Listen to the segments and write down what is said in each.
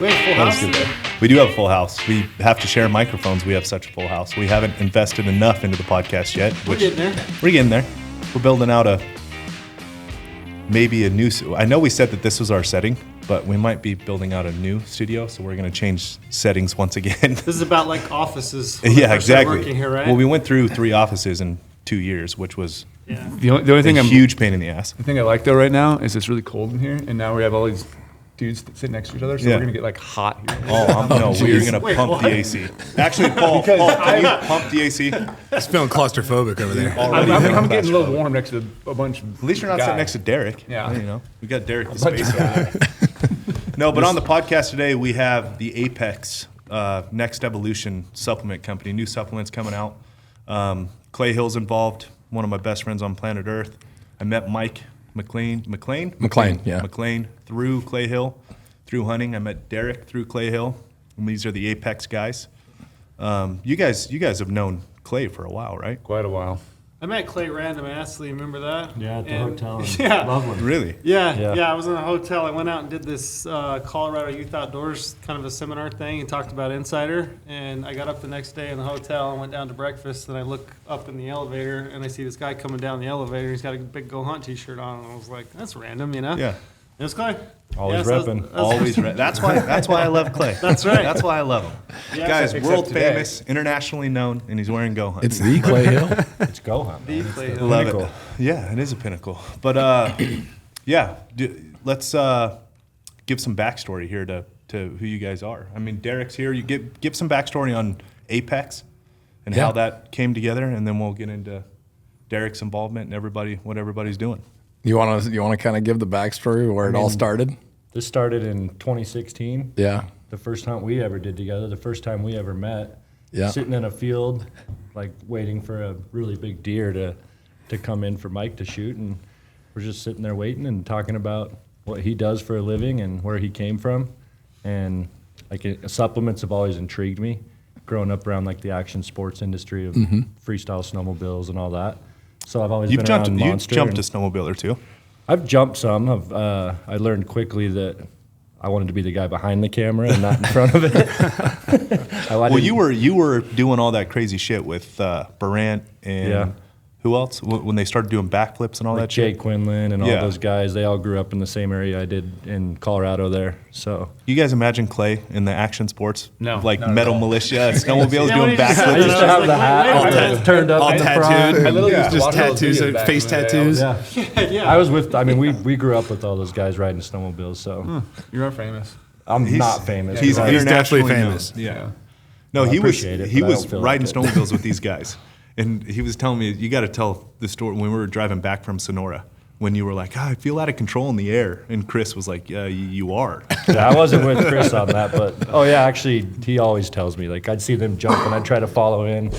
We have a full house. We do have a full house. We have to share microphones. We have such a full house. We haven't invested enough into the podcast yet. We're getting there. We're getting there. We're building out maybe a new. I know we said that this was our setting, but we might be building out a new studio, so we're going to change settings once again. This is about like offices. Yeah, exactly. Working here, right? Well, we went through 3 offices in 2 years, which was The only thing a huge pain in the ass. The thing I like though right now is it's really cold in here, and now we have all these dudes sitting next to each other, so we're gonna get like hot here. Oh, no, we're going to pump the AC. Actually, Paul, can you pump the AC? He's feeling claustrophobic over there. I'm getting a little warm next to a bunch of At least you're not guys. sitting next to Derek. Yeah. You know, we got Derek the space over there. No, but on the podcast today, we have the Apex Next Evolution supplement company. New supplements coming out. Clay Hill's involved, one of my best friends on planet Earth. I met Mike McLean, yeah. McLean through Clay Hill, through hunting. I met Derek through Clay Hill, and these are the Apex guys. You guys have known Clay for a while, right? Quite a while. I met Clay random Astley, remember that? Yeah, at the hotel in Yeah. Loveland. Really? Yeah, I was in a hotel. I went out and did this Colorado Youth Outdoors kind of a seminar thing and talked about Insider. And I got up the next day in the hotel and went down to breakfast. And I look up in the elevator and I see this guy coming down the elevator. He's got a big Go Hunt t-shirt on. And I was like, that's random, you know? Yeah. It was Clay. Always Yeah, repping. Always right. That's why I love Clay. That's right. That's why I love him. Yeah, Guys, except world today. famous, internationally known, and he's wearing Go Hunt. It's the Clay Hill. It's GOHUNT. The Clay Hill. Love Pinnacle. it. Yeah, it is a pinnacle. But yeah, let's give some backstory here to who you guys are. I mean, Derek's here. You give some backstory on Apex and how that came together, and then we'll get into Derek's involvement and what everybody's doing. You want to kind of give the backstory where it all started? This started in 2016. Yeah. The first hunt we ever did together, the first time we ever met. Yeah. Sitting in a field, like waiting for a really big deer to come in for Mike to shoot. And we're just sitting there waiting and talking about what he does for a living and where he came from. And like supplements have always intrigued me, growing up around like the action sports industry of freestyle snowmobiles and all that. So I've always been around Monster. You've jumped a snowmobiler too. I've jumped some. I learned quickly that I wanted to be the guy behind the camera and not in front of it. Well, you were doing all that crazy shit with Barant and who else? When they started doing backflips and all that Jay shit? Quinlan and all those guys, they all grew up in the same area I did in Colorado there. So You guys imagine Clay in the action sports? No, Like not at metal all. militia, snowmobiles Yeah, doing when he just said I that, used to I was have like, the hat wait, all wait, wait. turned up all in the tattooed. front. I literally used to Just watch those tattoos, videos back face in the day. tattoos. Yeah. I was with, I mean, we grew up with all those guys riding snowmobiles, so You are famous. I'm not famous. He's but He's definitely internationally known. famous. Yeah. No, Well, I he was appreciate it, he but I was don't feel like riding it. snowmobiles with these guys, and he was telling me, you got to tell the story when we were driving back from Sonora when you were like, I feel out of control in the air, and Chris was like, yeah, you are. Yeah, I wasn't with Chris on that, but actually, he always tells me, like, I'd see them jump and I'd try to follow in,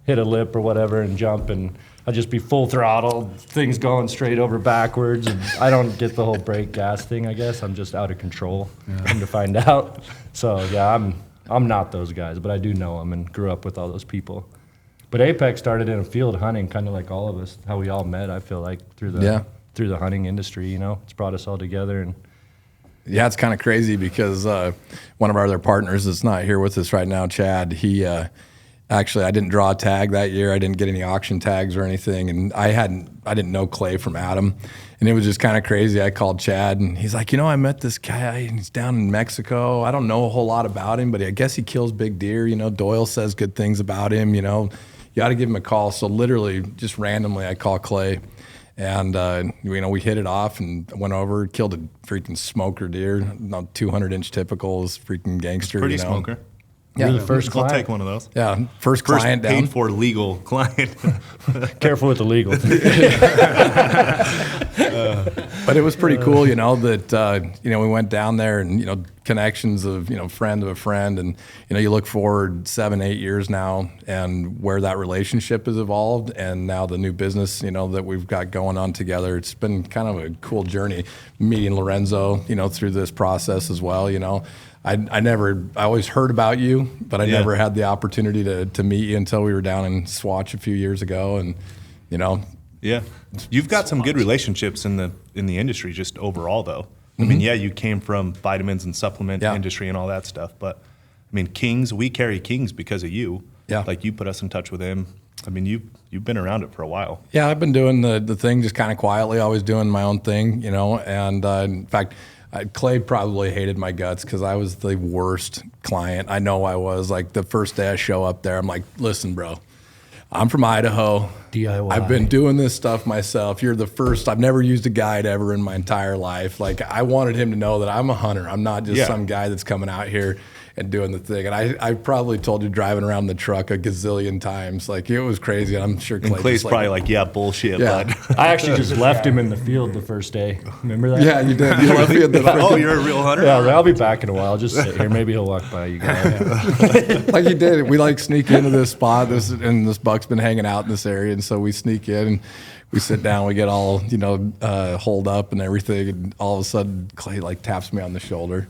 hit a lip or whatever and jump, and I'd just be full throttle, things going straight over backwards, and I don't get the whole brake gas thing, I guess. I'm just out of control, come to find out. So, yeah, I'm not those guys, but I do know them and grew up with all those people. But Apex started in a field hunting, kind of like all of us, how we all met, I feel like, through the hunting industry, you know. It's brought us all together. And Yeah, it's kind of crazy because one of our other partners that's not here with us right now, Chad, he actually, I didn't draw a tag that year. I didn't get any auction tags or anything, and I didn't know Clay from Adam, and it was just kind of crazy. I called Chad, and he's like, I met this guy, and he's down in Mexico. I don't know a whole lot about him, but I guess he kills big deer. Doyle says good things about him. You got to give him a call. So literally, just randomly, I call Clay. And, we hit it off and went over, killed a freaking smoker deer, 200-inch typical, is freaking gangster. Pretty smoker. Yeah, You're the first I'll client. take one of those. Yeah, first client down. Paid for legal client. Careful with the legal. But it was pretty cool, that we went down there and connections of friend of a friend, and you look forward 7-8 years now and where that relationship has evolved, and now the new business that we've got going on together. It's been kind of a cool journey meeting Lorenzo through this process as well. I always heard about you, but I never had the opportunity to meet you until we were down in Swatch a few years ago, and Yeah, you've got some good relationships in the industry just overall though. I mean, yeah, you came from vitamins and supplement Yeah. industry and all that stuff, but I mean, Kings, we carry Kings because of you. Yeah. Like you put us in touch with him. I mean, you've been around it for a while. Yeah, I've been doing the thing just kind of quietly, always doing my own thing, you know. And in fact, Clay probably hated my guts because I was the worst client. I know I was. Like the first day I show up there, I'm like, listen, bro, I'm from Idaho. DIY. I've been doing this stuff myself. You're the first. I've never used a guide ever in my entire life. Like I wanted him to know that I'm a hunter. I'm not just some guy that's coming out here and doing the thing. And I probably told you driving around the truck a gazillion times. Like it was crazy. And I'm sure And Clay's just probably like, yeah, bullshit, Yeah. bud. I actually just left him in the field the first day. Remember that? yeah, you did. You left me at the Oh, you're a real hunter? Yeah, I'll be back in a while. Just sit here. Maybe he'll walk by you guys. like you did. We like sneak into this spot. And this buck's been hanging out in this area, and so we sneak in and we sit down. We get all holed up and everything, and all of a sudden Clay like taps me on the shoulder.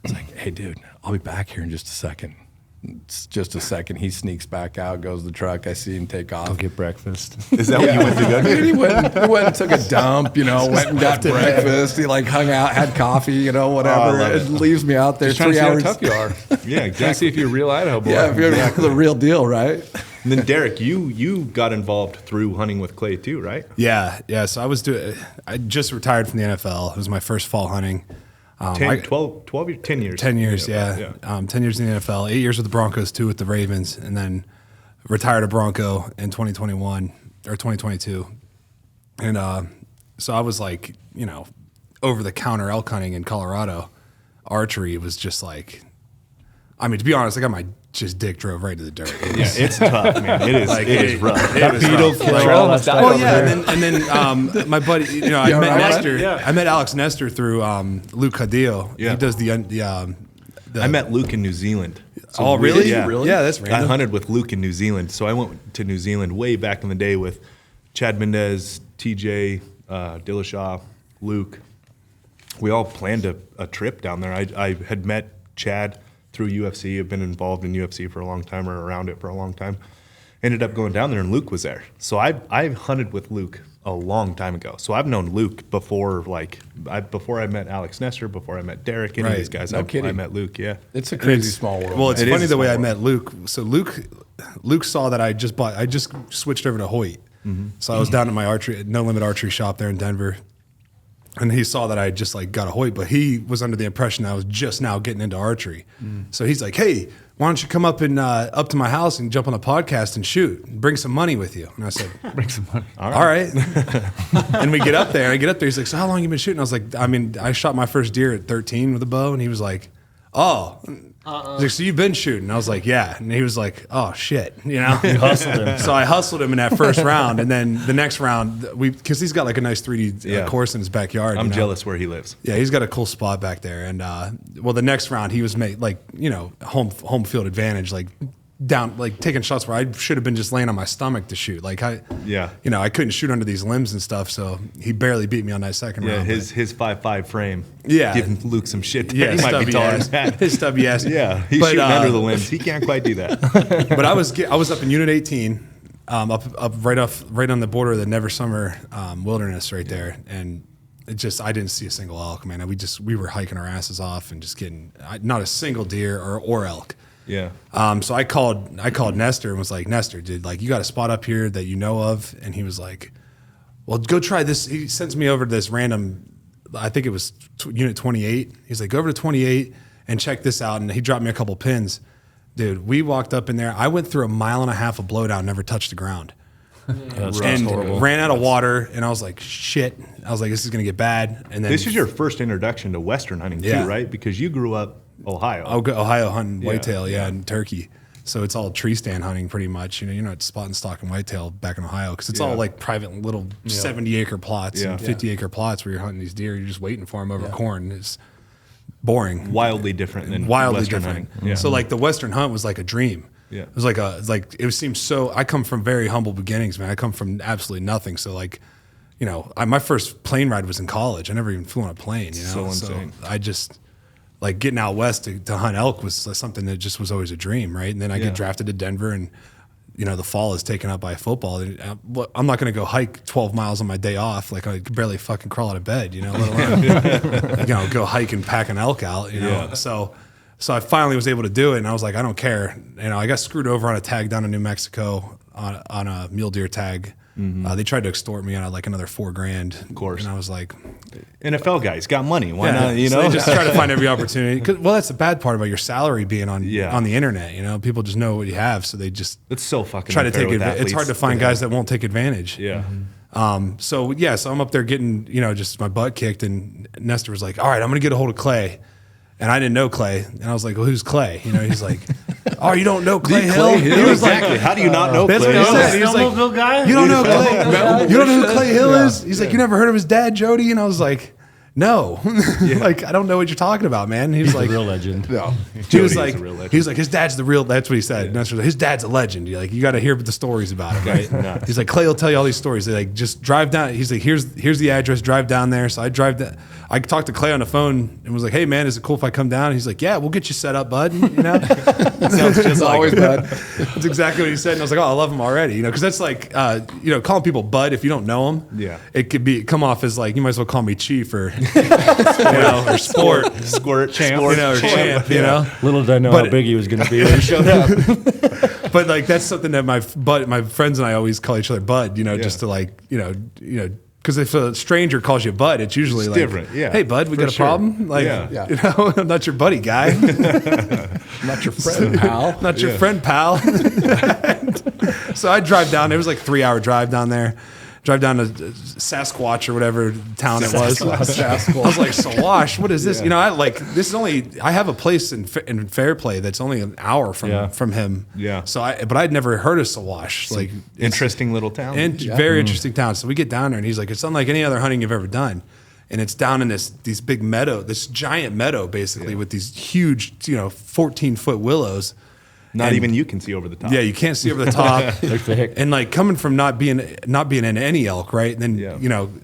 It's like, hey, dude, I'll be back here in just a second. It's just a second. He sneaks back out, goes to the truck. I see him take off. I'll get breakfast. Is that what you went to go do? He went and took a dump, went and got breakfast. He like hung out, had coffee, whatever. love it. It leaves me out there Just trying 3 to see how hours. tough you are. Yeah, Trying to see exactly. if you're a real Idaho boy. Yeah, if you're the real deal, right? And then Derek, you got involved through hunting with Clay too, right? Yeah. So I just retired from the NFL. It was my first fall hunting. 12 years, 10 years. 10 years, yeah. 10 years in the NFL, 8 years with the Broncos, 2 with the Ravens, and then retired a Bronco in 2021 or 2022. And so I was like, over the counter elk hunting in Colorado. Archery was just like, I mean, to be honest, I got my dick drove right to the dirt. It was, Yeah, it's tough, man. It is. It is rough. it was Beetle rough. killer. Trail all that must stuff die Oh over yeah, there. and then my buddy, I met right? Nestor. Yeah. I met Alex Nestor through Luke Cadillo. Yeah. He does the I met Luke in New Zealand. So Oh really? Yeah. Yeah, that's I random. hunted with Luke in New Zealand. So I went to New Zealand way back in the day with Chad Mendez, TJ, Dillashaw, Luke. We all planned a trip down there. I had met Chad through UFC. I've been involved in UFC for a long time, or around it for a long time. Ended up going down there, and Luke was there. So I hunted with Luke a long time ago. So I've known Luke before, before I met Alex Nestor, before I met Derek, any of these guys. No I kidding. met Luke. Yeah. It's a crazy small world. Well, it's It is funny a the way small I world. met Luke. So Luke saw that I just switched over to Hoyt. So I was down at my No Limit Archery shop there in Denver. And he saw that I just got a Hoyt, but he was under the impression that I was just now getting into archery. So he's like, "Hey, why don't you come up to my house and jump on a podcast and shoot? And bring some money with you." And I said, Bring some money. "All right." And we get up there. He's like, "So how long you been shooting?" I was like, "I mean, I shot my first deer at 13 with a bow." And he was like, "Oh." He's like, "So you've been shooting?" I was like, "Yeah." And he was like, "Oh shit," You hustled him. So I hustled him in that first round, and then the next round, because he's got a nice 3D Yeah. course in his backyard. I'm jealous where he lives. Yeah, he's got a cool spot back there, and the next round he was home field advantage, down, taking shots where I should have been just laying on my stomach to shoot. Yeah. I couldn't shoot under these limbs and stuff, so he barely beat me on that second Yeah, round. his 5'5" frame. Yeah. Giving Luke some shit. but- There. He might be stubby taller ass. than that. His stubby ass. Yeah, he's But, shooting under the limbs. He can't quite do that. But I was up in Unit 18, up right on the border of the Never Summer wilderness right there, and I didn't see a single elk, man. We were hiking our asses off and just getting not a single deer or elk. Yeah. So I called Nestor and was like, "Nestor, dude, you got a spot up here that you know of?" And he was like, "Well, go try this." He sends me over to this random, I think it was Unit 28. He's like, "Go over to 28 and check this out." And he dropped me a couple pins. Dude, we walked up in there. I went through a mile and a half of blowdown, never touched the ground. That's And horrible. ran out of water, and I was like, "Shit!" I was like, "This is gonna get bad." And then This is your first introduction to Western hunting Yeah. too, right? Because you grew up Ohio. I'll go Ohio hunting Yeah, whitetail, yeah. and turkey. So it's all tree stand hunting pretty much. You're not spotting stock and whitetail back in Ohio because it's all Yeah. private little 70-acre plots Yeah. and 50-acre plots where you're hunting these deer. You're just waiting for them over corn. It's boring. Wildly different than Wildly Western different. hunting. Yeah. So the Western hunt was like a dream. Yeah. It was it seems so. I come from very humble beginnings, man. I come from absolutely nothing. So my first plane ride was in college. I never even flew on a plane. So insane. I just getting out west to hunt elk was something that just was always a dream, right? And then I Yeah. get drafted to Denver, and the fall is taken up by football. And, I'm not going to go hike 12 miles on my day off. Like I could barely fucking crawl out of bed, let alone, go hike and pack an elk out, So I finally was able to do it, and I was like, I don't care. I got screwed over on a tag down in New Mexico on a mule deer tag. They tried to extort me on like another $4,000. Of course. And I was like, NFL guys got money. Why not? So they just try to find every opportunity. Well, that's the bad part about your salary being on the internet. People just know what you have, so they just it's so fucking try to unfair take with advantage. It's hard to find guys that won't take advantage. Yeah. So I'm up there getting just my butt kicked, and Nestor was like, "All right, I'm gonna get a hold of Clay." And I didn't know Clay, and I was like, "Well, who's Clay?" He's like, "Oh, you don't know Clay Hill?" He was Exactly. How do you not know That's Clay what he Hill? said. He was like, Snowmobile guy? "You don't know Clay? You don't know who Clay Hill is?" He's like, "You never heard of his dad, Jody?" And I was like, "No, like I don't know what you're talking about, man." He's like, The real legend. "No." He Jody was is like, a real legend. "He was like, his dad's the real." That's what he said. Nestor was like, his dad's a legend. You got to hear the stories about him, right? Nuts. He's like, Clay will tell you all these stories. They like just drive down. He's like, here's the address. Drive down there. So I drive down. I talked to Clay on the phone and was like, "Hey man, is it cool if I come down?" He's like, "Yeah, we'll get you set up, bud." Sounds just like Always bad. That's exactly what he said. And I was like, "Oh, I love him already." Because that's like, calling people bud if you don't know them. Yeah. It could come off as like, you might as well call me chief or, or sport, Squirt champ. or champ, Little did I know But- how big he was going to be when he showed up. But like, that's something that my friends and I always call each other bud, just to like, because if a stranger calls you bud, it's usually like different, yeah. "Hey bud, we For got a sure. problem?" Like, Yeah. I'm not your buddy guy. Not your friend, pal. Not your friend, pal. So I drive down. It was like a 3-hour drive down there. Drive down to Sasquatch or whatever town it was. I was like, Sawash, what is this? I have a place in Fairplay that's only an hour from him. Yeah. So but I'd never heard of Sawash. Like Interesting little town. very interesting town. So we get down there and he's like, it's unlike any other hunting you've ever done. And it's down in this big meadow, this giant meadow basically with these huge, 14-foot willows. Not even you can see over the top. Yeah, you can't see over the top. They're thick. And like coming from not being in any elk, right? And then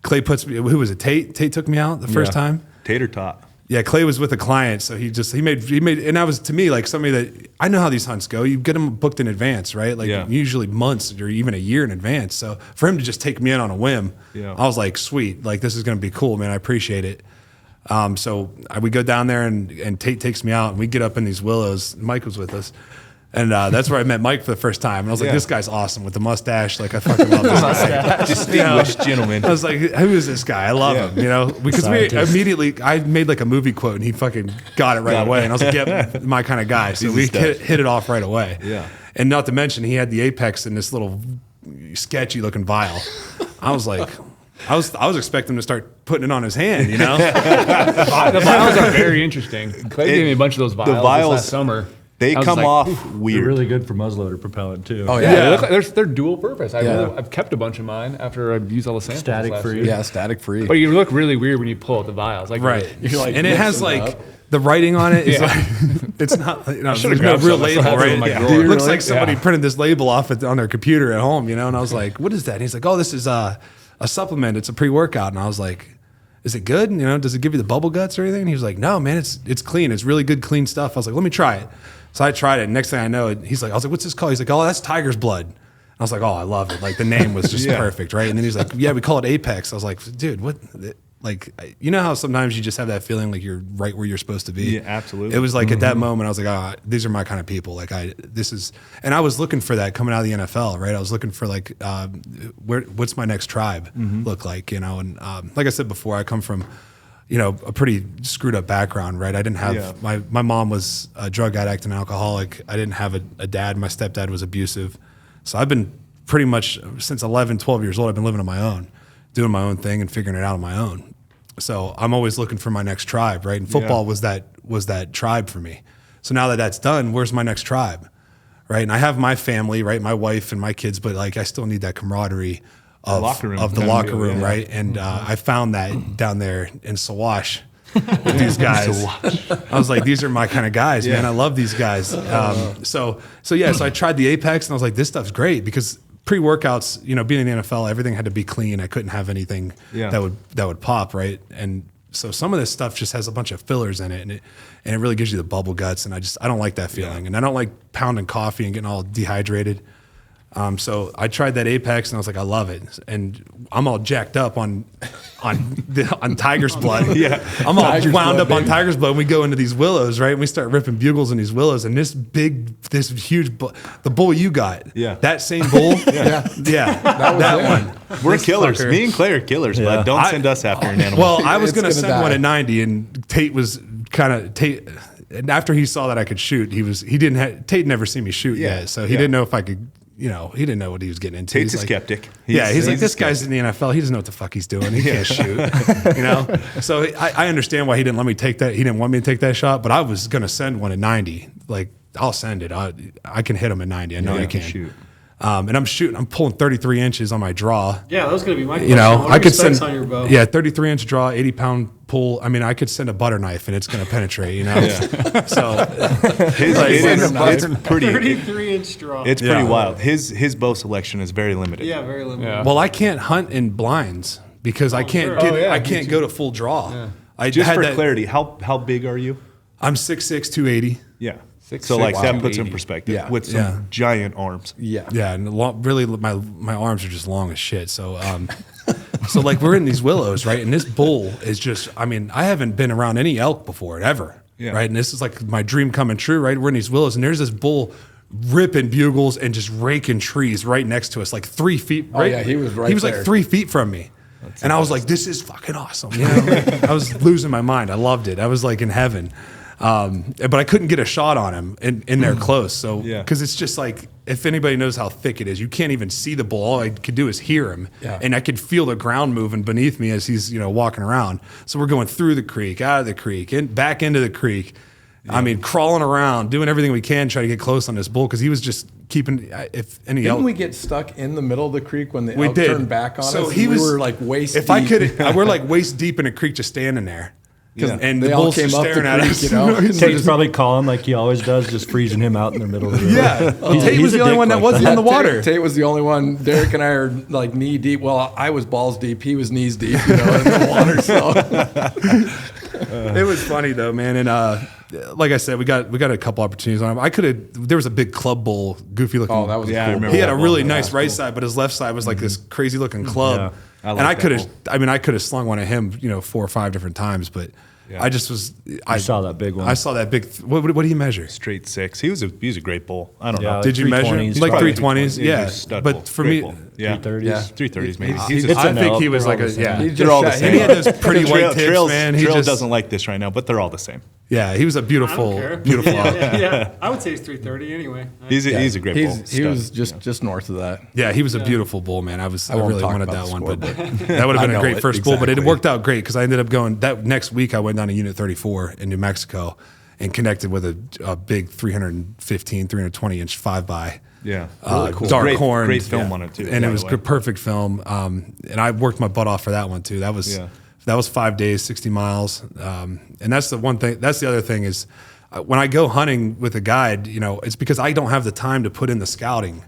Clay puts me. Who was it? Tate. Tate took me out the first time. Tater tot. Yeah, Clay was with a client, so he made, and that was to me like somebody that I know how these hunts go. You get them booked in advance, right? Like usually months or even a year in advance. So for him to just take me in on a whim, I was like, sweet, like this is going to be cool, man. I appreciate it. So we go down there and Tate takes me out and we get up in these willows. Mike was with us. And that's where I met Mike for the first time. And I was like, this guy's awesome with the mustache. Like, I fucking love this guy. Distinguished gentleman. I was like, who is this guy? I love him, because I made like a movie quote and he fucking got it right away. And I was like, yep, my kind of guy. So we hit it off right away. Yeah. And not to mention, he had the apex in this little sketchy looking vial. I was like, I was expecting him to start putting it on his hand, The vials are very interesting. Clay gave me a bunch of those vials, vials- this last summer. They I was come like, off They're weird. really good for muzzleloader propellant too. Oh Yeah, yeah. they look like they're dual purpose. Yeah. I've kept a bunch of mine after I've used all the samples. Static last free. year. Yeah, static free. But you look really weird when you pull out the vials. Like right. You're like, And it has mixing like up. the writing on it is like, it's not, there's no grabbed real some. I label, still have them in right? my It drawer. looks Really? like somebody Yeah. printed this label off on their computer at home, And I was like, what is that? And he's like, oh, this is a supplement. It's a pre-workout. And I was like, is it good? Does it give you the bubble guts or anything? And he was like, no, man, it's clean. It's really good, clean stuff. I was like, let me try it. So I tried it. And next thing I know, I was like, what's this called? He's like, oh, that's tiger's blood. I was like, oh, I love it. Like the name was just perfect, right? And then he's like, yeah, we call it Apex. I was like, dude, what? Like, how sometimes you just have that feeling like you're right where you're supposed to be? Yeah, absolutely. It was like at that moment, I was like, oh, these are my kind of people. Like and I was looking for that coming out of the NFL, right? I was looking for like, what's my next tribe look like, And like I said before, I come from, a pretty screwed up background, right? I didn't have, my mom was a drug addict and alcoholic. I didn't have a dad. My stepdad was abusive. So I've been pretty much since 11, 12 years old, I've been living on my own, doing my own thing and figuring it out on my own. So I'm always looking for my next tribe, right? And football was that tribe for me. So now that that's done, where's my next tribe, right? And I have my family, right? My wife and my kids, but like I still need that camaraderie of the locker room, right? And I found that down there in Sawash with these guys. I was like, these are my kind of guys, man. I love these guys. So I tried the Apex and I was like, this stuff's great because pre-workouts, being in the NFL, everything had to be clean. I couldn't have anything that would pop, right? And So some of this stuff just has a bunch of fillers in it, and it really gives you the bubble guts, and I don't like that feeling, and I don't like pounding coffee and getting all dehydrated. So I tried that Apex and I was like, I love it, and I'm all jacked up on Tiger's Blood. Yeah, I'm all wound up on Tiger's Blood. And we go into these willows, right? And we start ripping bugles in these willows, and this huge, the bull you got, that same bull, that one. We're killers. Me and Clay are killers, but don't send us after an animal. Well, I was gonna send one at 90, and Tate was Tate. And after he saw that I could shoot, Tate never seen me shoot yet, so he didn't know if I could. He didn't know what he was getting into. Tate's he's a skeptic. He's like, this guy's in the NFL. He doesn't know what the fuck he's doing. He can't shoot. So I understand why he didn't let me take that. He didn't want me to take that shot, but I was going to send one at 90. Like, I'll send it. I can hit him at 90. I know I can. Shoot. And I'm pulling 33 inches on my draw. Yeah, that was going to be my question. I could send on your bow? 33-inch draw, 80-pound pull. I mean, I could send a butter knife and it's going to penetrate. So it's pretty 33-inch draw. It's pretty wild. His bow selection is very limited. Yeah, very limited. Yeah. Well, I can't hunt in blinds because I can't I can't go to full draw. Yeah. I Just had for that, clarity, how big are you? I'm 6'6", 280. Yeah. 6'6", So like that puts in 280. perspective Yeah. with some giant arms. Yeah. Yeah, and really, my arms are just long as shit. So, so like we're in these willows, right? And this bull is just, I mean, I haven't been around any elk before ever, right? And this is like my dream coming true, right? We're in these willows, and there's this bull ripping bugles and just raking trees right next to us, like 3 feet. Right? Oh, yeah, he was right He was there. like 3 feet from me. And I was like, this is fucking awesome. I was losing my mind. I loved it. I was like in heaven. But I couldn't get a shot on him in there close. So, because it's just like, if anybody knows how thick it is, you can't even see the bull. All I could do is hear him. Yeah. And I could feel the ground moving beneath me as he's, walking around. So we're going through the creek, out of the creek, and back into the creek. Yeah. I mean, crawling around, doing everything we can, trying to get close on this bull because he was just keeping. Didn't we get stuck in the middle of the creek when the elk turned back on us? So we were like waist deep. If I could, we're like waist deep in a creek, just standing there. And they the all bulls came just up the staring at creek, us. Tate's probably calling like he always does, just freezing him out in the middle of the road. Tate was the only one that wasn't in the water. Tate was the only one. Derek and I are like knee deep. Well, I was balls deep. He was knees deep, in the water. So it was funny though, man. And like I said, we got a couple opportunities on him. There was a big club bull, goofy looking. Oh, that was cool. I remember He had a really bull. nice right side, but his left side was like this crazy looking club. Yeah, and I could have, I could have slung one at him, 4 or 5 different times, but I just was. I saw that big one. I saw that big. What do you measure? Straight 6. He was a great bull. I don't know. Like Did you measure 320s, like probably 320s? Yeah, He's a stud but bull. for Great me, bull. Yeah. 330s. 330s maybe. I think he was like a They're all the And same. he had those pretty white tips, man. He Trail just doesn't like this right now, but they're all the same. Yeah, he was a I beautiful, don't care. beautiful. Yeah. I would say he's 330 anyway. He's a great bull. he was just north of that. Yeah, he was a beautiful bull, man. I won't really talk wanted about that the one, score, but but- that would have been I a know great it, first bull. But it exactly. worked out great because I ended up going that next week. I went down to Unit 34 in New Mexico and connected with a big 315, 320 inch 5x. Yeah. Really cool. Dark horn. Great film on it too. And by it was the way. perfect film. And I worked my butt off for that one too. That was 5 days, 60 miles. And that's the one thing. That's the other thing is when I go hunting with a guide, it's because I don't have the time to put in the scouting,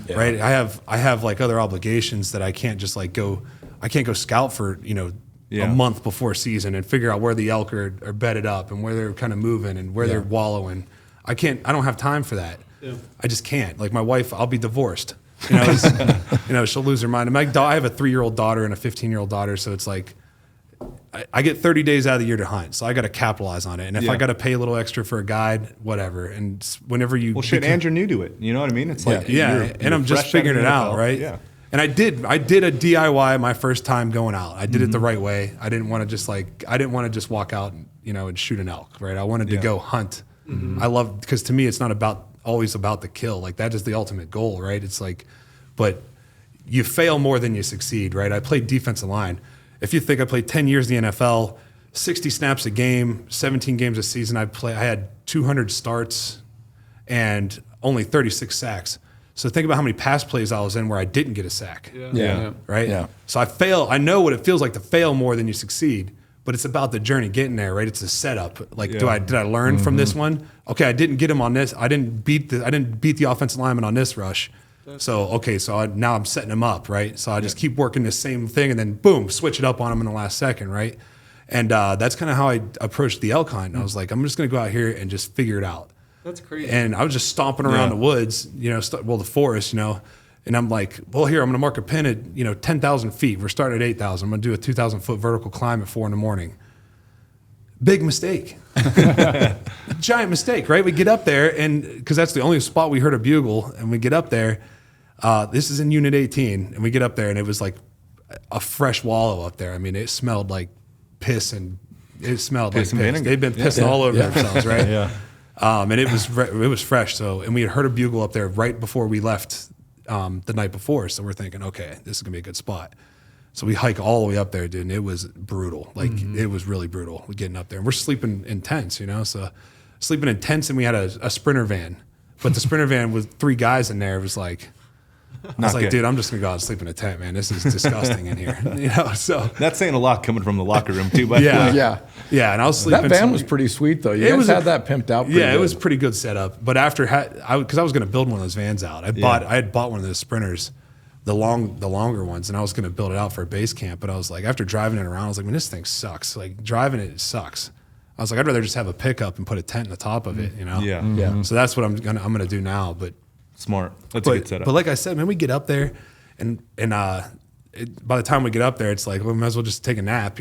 right? I have like other obligations that I can't just like go. I can't go scout for a month before season and figure out where the elk are bedded up and where they're kind of moving and where they're wallowing. I don't have time for that. Yeah. I just can't. Like my wife, I'll be divorced. She'll lose her mind. I have a 3-year-old daughter and a 15-year-old daughter, so it's like I get 30 days out of the year to hunt, so I got to capitalize on it. And if I got to pay a little extra for a guide, whatever. And whenever you and you're new to it. You know what I mean? It's like and I'm just figuring it out, right? Yeah. And I did a DIY my first time going out. I did it the right way. I didn't want to just walk out, and shoot an elk, right? I wanted to go hunt. I love, because to me it's not always about the kill. Like that is the ultimate goal, right? It's like, but you fail more than you succeed, right? I played defensive line. If you think I played 10 years in the NFL, 60 snaps a game, 17 games a season, I had 200 starts and only 36 sacks. So think about how many pass plays I was in where I didn't get a sack. Yeah. Right? Yeah. So I fail. I know what it feels like to fail more than you succeed, but it's about the journey getting there, right? It's a setup. Like, did I learn from this one? Okay, I didn't get him on this. I didn't beat the offensive lineman on this rush. So now I'm setting him up, right? So I just keep working the same thing and then boom, switch it up on him in the last second, right? And that's kind of how I approached the elk hunt. I was like, I'm just going to go out here and just figure it out. That's crazy. And I was just stomping around the woods, the forest, and I'm like, well, here, I'm going to mark a pin at, 10,000 feet. We're starting at 8,000. I'm going to do a 2,000 foot vertical climb at 4 a.m. Big mistake. Giant mistake, right? We get up there, and because that's the only spot we heard a bugle, and we get up there. This is in Unit 18, and we get up there, and it was like a fresh wallow up there. I mean, it smelled like piss, and it smelled Piss like and piss. vinegar. They'd been pissing all over themselves, right? Yeah. And it was fresh. So, and we had heard a bugle up there right before we left the night before. So we're thinking, okay, this is gonna be a good spot. So we hike all the way up there, dude, and it was brutal. Like it was really brutal getting up there. And we're sleeping in tents, So sleeping in tents, and we had a Sprinter van, but the Sprinter van with 3 guys in there. It was like. I was like, dude, I'm just gonna go out and sleep in a tent, man. This is disgusting in here, So That's saying a lot coming from the locker room too. By the way. yeah. And I was sleeping. That van was pretty sweet though. You guys had that pimped out. Pretty it good. was pretty good setup. But after because I was gonna build one of those vans out. I had bought one of those Sprinters, the longer ones, and I was gonna build it out for a base camp. But I was like, after driving it around, I was like, man, this thing sucks. Like driving it sucks. I was like, I'd rather just have a pickup and put a tent in the top of it, Yeah. Yeah. So that's what I'm gonna do now. But Smart. That's a good setup. But like I said, man, we get up there, and by the time we get up there, it's like, well, we might as well just take a nap,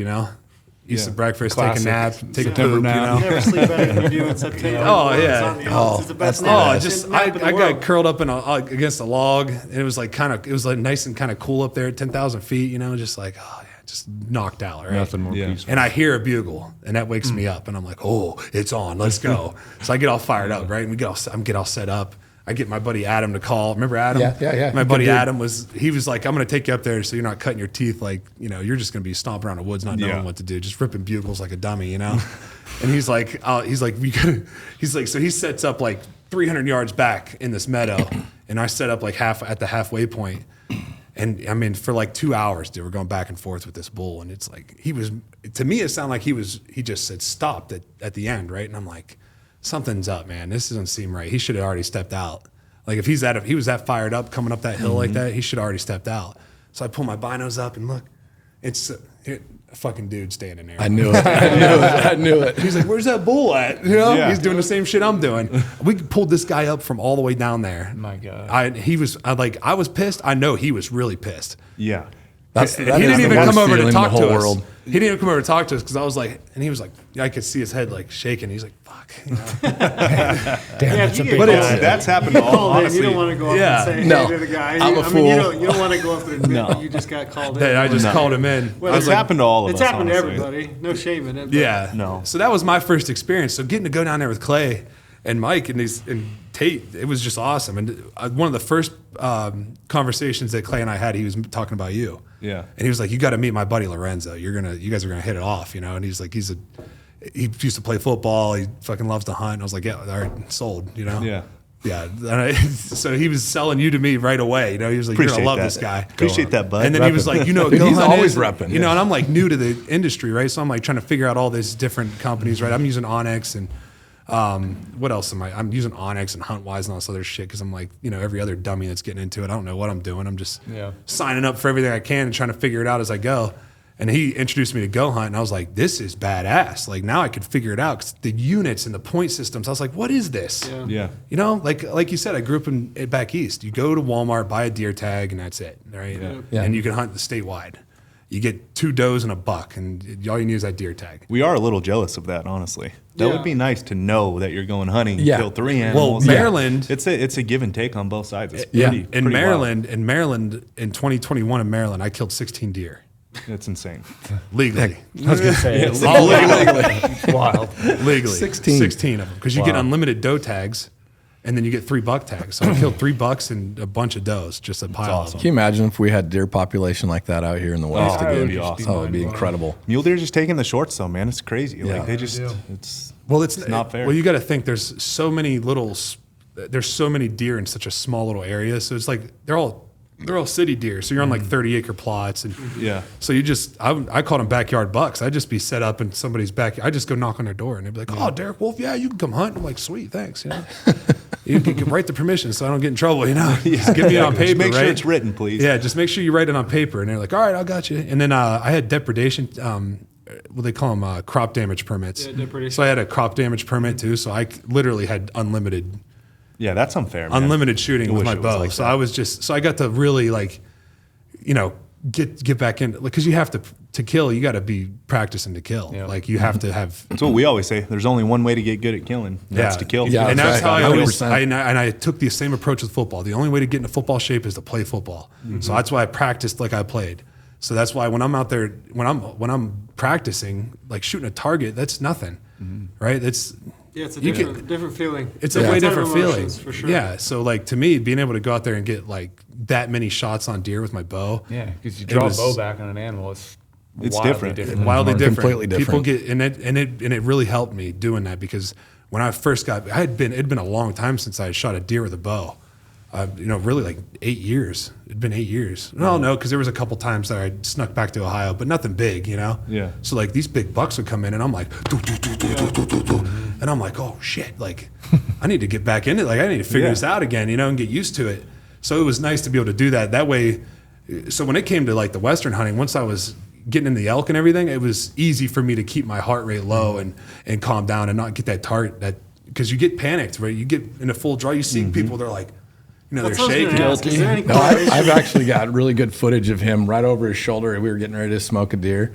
Eat some breakfast, Classic take a nap, take a September poop, nap. You never sleep better than you do in September. Oh, It's yeah. on the Alps. It's the best nap. I nap in the got world. curled up against a log, and it was like nice and kind of cool up there at 10,000 feet, just like, oh yeah, just knocked out, right? Nothing more Yeah. peaceful. And I hear a bugle, and that wakes me up, and I'm like, oh, it's on, let's go. So I get all fired up, right? And I'm get all set up. I get my buddy Adam to call. Remember Adam? Yeah. My Good buddy dude. Adam he was like, I'm going to take you up there so you're not cutting your teeth like, you're just going to be stomping around the woods not knowing what to do, just ripping bugles like a dummy, And he's like, so he sets up like 300 yards back in this meadow, and I set up like at the halfway point. And I mean, for like 2 hours, dude, we're going back and forth with this bull, and it's like to me, it sounded like he just said stop at the end, right? And I'm like, something's up, man. This doesn't seem right. He should have already stepped out. Like if he was that fired up coming up that hill like that, he should have already stepped out. So I pull my binos up and look, it's a fucking dude standing there. I knew it. I knew it. He's like, "Where's that bull at?" Yeah. He's doing the same shit I'm doing. We pulled this guy up from all the way down there. My God. I was pissed. I know he was really pissed. Yeah. He That is didn't the even worst come over feeling to in talk the to whole us. world. He didn't even come over to talk to us because I was like, and he was like, I could see his head like shaking. He's like, "Fuck." Damn, Yeah, that's if a you big get guy. That's happened to all, called in, honestly. you don't want to go up Yeah. and say No. hey to the guy. I'm a fool. You don't want to go up there and admit that you just got called in. That I just called him in. Well, I It's was like, happened to all of It's us, happened to honestly. everybody. No shame in it. but- yeah. No. So that was my first experience. So getting to go down there with Clay and Mike and Tate, it was just awesome. And one of the first conversations that Clay and I had, he was talking about you. Yeah. And he was like, "You got to meet my buddy Lorenzo. You guys are gonna hit it off, And he's like, he used to play football. He fucking loves to hunt. And I was like, yeah, all right, sold. Yeah. Yeah. So he was selling you to me right away. He was like, "You're Appreciate gonna love that. this guy." Appreciate that, bud. And then he was like, Dude, Go he's Hunt always is, repping. and I'm like new to the industry, right? So I'm like trying to figure out all these different companies, right? I'm using Onyx and what else am I? I'm using Onyx and HuntWise and all this other shit because I'm like, every other dummy that's getting into it. I don't know what I'm doing. I'm just signing up for everything I can and trying to figure it out as I go. And he introduced me to GOHUNT, and I was like, this is badass. Like, now I could figure it out because the units and the point systems, I was like, what is this? Yeah. Like you said, I grew up back east. You go to Walmart, buy a deer tag, and that's it, right? Yeah. And you can hunt statewide. You get 2 does and a buck, and all you need is that deer tag. We are a little jealous of that, honestly. That Yeah. would be nice to know that you're going hunting, Yeah. kill 3 animals. Well, Maryland, It's a give and take on both sides. It's yeah, pretty, in pretty Maryland, in 2021 in Maryland, I killed 16 deer wild. It's insane. legally. I was gonna say it's All legally. wild. Legally, 16. 16 of them because you get unlimited doe tags, and then you get 3 buck tags. So I killed 3 bucks and a bunch of does, just a pile of them. Can you imagine if we had deer population like that out here in the West that again? would be awesome. Oh, it'd be incredible. Mule deer just taking the shorts, though, man. It's crazy. Yeah. Like they just, it's Well, it's not fair. Well, you got to think there's so many deer in such a small little area. So it's like they're all city deer. So you're on like 30-acre plots, and Yeah. So I called them backyard bucks. I'd just be set up in somebody's backyard. I just go knock on their door, and they'd be like, "Oh, Derek Wolfe, yeah, you can come hunt." I'm like, "Sweet, thanks." You can write the permission so I don't get in trouble. Just give me it on paper. Just make sure right? it's written, please. Yeah, just make sure you write it on paper. And they're like, "All right, I got you." And then I had depredation what they call them, crop damage permits. Yeah, they're pretty- So I had a crop damage permit too. So I literally had unlimited Yeah, that's unfair, man. shooting I with wish my it was bow. like So that. I was just, so I got to really like, you know, get back in, because you have to kill, you got to be practicing to kill. Yeah. Like you have to have. That's what we always say. There's only one way to get good at killing. And That's to kill. Yeah, and that's how I right. always, 100%. and I took the same approach with football. The only way to get into football shape is to play football. So that's why I practiced like I played. So that's why when I'm out there, when I'm practicing, like shooting a target, that's nothing, right? That's Yeah, it's a You different feeling. it's a Yeah. way Set of different feeling. emotions, for sure. Yeah. So like to me, being able to go out there and get like that many shots on deer with my bow, Yeah, because you It draw was- a bow back on an animal, it's different. wildly different. Completely different. People get and it really helped me doing that, because when I first got, it'd been a long time since I had shot a deer with a bow. You know, really like 8 years. It'd been 8 years. No, because there was a couple times that I snuck back to Ohio, but nothing big, you know. Yeah. So like these big bucks would come in, and I'm like, and I'm like, oh shit, like I need to get back into it. Like I need to figure Yeah. this out again, you know, and get used to it. So it was nice to be able to do that. That way, so when it came to like the Western hunting, once I was getting in the elk and everything, it was easy for me to keep my heart rate low and calm down and not get that because you get panicked, right? You get in a full draw, you see people, they're like, you know, That's they're what I was shaking. gonna ask. Is there any No, correlation? I've actually got really good footage of him right over his shoulder. We were getting ready to smoke a deer,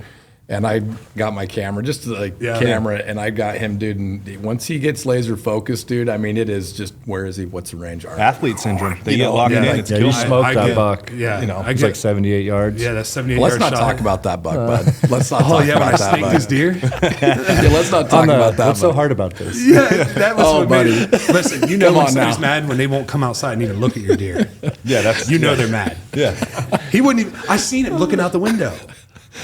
and I got my camera, just like Yeah. camera, and I got him, dude. And once he gets laser focused, dude, I mean, it is just, where is he? What's the range? Athlete syndrome. They You get know, locked yeah, in. like- It's Yeah, killing you them. smoked I that get- buck. Yeah, You know, I It's get, like 78 yards. yeah, that's 78 Let's yard not shot. talk about that buck, bud. Let's not Oh talk yeah, when I about that snaked buck. this deer. Yeah, let's not talk about that. What's so buck. hard about this? Yeah, that was Oh, what made it. buddy. Listen, you know Come when on somebody's now. mad when they won't come outside and even look at your deer. Yeah, that's You know they're mad. Yeah. He wouldn't even. I seen him looking out the window.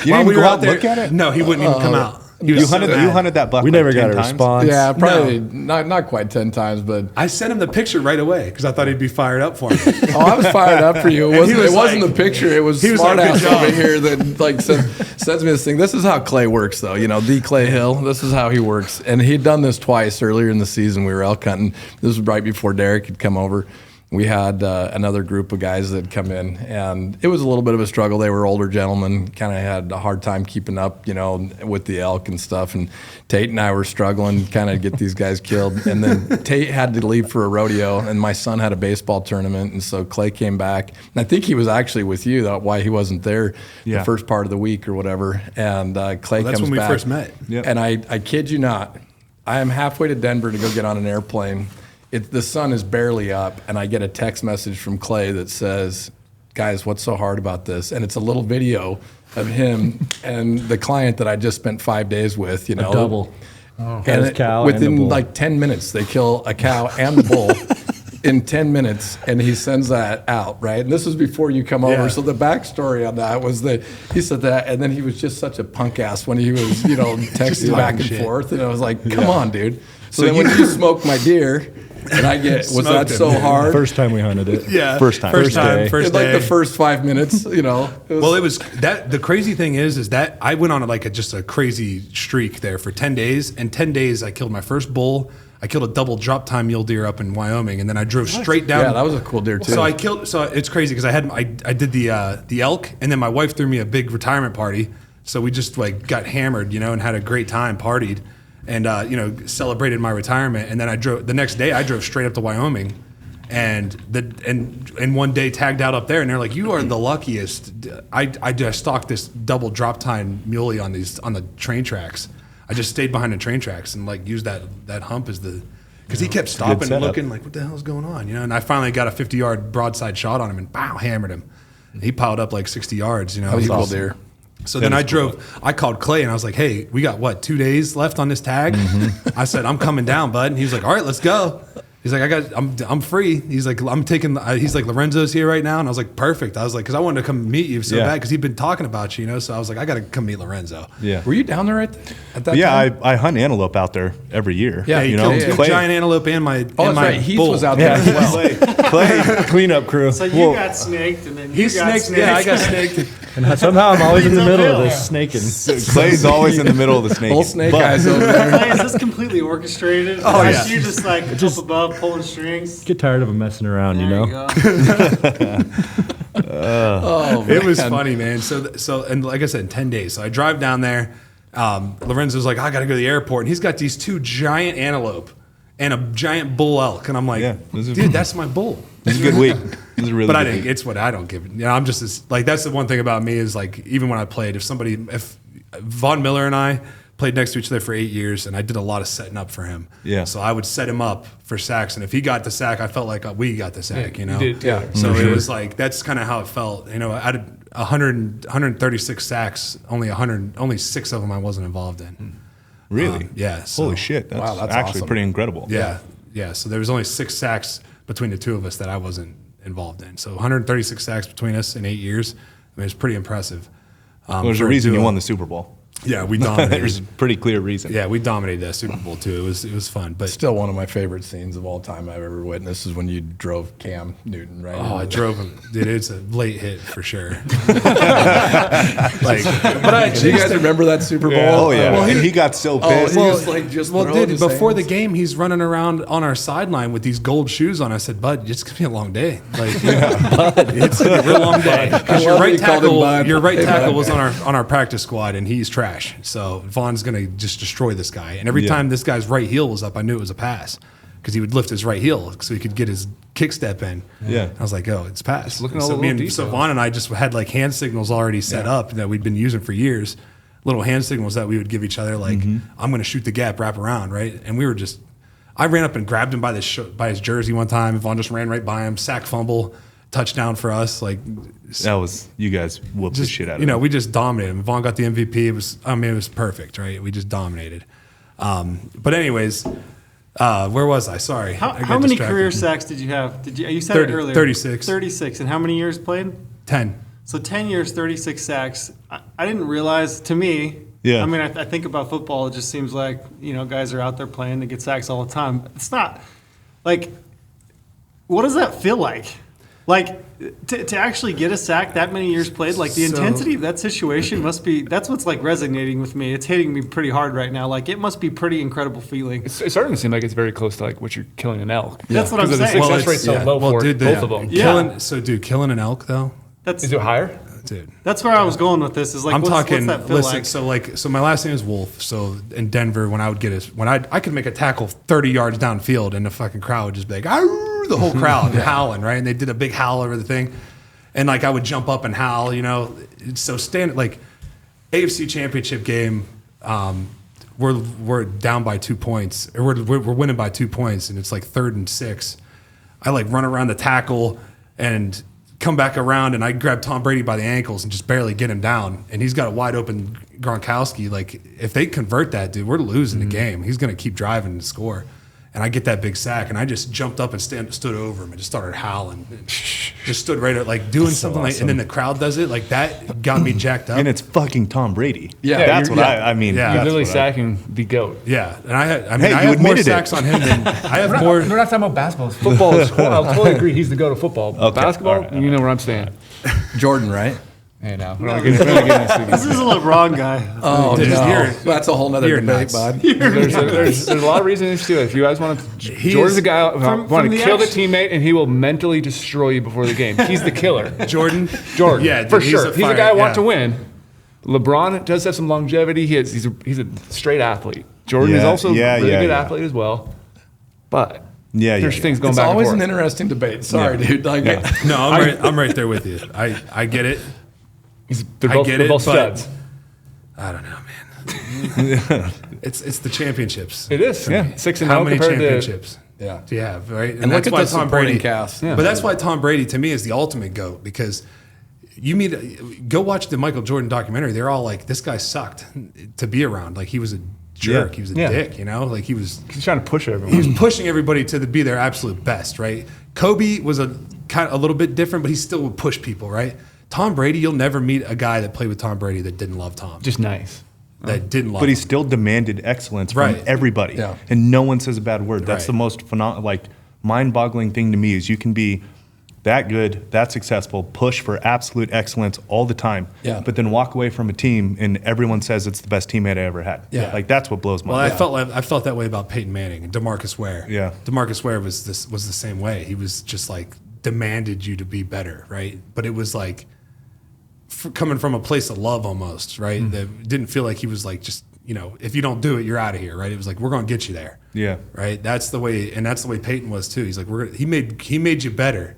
You While didn't we go were out and look at it? No, he wouldn't even come out. He was You so hunted, mad. you hunted that buck We like never 10 got a times? response. Yeah, probably not quite 10 times, but I sent him the picture right away because I thought he'd be fired up for me. oh, I was fired up for you. It And he wasn't, was it wasn't like- the picture. It was he was smart like, ass "Good job." over here that like sends me this thing. This is how Clay works, though. You know, the Clay Hill. This is how he works. And he'd done this twice earlier in the season. We were elk hunting. This was right before Derek had come over. We had another group of guys that had come in, and it was a little bit of a struggle. They were older gentlemen, kind of had a hard time keeping up, you know, with the elk and stuff. And Tate and I were struggling, kind of get these guys killed. And then Tate had to leave for a rodeo, and my son had a baseball tournament, and so Clay came back. And I think he was actually with you, that's why he wasn't there Yeah. the first part of the week or whatever. And Clay Well, that's comes when we back. first met. Yep. And I kid you not, I am halfway to Denver to go get on an airplane. The sun is barely up, and I get a text message from Clay that says, guys, what's so hard about this? And it's a little video of him and the client that I just spent 5 days with, you know. A double. And Got his cow and the within bull. like 10 minutes, they kill a cow and the bull in 10 minutes, and he sends that out, right? And this was before you come over. Yeah. So the backstory on that was that he said that, and then he was just such a punk ass when he was, you know, texting back and talking shit. forth. And I was like, come on, dude. So then when you smoke my deer, and I get, was that Smoked him, so dude. hard? First time we hunted it. Yeah, First time. First time. day. First In like day. the first 5 minutes, you know. Well, it was that. The crazy thing is that I went on just a crazy streak there for 10 days. And 10 days, I killed my first bull. I killed a double drop time mule deer up in Wyoming, and then I drove straight down. Yeah, that was a cool deer, too. So I killed. So it's crazy because I did the elk, and then my wife threw me a big retirement party. So we just like got hammered, you know, and had a great time, partied, and you know, celebrated my retirement. And then the next day. I drove straight up to Wyoming. And one day tagged out up there, and they're like, "You are the luckiest." I just stalked this double drop time muley on the train tracks. I just stayed behind the train tracks and like used that hump as because he kept stopping and setup. looking like, "What the hell's going on?" You know. And I finally got a 50-yard broadside shot on him, and bow, hammered him. He piled up like 60 yards. You know, That was he a cool deer. So then I drove. I called Clay and I was like, "Hey, we got what 2 days left on this tag?" I said, "I'm coming down, bud." And he was like, "All right, let's go." He's like, I'm free. He's like, I'm taking. He's like, Lorenzo's here right now, and I was like, perfect. I was like, because I wanted to come meet you so Yeah. bad because he'd been talking about you, you know. So I was like, I got to come meet Lorenzo. Yeah. Were you down there at that Yeah, time? I hunt antelope out there every year. Yeah, He you killed know, two Clay, giant antelope and my Oh, and that's my right. Heath bull. was out there as well. Clay, Cleanup crew. So you got snaked, and then you He got snaked. snaked. Yeah, I got snaked. And somehow I'm always in the Please middle of don't this snaking. Clay's always in the middle of the snake. Whole snake But- eyes over there. Hey, is this completely orchestrated? Oh, Or yeah. you just like up above pulling strings? Get tired of them messing around, you There know? go. Oh, It was man. funny, man. So and like I said, in 10 days. So I drive down there. Lorenzo's like, I got to go to the airport. And he's got these 2 giant antelope and a giant bull elk. And I'm like, dude, that's my bull. This is a good week. This is a really But good I didn't. week. It's what I don't give. You know, I'm just as, like, that's the one thing about me is like, even when I played, if Von Miller and I played next to each other for 8 years, and I did a lot of setting up for him. Yeah. So I would set him up for sacks, and if he got the sack, I felt like we got the sack. You know. You did, yeah. So it was like that's kind of how it felt. You know, out of 136 sacks, only 6 of them I wasn't involved in. Really? Yeah. So, Holy shit. That's, Wow, that's actually awesome. pretty incredible. Yeah. Yeah. So there was only 6 sacks between the 2 of us that I wasn't involved in. So 136 sacks between us in 8 years. I mean, it's pretty impressive. Well, there's a for reason you duo. won the Super Bowl. Yeah, we dominated. There's a pretty clear reason. Yeah, we dominated that Super Bowl too. It was fun, but Still one of my favorite scenes of all time I've ever witnessed is when you drove Cam Newton right. I into drove him. Dude, it's a late hit for sure. Do you guys remember that Super Bowl? Oh, yeah. Well, and he got so Oh, pissed. he was like just Well, throwing dude, his before the hands. game, he's running around on our sideline with these gold shoes on. I said, "Bud, it's gonna be a long day. Like, it's gonna be a real long day because your love that right you called him tackle, Bud. your right Hey, tackle Bud. was on our practice squad, and he's trash. So Vaughn's gonna just destroy this guy. And every Yeah. time this guy's right heel was up, I knew it was a pass because he would lift his right heel so he could get his kick step in. Yeah. I was like, oh, it's pass. looking at all So the me little and so details. Vaughn and I just had like hand signals already set up that we'd been using for years. Little hand signals that we would give each other, like I'm going to shoot the gap, wrap around, right? And we were just, I ran up and grabbed him by his jersey one time. Vaughn just ran right by him, sack fumble, touchdown for us. Like That was, you guys whooped the shit out of you know, him. we just dominated him. Vaughn got the MVP. It was perfect, right? We just dominated. But anyways, where was I? Sorry. I got How many distracted. career sacks did you have? You said 30 it earlier. 36. 36. And how many years played? 10. So 10 years, 36 sacks. I didn't realize, to me, Yeah. I mean, I think about football, it just seems like, you know, guys are out there playing to get sacks all the time. It's not, like, what does that feel like? Like, to actually get a sack that many years played, like, the So- intensity of that situation must be, that's what's, like, resonating with me. It's hitting me pretty hard right now. Like, it must be pretty incredible feeling. It's starting to seem like it's very close to like what you're killing an elk. That's what I'm Because of the saying. success rate's so low for both of them. Yeah. Killing an elk though, That's Is it higher? dude. that's where I was going with this. Is like, I'm talking. what's that feel Listen, like? so my last name is Wolfe. So in Denver, when I would get I could make a tackle 30 yards downfield, and the fucking crowd would just be like, "Arr!" The whole crowd howling, right? And they did a big howl over the thing, and like I would jump up and howl, you know. So like AFC Championship game, we're down by 2 points, or we're winning by 2 points, and it's like 3rd and 6. I like run around the tackle and come back around, and I grab Tom Brady by the ankles and just barely get him down. And he's got a wide open Gronkowski. Like, if they convert that, dude, we're losing the game. He's going to keep driving and score. And I get that big sack, and I just jumped up and stood over him and just started howling. And just stood right at, like, doing something like, and then the crowd does it. Like, that got me jacked up. And it's fucking Tom Brady. Yeah, That's you're- what yeah. I mean. Yeah. You're that's literally what I- sacking the GOAT. Yeah, and I Hey, you have more admitted it. sacks on him than I have We're more. not talking about basketball. Football is cool. I totally agree. He's the GOAT of football. Okay. Basketball, All right. you know where I'm staying. Jordan, right? Hey, now. We're not getting into This is a LeBron guy. Oh Dude, no, you're- that's a whole nother you're debate, nuts. bud. There's a lot of reasons to it. If you guys want to, Jordan's a guy who From want to the kill the action- teammate, and he will mentally destroy you before the game. He's the killer. Jordan, Jordan, for dude, sure. He's a guy I want yeah. to win. LeBron does have some longevity. He's a straight athlete. Jordan is Yeah, also yeah, a really yeah, good yeah. athlete as well. But Yeah, there's yeah. things going It's back always and an forth. interesting debate. Sorry, dude. Like, No, I'm right there with you. I get it. They're I both, get they're it, both but- studs. I don't know, man. it's the championships. It is. Yeah, 6-0 How many compared championships yeah. do you have, right? And look at the supporting cast. Yeah. But that's why Tom Brady to me is the ultimate GOAT, because go watch the Michael Jordan documentary. They're all like, this guy sucked to be around. Like, he was a jerk. Yeah. He was a Yeah. dick, you know? Like, he was He's trying to push everyone. he was pushing everybody to be their absolute best, right? Kobe was a little bit different, but he still would push people, right? Tom Brady, you'll never meet a guy that played with Tom Brady that didn't love Tom. Just nice. That didn't love But he him. still demanded excellence from Right. everybody. Yeah. And no one says a bad word. That's Right. the most mind-boggling thing to me is you can be that good, that successful, push for absolute excellence all the time, Yeah. but then walk away from a team and everyone says it's the best teammate I ever had. Yeah. Like, that's what blows my Well, mind. I felt that way about Peyton Manning and DeMarcus Ware. Yeah. DeMarcus Ware was the same way. He was just like demanded you to be better, right? But it was like coming from a place of love almost, right? That didn't feel like he was like, just, you know, if you don't do it, you're out of here, right? It was like, we're going to get you there. Yeah. Right. That's the way Peyton was too. He's like, he made you better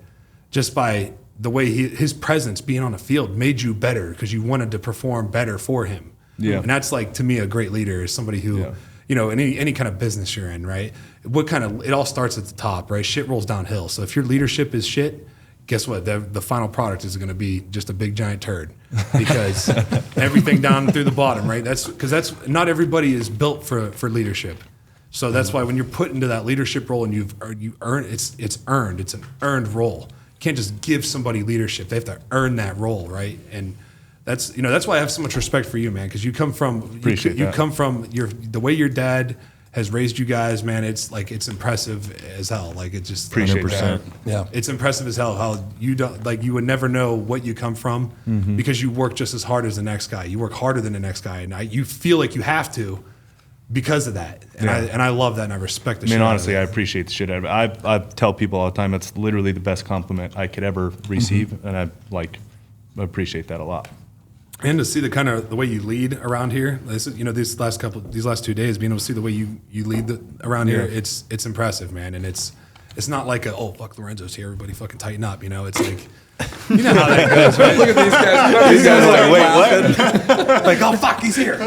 just by the way his presence being on the field made you better because you wanted to perform better for him. Yeah. And that's like, to me, a great leader is somebody who, you know, in any kind of business you're in, right? It all starts at the top, right? Shit rolls downhill. So if your leadership is shit, guess what? The final product is going to be just a big giant turd because everything down through the bottom, right? That's not everybody is built for leadership. So that's why when you're put into that leadership role and you earn it's earned. It's an earned role. You can't just give somebody leadership. They have to earn that role, right? And that's why I have so much respect for you, man, because you come from the way your dad has raised you guys, man. It's like, it's impressive as hell. Like, it's just Appreciate that. Yeah. It's impressive as hell how you don't, like, you would never know what you come from because you work just as hard as the next guy. You work harder than the next guy, and you feel like you have to because of that. And I love that, and I respect the shit. I mean, out of honestly, it. I appreciate the shit out of it. I tell people all the time it's literally the best compliment I could ever receive, and I appreciate that a lot. And to see the way you lead around here, these last 2 days, being able to see the way you lead around here, it's impressive, man. And it's not like oh fuck, Lorenzo's here, everybody fucking tighten up, you know. It's like, you know how that goes, right? Look at these guys. These guys are like, wait, what? Like, oh fuck, he's here.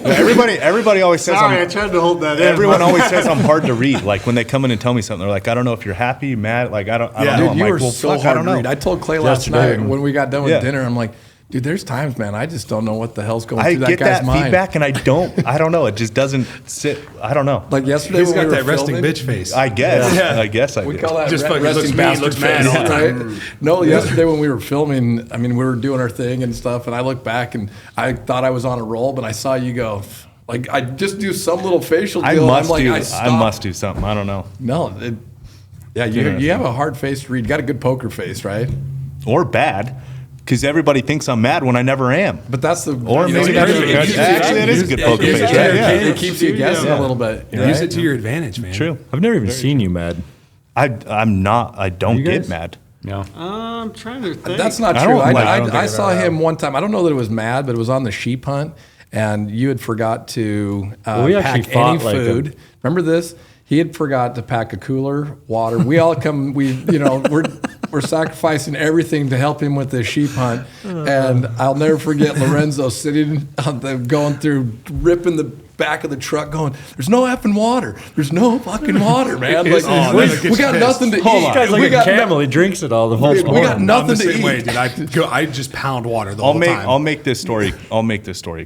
Everybody always says Sorry, I tried to hold that in. everyone always says I'm hard to read. Like when they come in and tell me something, they're like, I don't know if you're happy, mad. Like I don't know. Dude, Dude, I'm you like, were well, so fuck, I hard don't to know. read. I told Clay last Yesterday. night when we got done with Yeah. dinner, I'm like, dude, there's times, man, I just don't know what the hell's going I through that get guy's that mind. feedback, and I don't know. It just doesn't sit. I don't know. Like yesterday, He's when got we were that resting filming, bitch face. I guess. Yeah. I guess I We do. call that Just fucking resting looks mean, bastard looks mad face, all the time. right? No, yesterday when we were filming, I mean, we were doing our thing and stuff, and I looked back and I thought I was on a roll, but I saw you go. Like I just do some little facial deal. I and must I'm like, do. I I stopped. must do something. I don't know. No, you have a hard face to read. You got a good poker face, right? Or bad, because everybody thinks I'm mad when I never am. But that's the Or maybe that's actually it is a good poker face. Right? Yeah. It keeps you guessing a little bit. Use right? it to your advantage, man. True. I've never even seen you mad. I'm not. I don't You get guys? mad. No. I'm trying to think. That's not I true. don't like- I don't think I I've saw ever him one time. I don't know that it was mad, but it was on the sheep hunt, and you had forgot to we actually pack fought any like a- food. Remember this? He had forgot to pack a cooler, water. We all come. We're sacrificing everything to help him with this sheep hunt, and I'll never forget Lorenzo sitting on going through, ripping the back of the truck, going, "There's no effing water. There's no fucking water, man. Like we got nothing to eat. This guy's like we a got camel. He drinks it all the whole we got morning. I'm nothing the to same eat. way, dude. I just pound water the whole time. I'll make this story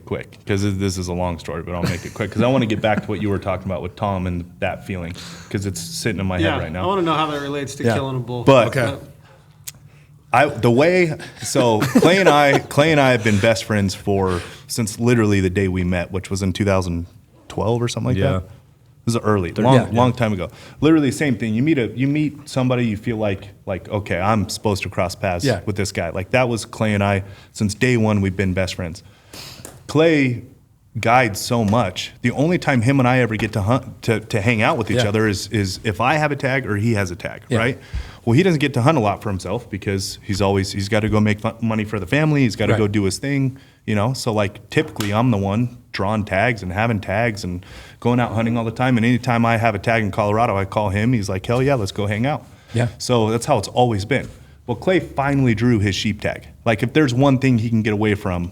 quick because this is a long story, but I'll make it quick because I want to get back to what you were talking about with Tom and that feeling because it's sitting in my head right I now. want to know how that relates to Yeah. killing a bull. But- Okay. Clay and I have been best friends since literally the day we met, which was in 2012 or something like Yeah. that. It was early, Yeah. long time ago. Literally the same thing. You meet somebody, you feel like okay, I'm supposed to cross paths Yeah. with this guy. Like that was Clay and I since day one. We've been best friends. Clay guides so much. The only time him and I ever get to hunt to hang out with each Yeah. other is if I have a tag or he has a tag, Yeah. right? Well, he doesn't get to hunt a lot for himself because he's got to go make money for the family. He's got to Right. go do his thing, you know. So like typically I'm the one drawing tags and having tags and going out hunting all the time. And anytime I have a tag in Colorado, I call him. He's like, hell yeah, let's go hang out. Yeah. So that's how it's always been. Well, Clay finally drew his sheep tag. Like if there's one thing he can get away from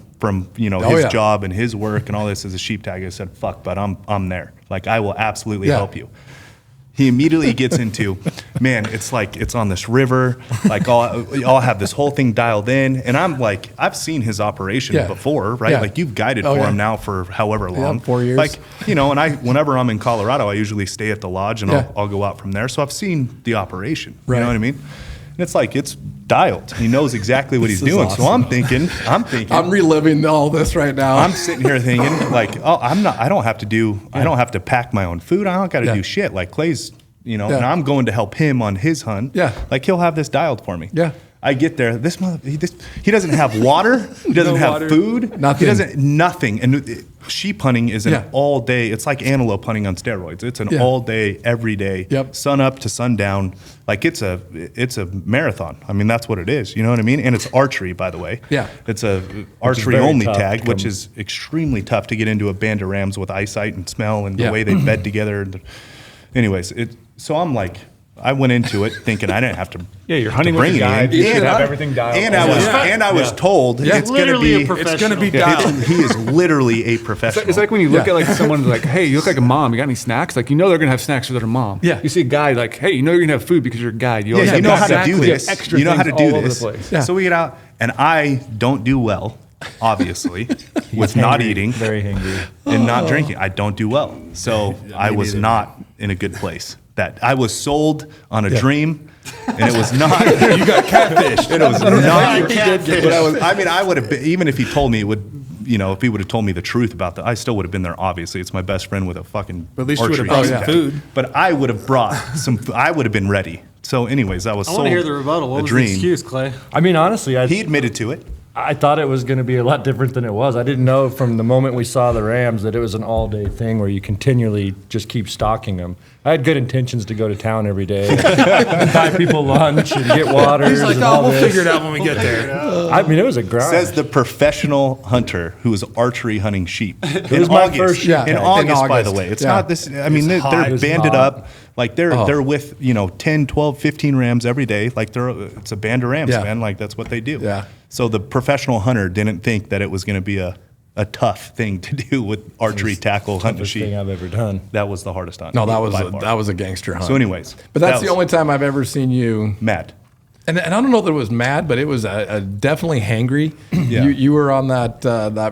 his yeah. job and his work and all this is a sheep tag, I said, fuck, but I'm there. Like I will absolutely Yeah. help you. He immediately gets into, man, it's like it's on this river. Like I'll have this whole thing dialed in, and I'm like, I've seen his operation Yeah. before, right? Yeah. Like you've guided Oh, for yeah. him now for however long, 4 years. Like and whenever I'm in Colorado, I usually stay at the lodge and Yeah. I'll go out from there. So I've seen the operation. Right. You know what I mean? And it's like it's dialed. He knows exactly what he's This is doing. So awesome. I'm thinking. I'm reliving all this right now. I'm sitting here thinking like, oh, I don't have to pack my own food. I don't got to Yeah. do shit. Like Clay's, Yeah. and I'm going to help him on his hunt. Yeah. Like he'll have this dialed for me. Yeah. I get there. He doesn't have water. He doesn't have water. food. Nothing. He doesn't nothing. And sheep hunting is an all day. It's like antelope hunting on steroids. It's an all day, every day, sun up to sundown. Like it's a marathon. I mean, that's what it is. You know what I mean? And it's archery, by the way. Yeah. It's a archery only tag, which is extremely tough to get into a band of rams with eyesight and smell and the way they bed together. Anyways, so I'm like, I went into it thinking I didn't have to. Yeah, you're hunting bring with a it guide. in. You should have everything dialed. And I was told it's going to be. It's going to be dialed. He is literally a professional. It's like when you look at like someone like, hey, you look like a mom. You got any snacks? Like you know they're gonna have snacks for their mom. Yeah. You see a guide like, hey, you know you're gonna have food because you're a guide. You always you have know how to do exactly this. extra You know how to things do all over this. the place. Yeah. So we get out, and I don't do well, obviously, with not eating Very hungry. and not drinking. I don't do well. So I was not in a good place. That I was sold on a dream, and it was not. You got catfish. It was not. But I mean, I would have been, even if he told me it would. You know, if he would have told me the truth about that, I still would have been there. Obviously, it's my best friend with a fucking. But at least you would have archery brought some tag. food. But I would have brought some. I would have been ready. So, anyways, I was. I sold want to hear the rebuttal. What a was dream. the excuse, Clay? I mean, honestly, He admitted to it. I thought it was going to be a lot different than it was. I didn't know from the moment we saw the Rams that it was an all-day thing where you continually just keep stocking them. I had good intentions to go to town every day, and buy people lunch and get waters. He's like, and oh, all we'll this. figure it out when we get there. I mean, it was a grind. Says the professional hunter who is archery hunting sheep. It was my first sheep in tag. August, by the August. way. It's Yeah. not this. I mean, It's hot. they're It was banded hot. up. Like they're with 10, 12, 15 rams every day. Like it's a band of rams, man. Like that's what they do. Yeah. So the professional hunter didn't think that it was going to be a tough thing to do with archery tackle hunting Toughest sheep. thing I've ever done. That was the hardest hunt. No, by far. that was a gangster hunt. So, anyways, but that's that the was only time I've ever seen you. mad. And I don't know that it was mad, but it was definitely hangry. Yeah. You were on that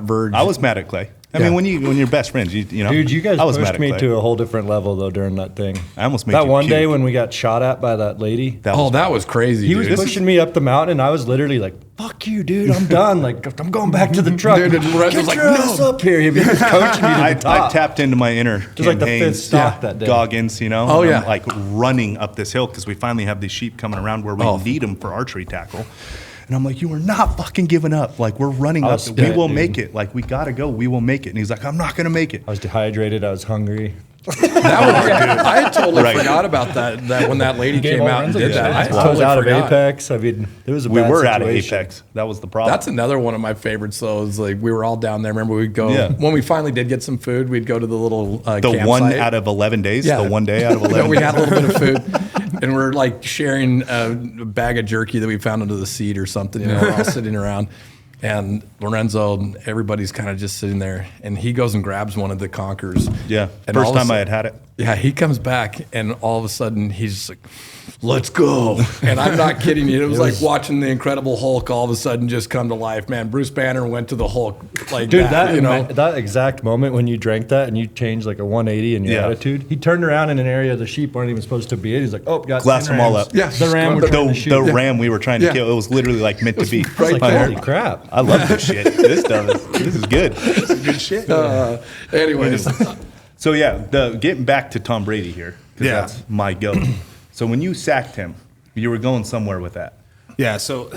verge. I was mad at Clay. I Yeah. mean, when you're best friends, you know. Dude, you guys I was mad pushed at me Clay. to a whole different level though during that thing. I almost made that you one day puke. when we got shot at by that lady. that was crazy. He was dude. pushing me up the mountain, and I was literally like, "Fuck you, dude! I'm done. Like, I'm going back to the truck." Dude, and Lorenzo Get was like, your ass up here. He was coaching me to the I top. tapped into my inner was like the Ken fifth Haynes, stock that day. Goggins, you know. Oh, and yeah. I'm like running up this hill because we finally have these sheep coming around where we need them for archery tackle. And I'm like, you are not fucking giving up. Like, we're running I up. was We spent, will dude. make it. Like, we got to go. We will make it. And he's like, I'm not going to make it. I was dehydrated. I was hungry. I had totally Right. forgot about that when that lady Gave came all out and Lorenzo did shit. that. I I was totally out of forgot. Apex. I mean, it was a We bad were out of situation. Apex. That was the problem. That's another one of my favorites. Though is like we were all down there. Remember, we'd go Yeah. when we finally did get some food. We'd go to the little the campsite. one out of 11 days. Yeah. The one day out of 11 we days. had a little bit of food, and we're like sharing a bag of jerky that we found under the seat or something. You know, we're all sitting around, and Lorenzo, everybody's kind of just sitting there, and he goes and grabs one of the conkers. Yeah. And First all of a time I sudden- had it. Yeah, he comes back, and all of a sudden he's just like, "Let's go!" And I'm not kidding you. It was like watching the Incredible Hulk all of a sudden just come to life. Man, Bruce Banner went to the Hulk like Dude, that. You know, that exact moment when you drank that and you changed like a 180 in your Yeah. attitude, he turned around in an area the sheep weren't even supposed to be in. He's like, "Oh, got Glass 10 them all rams." up. Yeah. the ram we're trying to shoot. The ram we were trying to Yeah. kill, it was literally like meant to be. I was like, right there. holy crap! I love this shit. This is good. This is good shit. anyways, So yeah, getting back to Tom Brady here, because Yeah. that's my go. So when you sacked him, you were going somewhere with that. Yeah, so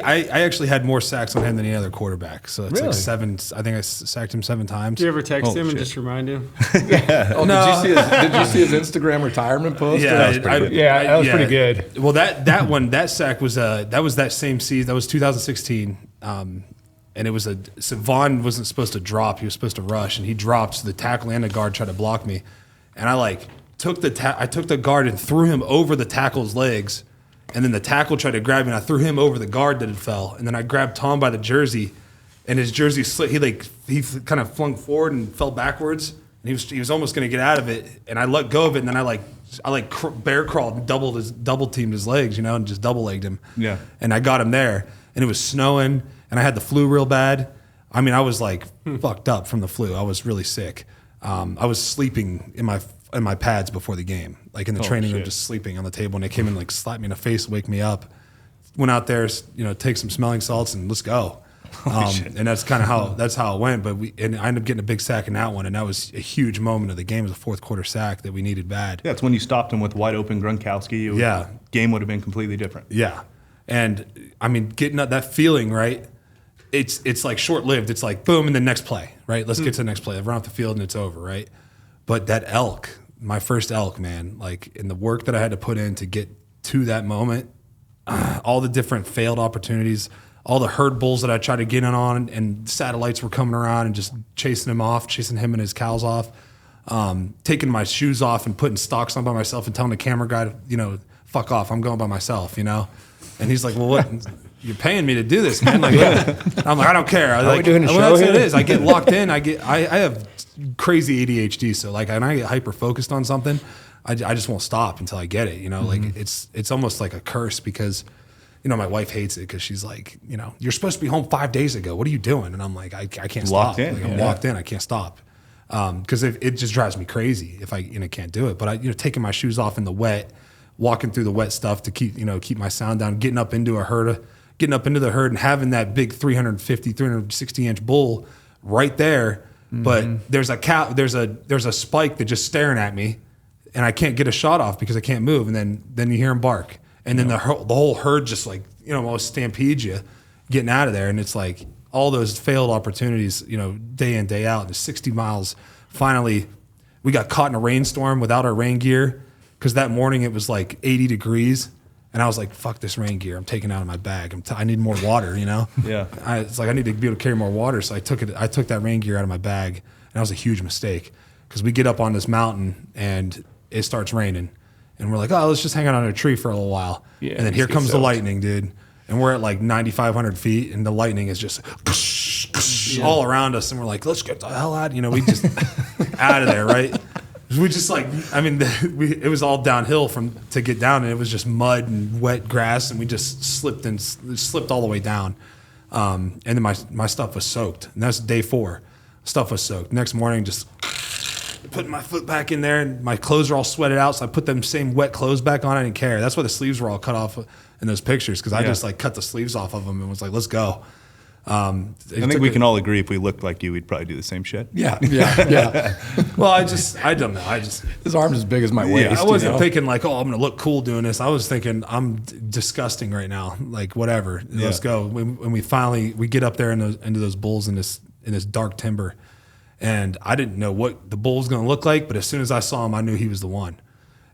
I actually had more sacks on him than any other quarterback. So it's Really? like 7. I think I sacked him 7 times. Did you ever text Oh, him and shit. just remind him? oh, did you see his Instagram retirement post? Yeah, That was pretty good. Yeah, that was pretty good. Well, that sack was that same season. That was 2016. And it was so Vaughn wasn't supposed to drop. He was supposed to rush, and he dropped. So the tackle and the guard tried to block me, and I took the guard and threw him over the tackle's legs, and then the tackle tried to grab me, and I threw him over the guard that had fell, and then I grabbed Tom by the jersey, and his jersey slid. He kind of flung forward and fell backwards, and he was almost going to get out of it, and I let go of it, and then I bear crawled and double teamed his legs, you know, and just double legged him. Yeah. And I got him there, and it was snowing, and I had the flu real bad. I mean, I was like fucked up from the flu. I was really sick. I was sleeping in my pads before the game, like in the training room, shit. just sleeping on the table. And they came and like slapped me in the face, wake me up. Went out there, you know, take some smelling salts and let's go. And that's kind of how it went. But I ended up getting a big sack in that one, and that was a huge moment of the game. It was a fourth quarter sack that we needed bad. Yeah, it's when you stopped him with wide open Gronkowski. Game would have been completely different. Yeah. And I mean, getting that feeling, right? it's like short lived. It's like boom, and the next play, right? Let's get to the next play. I run off the field and it's over, right? But that elk, my first elk, man, like in the work that I had to put in to get to that moment, all the different failed opportunities, all the herd bulls that I tried to get in on, and satellites were coming around and just chasing him and his cows off, taking my shoes off and putting stocks on by myself and telling the camera guy to, fuck off, I'm going by myself, And he's like, well, what? You're paying me to do this, man. Like, I'm like, I don't care. Are we doing a show that's here? what it is. I get locked in. I have crazy ADHD, so like, when I get hyper focused on something, I just won't stop until I get it. Like it's almost like a curse because, my wife hates it because she's like, you're supposed to be home 5 days ago. What are you doing? And I'm like, I can't Locked stop. in. Like, I'm locked in. I can't stop. Because it just drives me crazy if I can't do it. But I taking my shoes off in the wet, walking through the wet stuff to keep my sound down, getting up into the herd and having that big 360 inch bull right there. But there's a spike that's just staring at me, and I can't get a shot off because I can't move. And then you hear him bark, and then the whole herd just like almost stampedes you, getting out of there. And it's like all those failed opportunities, day in, day out. The 60 miles. Finally, we got caught in a rainstorm without our rain gear because that morning it was like 80 degrees. And I was like, fuck this rain gear. I'm taking it out of my bag. I need more water, Yeah. It's like I need to be able to carry more water. So I took that rain gear out of my bag. And that was a huge mistake because we get up on this mountain and it starts raining. And we're like, oh, let's just hang out on a tree for a little while. Yeah, and then here comes the lightning, dude. And we're at like 9,500 feet, and the lightning is just all around us. And we're like, let's get the hell out. We just out of there, right? We just it was all downhill to get down, and it was just mud and wet grass, and we just slipped all the way down. And then my stuff was soaked, and that's day 4. Stuff was soaked. Next morning, just putting my foot back in there, and my clothes are all sweated out, so I put them same wet clothes back on. I didn't care. That's why the sleeves were all cut off in those pictures, because I just cut the sleeves off of them and was like, let's go. I think we can all agree if we looked like you, we'd probably do the same shit. Yeah. Well, I don't know. His arm's as big as my waist. I wasn't thinking like, oh, I'm going to look cool doing this. I was thinking I'm disgusting right now. Like, whatever. Let's go. When we get up there into those bulls in this dark timber, and I didn't know what the bull was going to look like, but as soon as I saw him, I knew he was the one.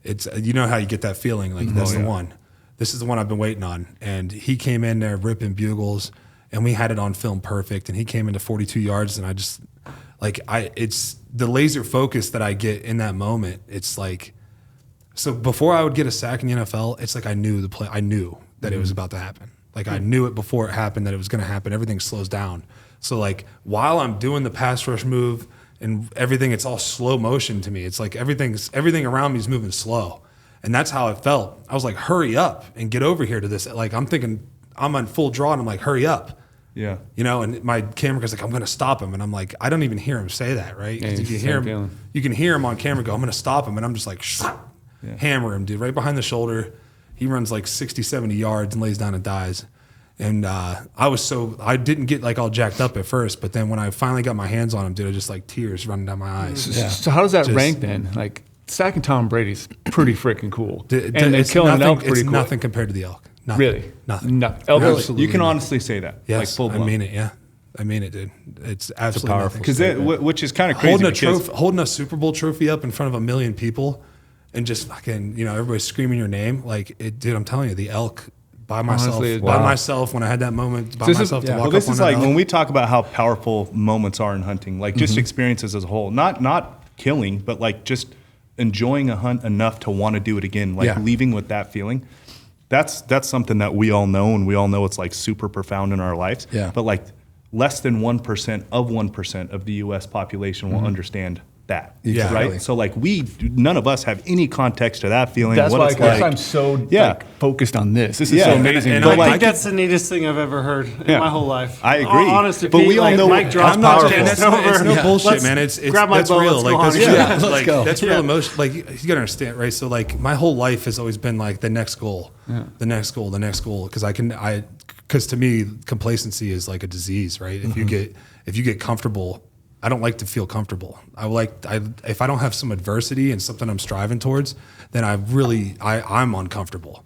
It's how you get that feeling like that's the one. This is the one I've been waiting on. And he came in there ripping bugles, and we had it on film perfect. And he came into 42 yards, and I just it's the laser focus that I get in that moment. It's like, so before I would get a sack in the NFL, it's like I knew the play. I knew that it was about to happen. Like I knew it before it happened that it was going to happen. Everything slows down. So like while I'm doing the pass rush move and everything, it's all slow motion to me. It's like everything around me is moving slow. And that's how it felt. I was like, hurry up and get over here to this. Like I'm thinking I'm on full draw and I'm like, hurry up. Yeah. And my camera guy's like, I'm going to stop him. And I'm like, I don't even hear him say that, right? Yeah, you can hear him on camera go, I'm going to stop him. And I'm just like, hammer him, dude, right behind the shoulder. He runs like 60, 70 yards and lays down and dies. And I didn't get like all jacked up at first, but then when I finally got my hands on him, dude, I just like tears running down my eyes. So how does that rank then? Like sacking Tom Brady's pretty freaking cool. And it's killing an elk pretty cool. Nothing compared to the elk. Nothing. Really? Nothing. Elk, Really? absolutely You can not. honestly say that. Yes, Like full blown. I mean it. Yeah, I mean it, dude. It's absolutely powerful. nothing. Which is kind of crazy. Holding a Super Bowl trophy up in front of 1 million people, and just fucking everybody screaming your name, like it, dude. I'm telling you, the elk by myself, Honestly, myself when I had that moment by myself to walk Well, up this on is that like elk. when we talk about how powerful moments are in hunting, like just experiences as a whole, not killing, but like just enjoying a hunt enough to want to do it again, like leaving with that feeling. That's something that we all know, and we all know it's like super profound in our lives. Yeah. But like less than 1% of the U.S. population will understand that. Yeah. Right. Really. So like none of us have any context to that feeling. That's what why it's I guess like. I'm so focused on this. This is Yeah. so And- amazing. and But I like that's the neatest thing I've ever heard in my whole life. I agree. Honestly, But we all know Mike drops I'm not powerful. saying it's no bullshit, Let's man. It's grab my that's bow, real. let's Like go that's hunt. real. Yeah, let's like go. that's real emotion. Like you gotta understand, right? So like my whole life has always been like the next goal, the next goal, the next goal. Because to me, complacency is like a disease, right? If you get comfortable, I don't like to feel comfortable. If I don't have some adversity and something I'm striving towards, then I'm uncomfortable.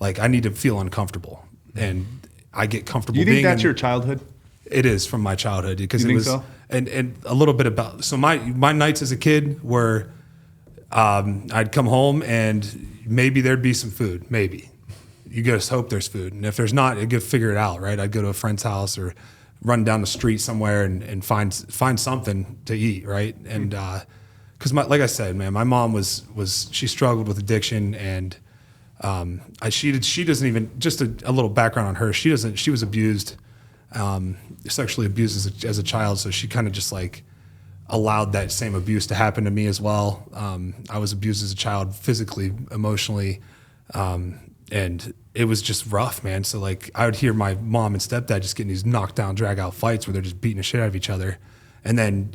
Like I need to feel uncomfortable, and I get comfortable. Do you think being that's in- your childhood? It is from my childhood because You it think was, so? and a little bit about. So my nights as a kid were, I'd come home and maybe there'd be some food. Maybe you just hope there's food, and if there's not, I'd figure it out. Right? I'd go to a friend's house or run down the street somewhere and find something to eat. Right? And because like I said, man, my mom was she struggled with addiction and. She doesn't even, just a little background on her. She was abused, sexually abused as a child. So she kind of just like allowed that same abuse to happen to me as well. I was abused as a child, physically, emotionally. And it was just rough, man. So like I would hear my mom and stepdad just getting these knockdown, drag out fights where they're just beating the shit out of each other. And then,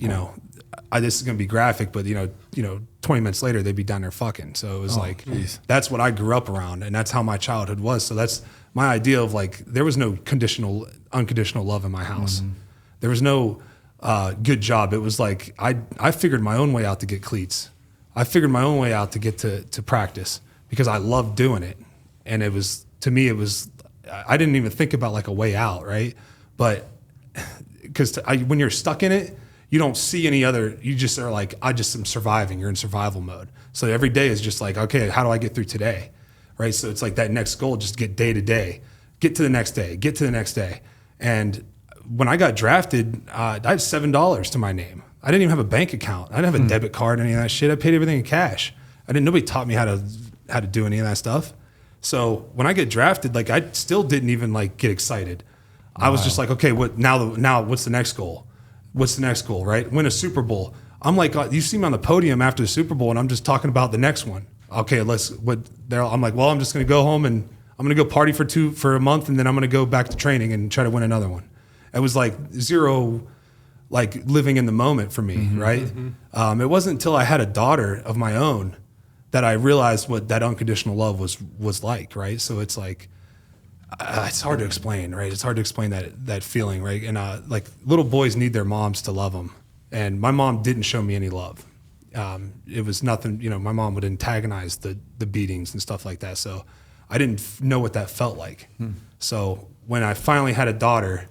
this is going to be graphic, but 20 minutes later they'd be down there fucking. So it was that's what I grew up around, and that's how my childhood was. So that's my idea of like, there was no unconditional love in my house. Mm-hmm. There was no good job. It was like, I figured my own way out to get cleats. I figured my own way out to get to practice because I loved doing it. And it was, to me, I didn't even think about like a way out. Right. But because when you're stuck in it, you don't see any other, you just are like, I just am surviving. You're in survival mode. So every day is just like, okay, how do I get through today? Right? So it's like that next goal, just get day to day, get to the next day, get to the next day. And when I got drafted, I had $7 to my name. I didn't even have a bank account. I didn't have a debit card, any of that shit. I paid everything in cash. Nobody taught me how to do any of that stuff. So when I get drafted, like I still didn't even like get excited. I was just like, okay, now what's the next goal? What's the next goal, right? Win a Super Bowl. I'm like, you see me on the podium after the Super Bowl, and I'm just talking about the next one. Okay, I'm like, well, I'm just going to go home and I'm going to go party for a month, and then I'm going to go back to training and try to win another one. It was like zero, like living in the moment for me, right? Mm-hmm. It wasn't until I had a daughter of my own that I realized what that unconditional love was like, right? So it's like, it's hard to explain, right? It's hard to explain that feeling, right? And like little boys need their moms to love them, and my mom didn't show me any love. It was nothing, my mom would antagonize the beatings and stuff like that. So I didn't know what that felt like. So when I finally had a daughter,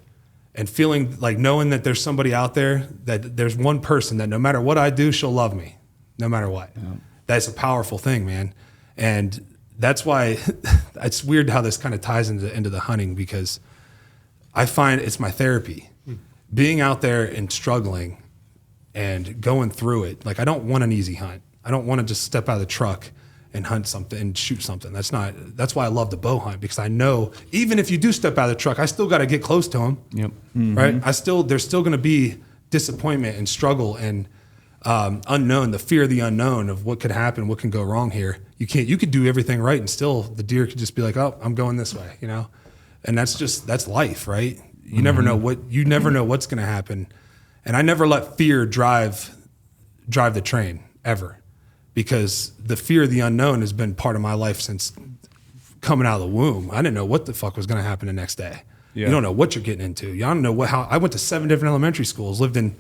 and feeling like knowing that there's somebody out there, that there's one person that no matter what I do, she'll love me, no matter what. Yeah. That's a powerful thing, man, and. That's why it's weird how this kind of ties into the hunting, because I find it's my therapy. Being out there and struggling and going through it. Like, I don't want an easy hunt. I don't want to just step out of the truck and hunt something and shoot something. That's why I love the bow hunt, because I know even if you do step out of the truck, I still got to get close to them. Yep. Mm-hmm. Right? There's still going to be disappointment and struggle and unknown, the fear of the unknown of what could happen, what can go wrong here. You could do everything right and still the deer could just be like, oh, I'm going this way, and that's life, right? You never know what's going to happen. And I never let fear drive the train ever, because the fear of the unknown has been part of my life since coming out of the womb. I didn't know what the fuck was going to happen the next day. Yeah. You don't know what you're getting into. You don't know how I went to 7 different elementary schools, lived in,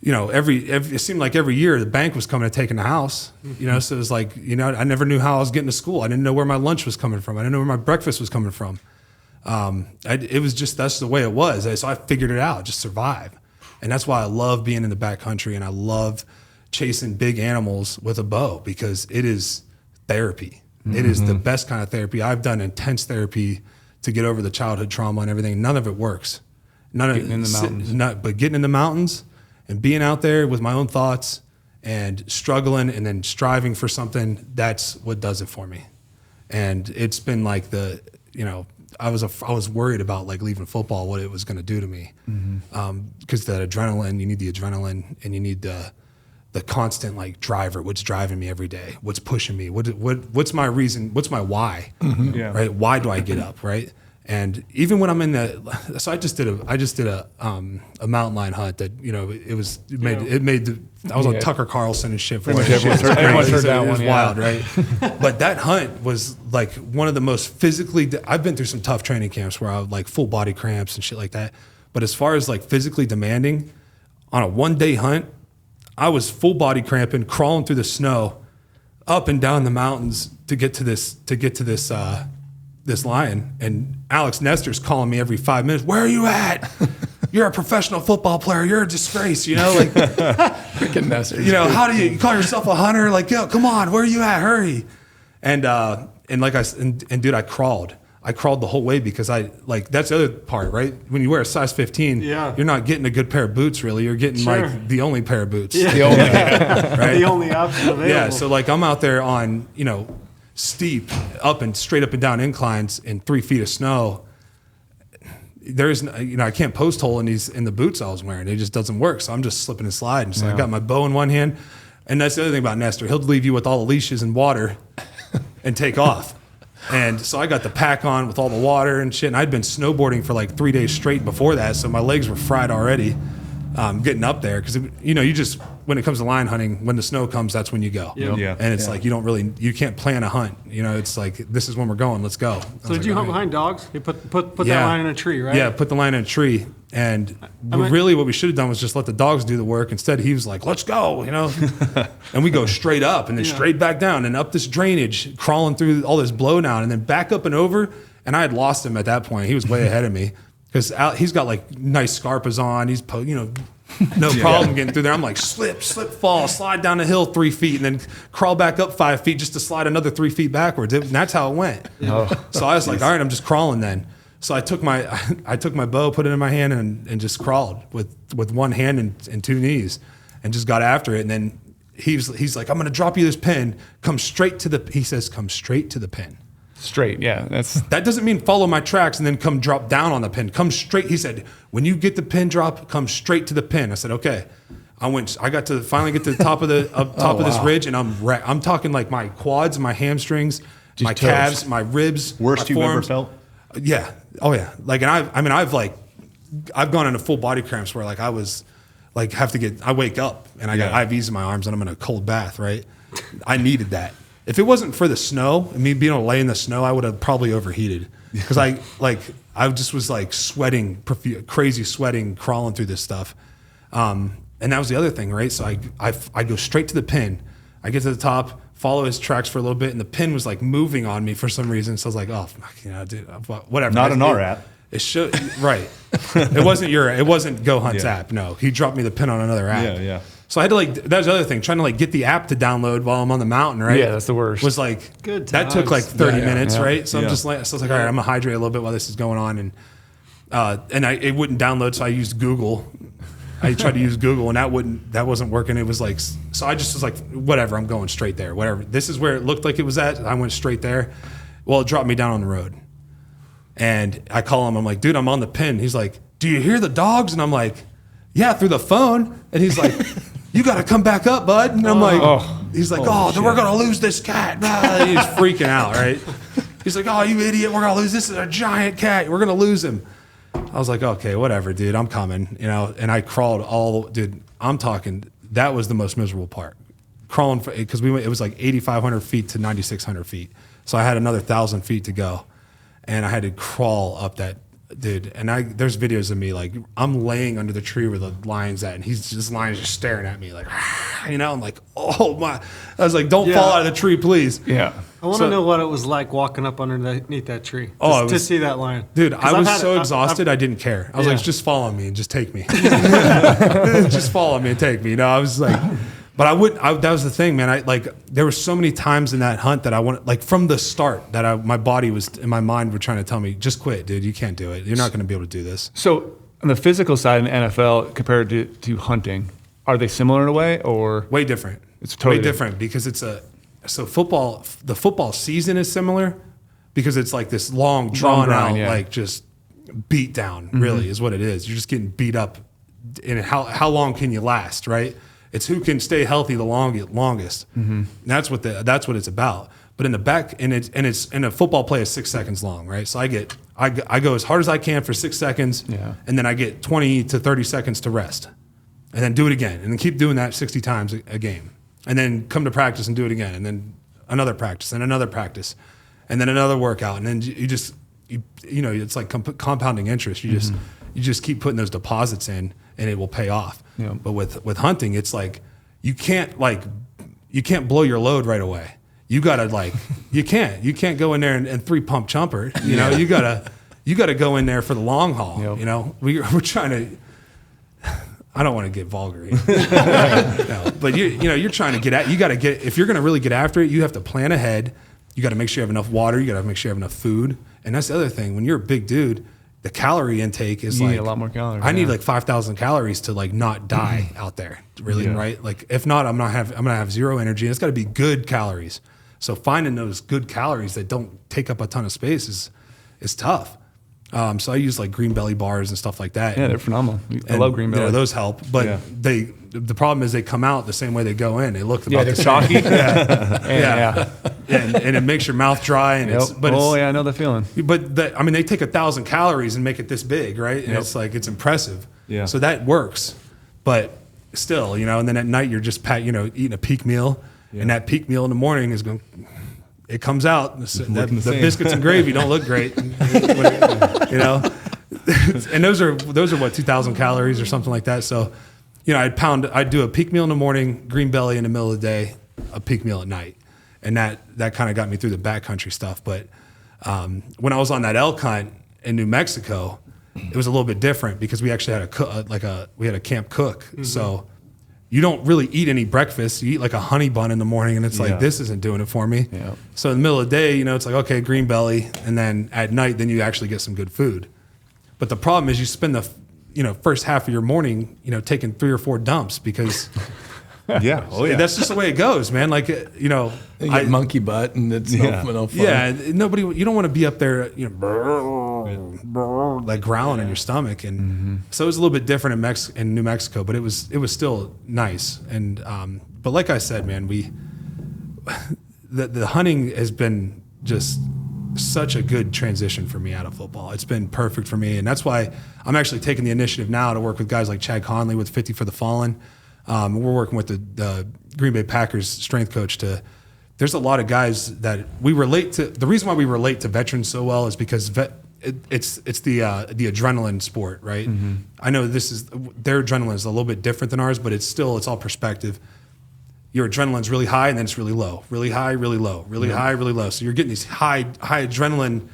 it seemed like every year the bank was coming and taking the house, so it was like, I never knew how I was getting to school. I didn't know where my lunch was coming from. I didn't know where my breakfast was coming from. It was just, that's the way it was. So I figured it out, just survive. And that's why I love being in the backcountry, and I love chasing big animals with a bow, because it is therapy. Mm-hmm. It is the best kind of therapy. I've done intense therapy to get over the childhood trauma and everything. None of it works. Getting in the mountains. But getting in the mountains and being out there with my own thoughts and struggling and then striving for something, that's what does it for me. And it's been like I was worried about like leaving football, what it was going to do to me. Because that adrenaline, you need the adrenaline, and you need the constant like driver, what's driving me every day, what's pushing me, what's my reason, what's my why, right? Why do I get up, right? And even when I'm in so I just did a mountain lion hunt that I was on Tucker Carlson and shit for it. Everyone's heard that one. It was one, wild, right? But that hunt was like one of the most physically. I've been through some tough training camps where I had like full body cramps and shit like that. But as far as like physically demanding, on a 1-day hunt, I was full body cramping, crawling through the snow, up and down the mountains to get to this lion. And Alex Nestor's calling me every 5 minutes. Where are you at? you're a professional football player. You're a disgrace, you know, like, Freaking message. you know, how do you call yourself a hunter? Like, yo, come on, where are you at? Hurry. And like and dude, I crawled the whole way because that's the other part, right? When you wear a size 15, Yeah. you're not getting a good pair of boots, really. You're getting Sure. like the only pair of boots. Yeah. The only, right? The only option available. Yeah, so like I'm out there on, you know, steep straight up and down inclines in 3 feet of snow. There's, you know, I can't post hole in the boots I was wearing. It just doesn't work. So I'm just slipping and sliding. So I got my bow in one hand. And that's the other thing about Nestor. He'll leave you with all the leashes and water and take off. And so I got the pack on with all the water and shit. And I'd been snowboarding for like 3 days straight before that. So my legs were fried already getting up there. Because, you know, when it comes to lion hunting, when the snow comes, that's when you go. Yep. Yeah. And it's like, you can't plan a hunt. You know, it's like, this is when we're going, let's go. So did you hunt behind dogs? You put that line in a tree, right? Yeah, put the line in a tree. And really what we should have done was just let the dogs do the work. Instead, he was like, let's go, you know. And we go straight up and then straight back down and up this drainage, crawling through all this blowdown and then back up and over. And I had lost him at that point. He was way ahead of me because he's got like nice Scarpas on. He's, you know, no problem getting through there. I'm like, slip, fall, slide down the hill 3 feet and then crawl back up 5 feet just to slide another 3 feet backwards. And that's how it went. So I was like, all right, I'm just crawling then. So I took my bow, put it in my hand, and just crawled with one hand and 2 knees, and just got after it. And then he's like, I'm gonna drop you this pin. Come straight to the pin. Straight, yeah. That doesn't mean follow my tracks and then come drop down on the pin. Come straight. He said, when you get the pin drop, come straight to the pin. I said, okay. I got to finally get to the top of this ridge, and I'm talking like my quads, my hamstrings, my calves, my ribs. Worst my you've ever forearms. felt? Yeah. Oh yeah. Like, and I've gone into full body cramps where like I was like I wake up and I got IVs in my arms and I'm in a cold bath, right? I needed that. If it wasn't for the snow and me being able to lay in the snow, I would have probably overheated because I just was like sweating, crazy sweating, crawling through this stuff. And that was the other thing, right? So I go straight to the pin. I get to the top, follow his tracks for a little bit, and the pin was like moving on me for some reason. So I was like, oh, you know, dude, whatever. Not an R app. It should, right. It wasn't GOHUNT's app. No, he dropped me the pin on another app. Yeah. So I had to that was the other thing, trying to get the app to download while I'm on the mountain, right? Yeah, that's the worst. Was like, Good that took like times. 30 minutes, right? So Yeah. I was like, all right, I'm gonna hydrate a little bit while this is going on. And it wouldn't download. So I used Google. I tried to use Google and that wasn't working. It was like, so I just was like, whatever, I'm going straight there, whatever. This is where it looked like it was at. I went straight there. Well, it dropped me down on the road. And I call him, I'm like, dude, I'm on the pin. He's like, do you hear the dogs? And I'm like, yeah, through the phone. And he's like, you got to come back up, bud. And I'm like, he's like, then we're going to lose this cat. He's freaking out, right? He's like, oh, you idiot, we're going to lose. This is a giant cat. We're going to lose him. I was like, okay, whatever, dude, I'm coming, you know. And I crawled dude, I'm talking, that was the most miserable part. Crawling, because it was like 8,500 feet to 9,600 feet. So I had another 1,000 feet to go. And I had to crawl up that, dude. And there's videos of me, like, I'm laying under the tree where the lion's at, and this lion's just staring at me, like, you know. I'm like, oh my. I was like, don't fall out of the tree, please. Yeah. I want to know what it was like walking up underneath that tree to see that lion. Dude, I was so exhausted, I didn't care. I was like, just follow me and just take me. Just follow me and take me. You know, I was like, but that was the thing, man. There were so many times in that hunt that I wanted, like from the start, that my body was, and my mind were trying to tell me, just quit, dude. You can't do it. You're not going to be able to do this. So on the physical side in the NFL compared to hunting, are they similar in a way or? Way different. It's totally way different because so football, the football season is similar because it's like this long, drawn out, like just beat down, really is what it is. You're just getting beat up. And how long can you last, right? It's who can stay healthy the longest. And that's what it's about. But in the back, and a football play is 6 seconds long, right? So I go as hard as I can for 6 seconds, and then I get 20 to 30 seconds to rest, and then do it again, and then keep doing that 60 times a game. And then come to practice and do it again, and then another practice, and another practice, and then another workout, and then you know it's like compounding interest. You just keep putting those deposits in, and it will pay off. Yeah. But with hunting, it's like you can't blow your load right away. You gotta you can't go in there and 3 pump chumper. You know, you gotta go in there for the long haul. Yep. You know, we're trying to. I don't want to get vulgar here. No, but you're trying to get at, if you're going to really get after it, you have to plan ahead. You got to make sure you have enough water. You got to make sure you have enough food. And that's the other thing. When you're a big dude, the calorie intake is You like need a lot more calories. I need yeah. like 5,000 calories to like not die out there. Really, right? Like if not, I'm gonna have zero energy. And it's got to be good calories. So finding those good calories that don't take up a ton of space is tough. So I use like Green Belly bars and stuff like that. Yeah, they're phenomenal. I love Green Belly. Those help, but the problem is they come out the same way they go in. They look about they're the same. chalky. Yeah. And it makes your mouth dry. And I know the feeling. But they take 1,000 calories and make it this big, right? And it's like, it's impressive. Yeah. So that works, but still, and then at night you're just eating a peak meal, and that peak meal in the morning is going. It comes out. The biscuits and gravy don't look great, And those are what 2,000 calories or something like that. So, I'd do a peak meal in the morning, Green Belly in the middle of the day, a peak meal at night, and that kind of got me through the backcountry stuff. But when I was on that elk hunt in New Mexico, it was a little bit different because we actually had we had a camp cook. Mm-hmm. So you don't really eat any breakfast. You eat like a honey bun in the morning, and it's like, this isn't doing it for me. Yeah. So in the middle of the day, it's like, okay, Green Belly, and then at night, then you actually get some good food. But the problem is you spend the first half of your morning, taking 3 or 4 dumps because that's just the way it goes, man. Like, You get monkey butt, and it's no fun. Yeah, you don't want to be up there, like growling in your stomach, and so it was a little bit different in New Mexico, but it was still nice. And but like I said, man, the hunting has been just such a good transition for me out of football. It's been perfect for me, and that's why I'm actually taking the initiative now to work with guys like Chad Conley with 50 for the Fallen. We're working with the Green Bay Packers strength coach there's a lot of guys that we relate to. The reason why we relate to veterans so well is because it's the adrenaline sport, right? Mm-hmm. I know their adrenaline is a little bit different than ours, but it's all perspective. Your adrenaline's really high and then it's really low, really high, really low, really high, really low. So you're getting these high adrenaline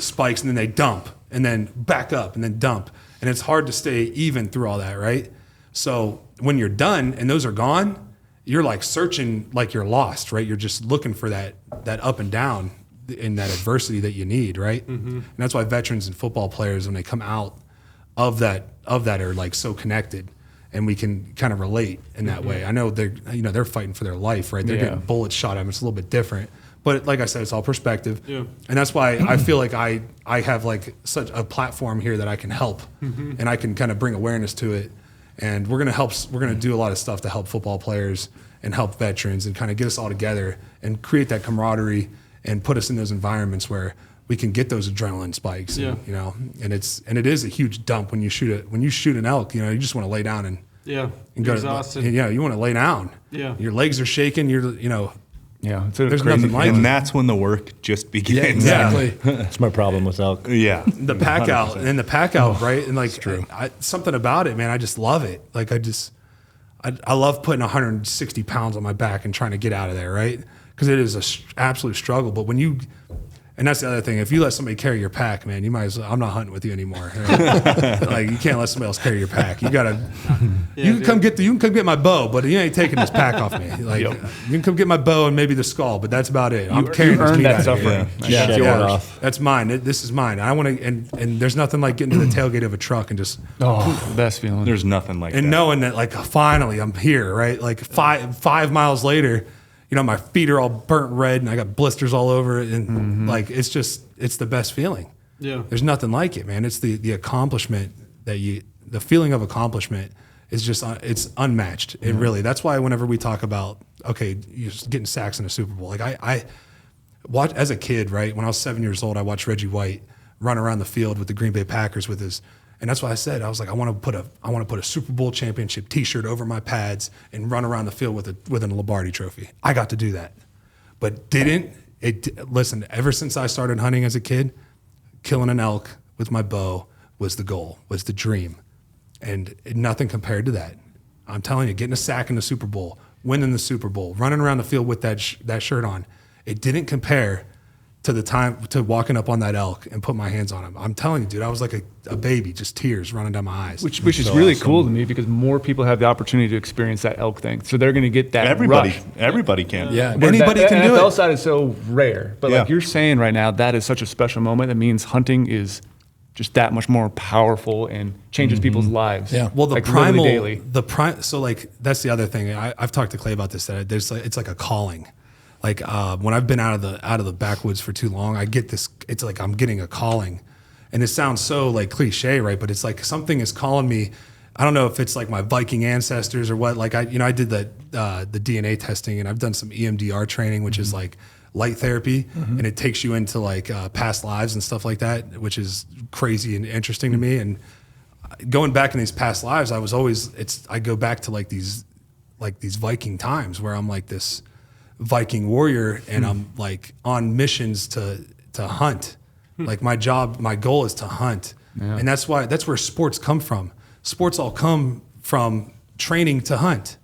spikes, and then they dump, and then back up, and then dump, and it's hard to stay even through all that, right? So when you're done and those are gone, you're like searching like you're lost, right? You're just looking for that up and down in that adversity that you need, right? Mm-hmm. And that's why veterans and football players, when they come out of that are like so connected, and we can kind of relate in that way. I know they're fighting for their life, right? They're getting bullets shot at them. It's a little bit different, but like I said, it's all perspective. Yeah. And that's why I feel like I have like such a platform here that I can help, and I can kind of bring awareness to it. And we're gonna do a lot of stuff to help football players and help veterans and kind of get us all together and create that camaraderie and put us in those environments where we can get those adrenaline spikes. And, and it is a huge dump when you shoot an elk. You just want to lay down and go exhausted. You want to lay down. Yeah, your legs are shaking. There's nothing like it. And that's when the work just begins. Yeah, exactly. That's my problem with elk. Yeah. The pack out, right? And like, true. Something about it, man, I just love it. Like I love putting 160 pounds on my back and trying to get out of there, right? Because it is an absolute struggle. But and that's the other thing, if you let somebody carry your pack, man, you might as well, I'm not hunting with you anymore. Right? Like, you can't let somebody else carry your pack. You gotta, you can come get my bow, but you ain't taking this pack off me. Like, you can come get my bow and maybe the skull, but that's about it. I'm carrying this meat that out suffering. here. That's mine. This is mine. I want to, and there's nothing like getting to the tailgate of a truck and just best feeling. There's nothing like that. And knowing that, like, finally I'm here, right? Like 5 miles later, my feet are all burnt red and I got blisters all over it, and like it's the best feeling. Yeah, there's nothing like it, man. It's the accomplishment the feeling of accomplishment is just it's unmatched. It really. That's why whenever we talk about you're just getting sacks in a Super Bowl, like I watched as a kid, right? When I was 7 years old, I watched Reggie White run around the field with the Green Bay Packers with his. And that's why I said, I was like, I want to put a Super Bowl championship T-shirt over my pads and run around the field with a Lombardi trophy. I got to do that, but listen, ever since I started hunting as a kid, killing an elk with my bow was the goal, was the dream, and nothing compared to that. I'm telling you, getting a sack in the Super Bowl, winning the Super Bowl, running around the field with that shirt on, it didn't compare to walking up on that elk and put my hands on him. I'm telling you, dude, I was like a baby, just tears running down my eyes. Which is really cool to me because more people have the opportunity to experience that elk thing. So they're going to get that rush. Everybody can. Yeah. Where Anybody that can do NFL it. side is so rare. But like Yeah. you're saying right now, that is such a special moment. That means hunting is just that much more powerful and changes people's lives. Yeah. Well, the like literally primal, daily. so like that's the other thing. I've talked to Clay about this. That it's like a calling. Like when I've been out of the backwoods for too long, I get this. It's like I'm getting a calling, and it sounds so like cliche, right? But it's like something is calling me. I don't know if it's like my Viking ancestors or what. Like I did the DNA testing, and I've done some EMDR training, which is like light therapy, and it takes you into like past lives and stuff like that, which is crazy and interesting to me. And going back in these past lives, I go back to like these Viking times where I'm like this Viking warrior and I'm like on missions to hunt. Like my goal is to hunt. And that's where sports come from. Sports all come from training to hunt.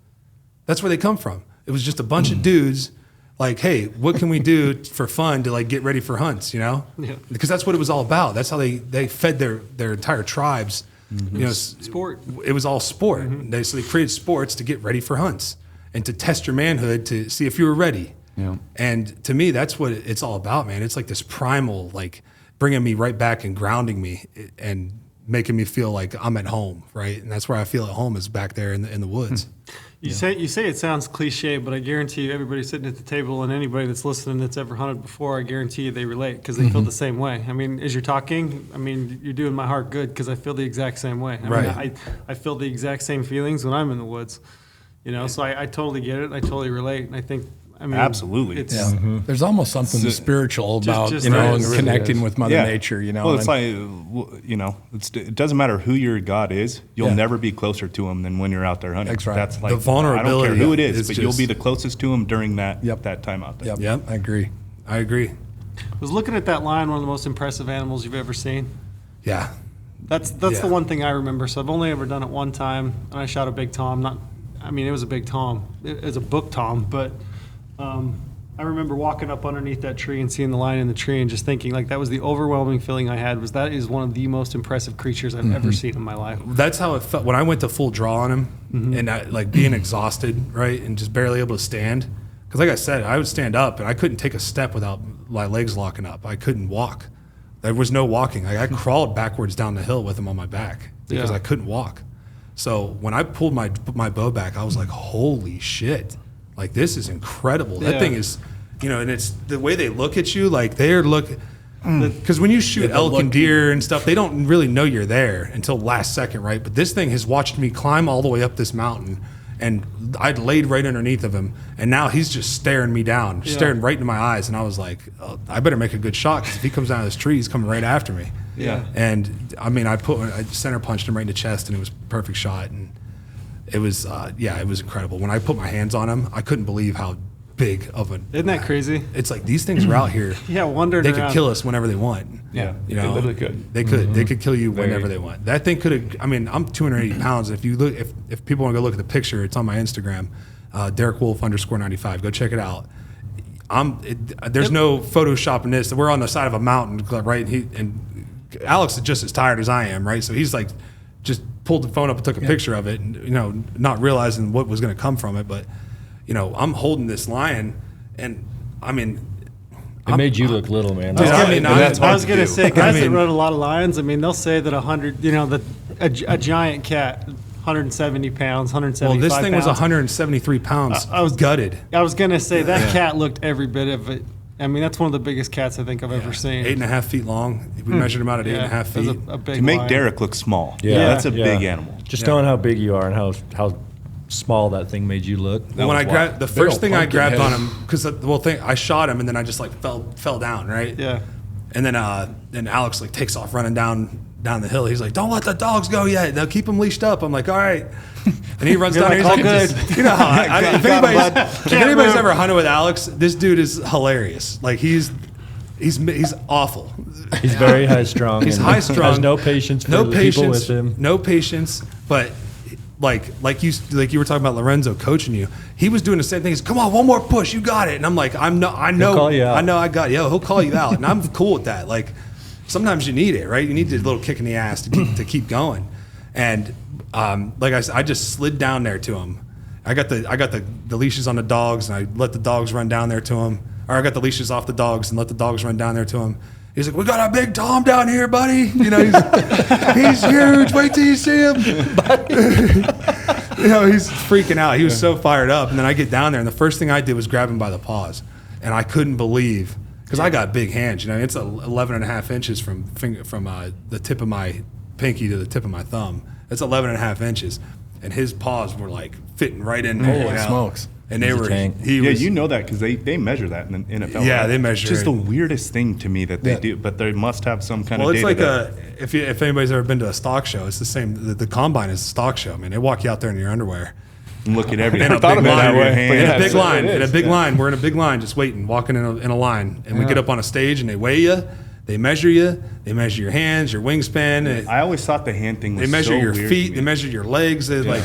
That's where they come from. It was just a bunch of dudes like, hey, what can we do for fun to like get ready for hunts, you know? Yeah. Because that's what it was all about. That's how they fed their entire tribes. You know, Sport. It was all sport. So they created sports to get ready for hunts and to test your manhood to see if you were ready. Yeah. And to me, that's what it's all about, man. It's like this primal, like bringing me right back and grounding me and making me feel like I'm at home, right? And that's where I feel at home is back there in the woods. You say it sounds cliche, but I guarantee you, everybody sitting at the table and anybody that's listening that's ever hunted before, I guarantee you they relate because they feel the same way. I mean, as you're talking, I mean, you're doing my heart good because I feel the exact same way. I Right. mean, I feel the exact same feelings when I'm in the woods. You know, so I totally get it. I totally relate, and I think. I mean, Absolutely. It's, Yeah. There's almost something spiritual about, just you know, there. and It really connecting is. with Mother Nature, you know. Well, it's and- like, you know, it doesn't matter who your God is. You'll Yeah. never be closer to him than when you're out there hunting. That's right. That's like, The vulnerability I don't care who it is is, but you'll just- be the closest to him during that Yep. that time out there. Yep, Yep. I agree. I agree. I was looking at that lion, one of the most impressive animals you've ever seen. Yeah. That's Yeah. the one thing I remember. So I've only ever done it one time, and I shot a big tom. It was a big tom. It was a book tom, but I remember walking up underneath that tree and seeing the lion in the tree and just thinking like that was the overwhelming feeling I had was that is one of the most impressive creatures I've ever seen in my life. That's how it felt when I went to full draw on him and like being exhausted, right? And just barely able to stand. Because like I said, I would stand up and I couldn't take a step without my legs locking up. I couldn't walk. There was no walking. I crawled backwards down the hill with him on my back because Yeah. I couldn't walk. So when I pulled my bow back, I was like, holy shit. Like, this is incredible. That Yeah. thing is, you know, and it's the way they look at you, like because when you shoot the elk look- and deer and stuff, they don't really know you're there until last second, right? But this thing has watched me climb all the way up this mountain, and I'd laid right underneath of him, and now he's just staring me down, staring right into my eyes, and I was like, oh, I better make a good shot because if he comes down of this tree, he's coming right after me. Yeah. And I mean, I center punched him right in the chest, and it was a perfect shot, and it was it was incredible. When I put my hands on him, I couldn't believe how big of an. Isn't that crazy? It's like these things are out here. Yeah, wandering They could around. kill us whenever they want. Yeah, You know, they literally could. They could. They could kill you Very. whenever they want. That thing could have. I mean, I'm 280 pounds. If you look, if people want to go look at the picture, it's on my Instagram, Derek Wolfe _95. Go check it out. There's no photoshopping this. We're on the side of a mountain, right? And Alex is just as tired as I am, right? So he's like, just pulled the phone up and took a picture of it, and you know, not realizing what was going to come from it. But you know, I'm holding this lion, and I mean. It made you look little, man. Dude, I mean, that's I hard was to gonna do. say, guys I mean- that run a lot of lions. I mean, they'll say that 100, you know, that a giant cat, 170 pounds, 175 Well, this thing was pounds. 173 pounds. I was gutted. I was gonna say that cat looked every bit of it. I mean, that's one of the biggest cats I think I've ever seen. 8.5 feet long. We measured him out at 8.5 that was feet. a big To make lion. Derek look small, Yeah. that's a Yeah. big animal. Just knowing how big you are and how small that thing made you look. When I grabbed the Big first old thing I pumpkin grabbed head. on him because I shot him and then I just like fell down, right? Yeah. And then Alex like takes off running down the hill. He's like, "Don't let the dogs go yet. Now keep them leashed up." I'm like, "All right." And he runs You're down like, there. "All He's good." like, you know, if anybody's move. ever hunted with Alex, this dude is hilarious. Like he's awful. He's very high strung. He's and high strung. Has no patience for No the people with patience. him. No patience. But like you were talking about Lorenzo coaching you. He was doing the same thing. He's, come on, one more push, you got it. And I'm like, I know, call you out. I know, I got it. Yo, he'll call you out, and I'm cool with that. Like, sometimes you need it, right? You need a little kick in the ass to keep going. And like I said, I just slid down there to him. I got the leashes on the dogs, and I let the dogs run down there to him. Or I got the leashes off the dogs and let the dogs run down there to him. He's like, we got a big Tom down here, buddy. You know, he's huge. Wait till you see him. You know, he's freaking out. He was so fired up. And then I get down there, and the first thing I did was grab him by the paws. And I couldn't believe, because I got big hands. You know, it's 11 and a half inches from the tip of my pinky to the tip of my thumb. It's 11 and a half inches. And his paws were like fitting right in there. Holy smokes. And they were, you know that because they measure that in the NFL. Yeah, right? they measure Just it. the weirdest thing to me that they do, but they must have some kind Well, of it's data. like if anybody's ever been to a stock show, it's the same. The combine is a stock show. I mean, they walk you out there in your underwear. And look at everything. In a big line, in a big so line, it in a is, big yeah. line. We're in a big line, just waiting, walking in a line, and we get up on a stage and they weigh you, they measure you, they measure your hands, your wingspan. I always thought the hand thing was They measure so your weird to feet, me. they measure your legs. They're like,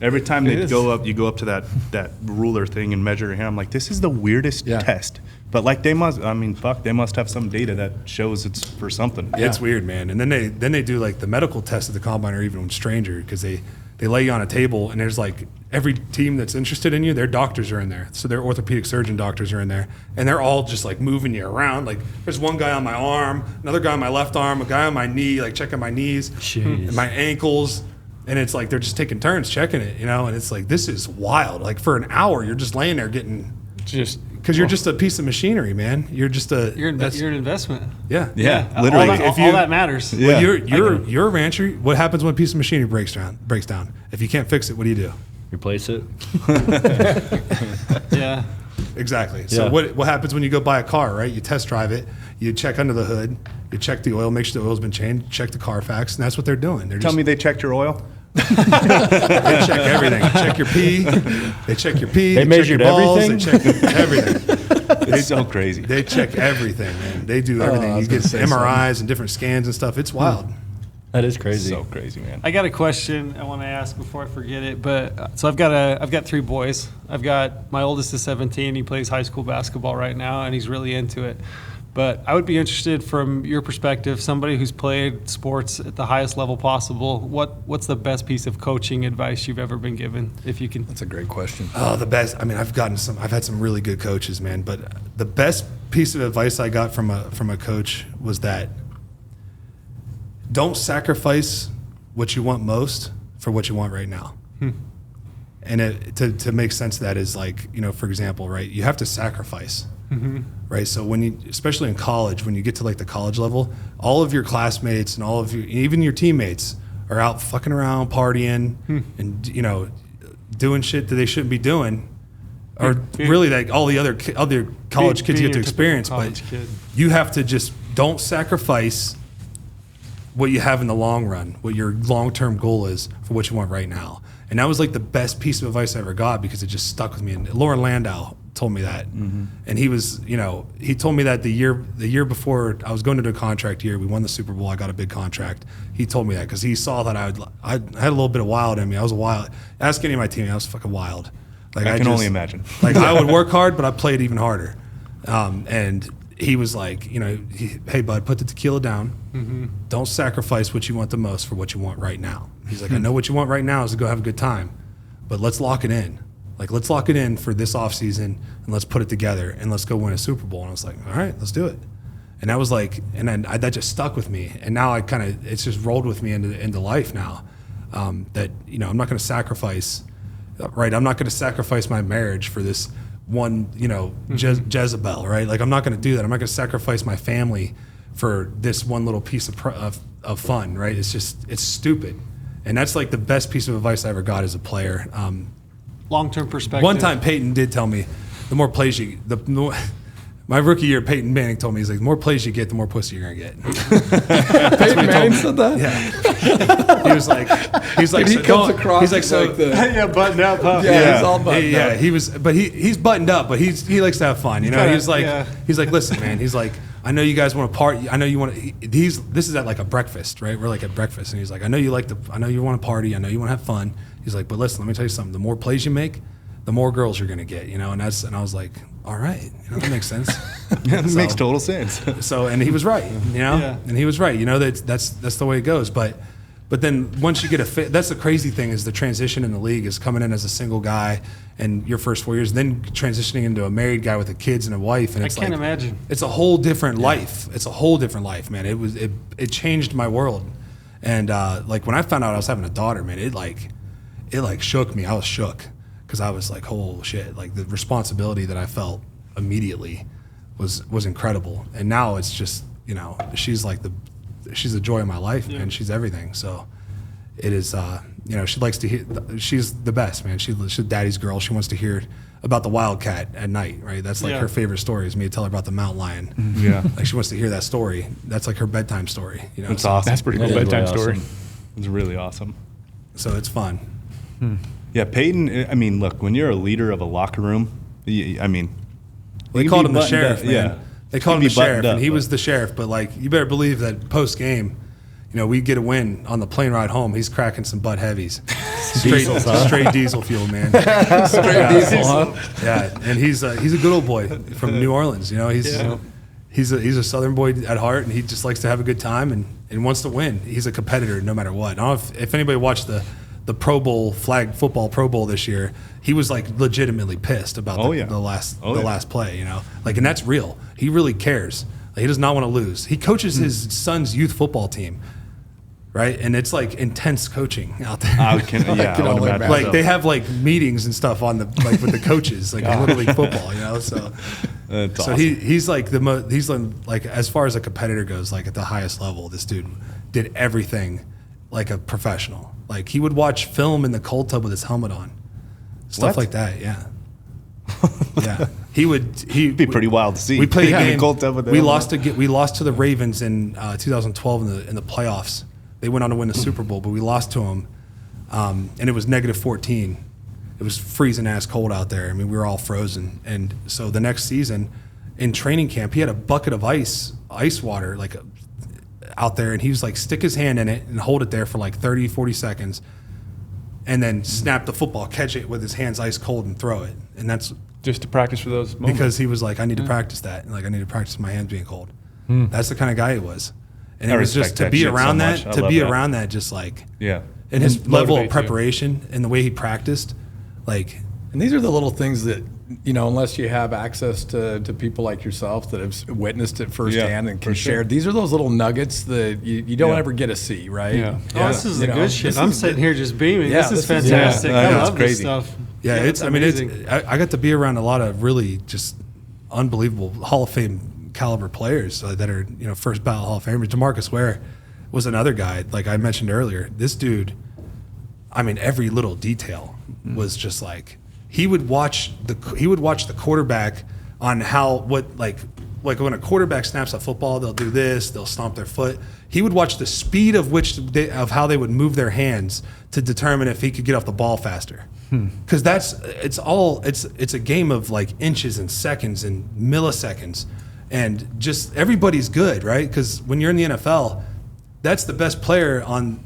Every time they is. go up, you go up to that ruler thing and measure your hand. I'm like, this is the weirdest Yeah. test. But like they must have some data that shows it's for something. it's weird, man. And then they do like the medical test at the combine are even stranger because they lay you on a table and there's like every team that's interested in you, their doctors are in there. So their orthopedic surgeon doctors are in there, and they're all just like moving you around. Like there's one guy on my arm, another guy on my left arm, a guy on my knee, like checking my knees and my ankles. And it's like they're just taking turns checking it, you know. And it's like, this is wild. Like for an hour, you're just laying there getting because you're just a piece of machenery, man. You're You're an investment. yeah. Literally. All that matters. Yeah. Well, you're a rancher. What happens when a piece of machinery breaks down? If you can't fix it, what do you do? Replace it. Yeah. Exactly. So Yeah. what happens when you go buy a car, right? You test drive it, you check under the hood, you check the oil, make sure the oil's been changed, check the Carfax, and that's what they're doing. They're Tell just, me they checked your oil? they check everything. They check your pee. They check your pee. They check measured your balls, everything? They check everything. It's so crazy. They check everything, man. They do everything. You get MRIs and different scans and stuff. It's wild. That is crazy. So crazy, man. I got a question I want to ask before I forget it. But so I've got 3 boys. I've got my oldest is 17. He plays high school basketball right now, and he's really into it. But I would be interested from your perspective, somebody who's played sports at the highest level possible. What's the best piece of coaching advice you've ever been given? If you can. That's a great question. Oh, the best. I mean, I've had some really good coaches, man. But the best piece of advice I got from a coach was that don't sacrifice what you want most for what you want right now. And to make sense of that is like, you know, for example, right, you have to sacrifice, right? So when you, especially in college, when you get to like the college level, all of your classmates and all of your, even your teammates are out fucking around, partying, and, you know, doing shit that they shouldn't be doing, or really like all the other college kids being get to your typical experience. But college kid. you have to just don't sacrifice what you have in the long run, what your long-term goal is for what you want right now. And that was like the best piece of advice I ever got because it just stuck with me. And Lauren Landau told me that. And he was, you know, he told me that the year before I was going into the contract year, we won the Super Bowl, I got a big contract. He told me that because he saw that I had a little bit of wild in me. I was a wild. Ask any of my team, I was fucking wild. Like I can only imagine. Like I would work hard, but I played even harder. And he was like, you know, hey, bud, put the tequila down. Don't sacrifice what you want the most for what you want right now. He's like, I know what you want right now is to go have a good time, but let's lock it in. Like, let's lock it in for this offseason and let's put it together and let's go win a Super Bowl. And I was like, all right, let's do it. And that was like, and then that just stuck with me. And now it's just rolled with me into life now. That, you know, I'm not going to sacrifice, right? I'm not going to sacrifice my marriage for this one, you know, Jezebel, right? Like, I'm not going to do that. I'm not going to sacrifice my family for this one little piece of fun, right? It's stupid. And that's like the best piece of advice I ever got as a player. Long-term perspective. One time Peyton did tell me, the more plays my rookie year, Peyton Manning told me, he's like, the more plays you get, the more pussy you're going to get. Peyton Manning said that? Yeah. He's like, He so comes don't- across he's like, as so, like the Yeah, button up, huh? yeah, he's all buttoned yeah, up. he's buttoned up, but he likes to have fun. You know, kinda- he's like, yeah. listen, man. He's like, I know you guys want to party. I know you want to. This is at like a breakfast, right? We're like at breakfast, and he's like, I know you want to party. I know you want to have fun. He's like, but listen, let me tell you something. The more plays you make, the more girls you're going to get, and I was like, all right, that makes sense. It makes total sense. So, and he was right, and he was right, that's the way it goes. But then once you get that's the crazy thing is the transition in the league is coming in as a single guy and your first 4 years, then transitioning into a married guy with the kids and a wife. And it's I can't imagine. It's a whole different life. It's a whole different life, man. It changed my world. And like when I found out I was having a daughter, man, it shook me. I was shook. Because I was like, oh shit, like the responsibility that I felt immediately was incredible. And now it's just, she's the joy of my life, man. She's everything. So it is, she likes to hear, she's the best, man. She's daddy's girl. She wants to hear about the wildcat at night, right? That's like her favorite story is me to tell her about the mountain lion. Yeah. Like she wants to hear that story. That's like her bedtime story, That's awesome. That's pretty cool bedtime story. It's really awesome. So it's fun. Yeah, Peyton, I mean, look, when you're a leader of a locker room, I mean, They called him the sheriff, man. Yeah. They called him the sheriff, and he but- was the sheriff. But like, you better believe that post game, we get a win on the plane ride home. He's cracking some Bud Heavies, straight diesel fuel, man. Straight diesel, huh? Yeah, and he's a good old boy from New Orleans. He's a Southern boy at heart, and he just likes to have a good time and wants to win. He's a competitor no matter what. I don't know if anybody watched the Pro Bowl flag football Pro Bowl this year, he was like legitimately pissed about the last play, and that's real. He really cares. Like, he does not want to lose. He coaches his son's youth football team, right? And it's like intense coaching out there. I can only imagine. Like they have like meetings and stuff on with the coaches, like in Little League football, So That's so awesome. he's like he's like as far as a competitor goes, like at the highest level, this dude did everything like a professional. Like he would watch film in the cold tub with his helmet on, stuff What? like that. Yeah, yeah. He'd be pretty wild to see. We played a Yeah, in game. cold tub with the We helmet. lost to the Ravens in 2012 in the playoffs. They went on to win the Super Bowl, but we lost to them, and it was -14. It was freezing ass cold out there. I mean, we were all frozen. And so the next season, in training camp, he had a bucket of ice water, out there, and he was like, stick his hand in it and hold it there for like 30, 40 seconds, and then snap the football, catch it with his hands ice cold, and throw it. And that's Just to practice for those moments. because he was like, I need to practice that, and like I need to practice my hands being cold. That's the kind of guy he was, and I it was just respect to that be shit so around much. that, I to love be that. around that, just like Yeah. and his And level of motivate, too. preparation and the way he practiced, like And these are the little things that, unless you have access to people like yourself that have witnessed it firsthand Yeah, and for can sure. share, these are those little nuggets that you don't Yeah. ever get to see, right? Yeah. Oh, this is the good shit. I'm sitting here just beaming. Yeah, this is this is- fantastic. yeah. I I know, love it's this crazy. stuff. yeah, it's amazing. I got to be around a lot of really just unbelievable Hall of Fame caliber players that are first ballot Hall of Famers. DeMarcus Ware was another guy, like I mentioned earlier. This dude, I mean, every little detail was just like he would watch the quarterback on like when a quarterback snaps a football, they'll do this, they'll stomp their foot. He would watch the speed of how they would move their hands to determine if he could get off the ball faster. Because it's a game of like inches and seconds and milliseconds, and just everybody's good, right? Because when you're in the NFL, that's the best player on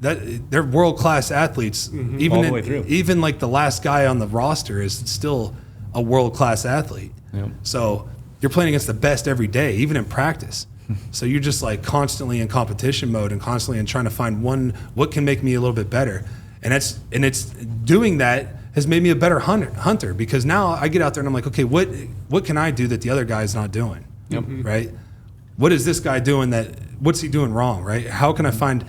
that. They're world class athletes. All the way through. Even like the last guy on the roster is still a world class athlete. Yep. So you're playing against the best every day, even in practice. So you're just like constantly in competition mode and constantly in trying to find what can make me a little bit better. And it's doing that has made me a better hunter because now I get out there and I'm like, okay, what can I do that the other guy's not doing? Yep. Right? What is this guy doing what's he doing wrong, right? How can I find,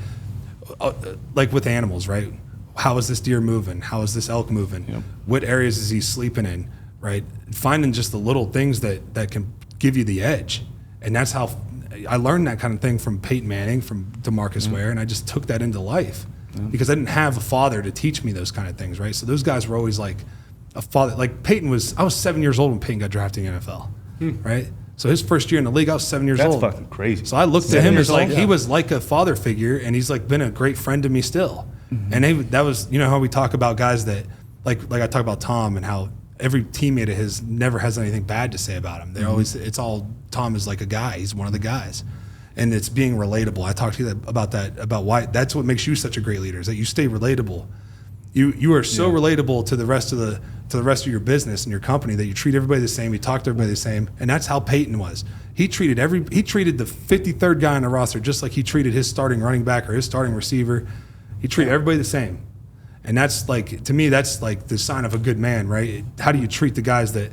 like with animals, right? How is this deer moving? How is this elk moving? Yep. What areas is he sleeping in, right? Finding just the little things that can give you the edge. And that's how I learned that kind of thing from Peyton Manning, from DeMarcus Ware, and I just took that into life because I didn't have a father to teach me those kind of things, right? So those guys were always like a father. Like Peyton I was 7 years old when Peyton got drafted in the NFL, right? So his first year in the league, I was 7 years That's old. fucking crazy. So I looked at 7 him years as like old? he Yeah. was like a father figure, and he's like been a great friend to me still. And that was how we talk about guys that like I talk about Tom and how every teammate of his never has anything bad to say about him. They're always Tom is like a guy. He's one of the guys, and it's being relatable. I talked to you about why that's what makes you such a great leader is that you stay relatable. you are so relatable to the rest of your business and your company that you treat everybody the same, you talk to everybody the same, and that's how Peyton was. He treated the 53rd guy on the roster just like he treated his starting running back or his starting receiver. He treated everybody the same. And that's like, to me, that's like the sign of a good man, right? How do you treat the guys that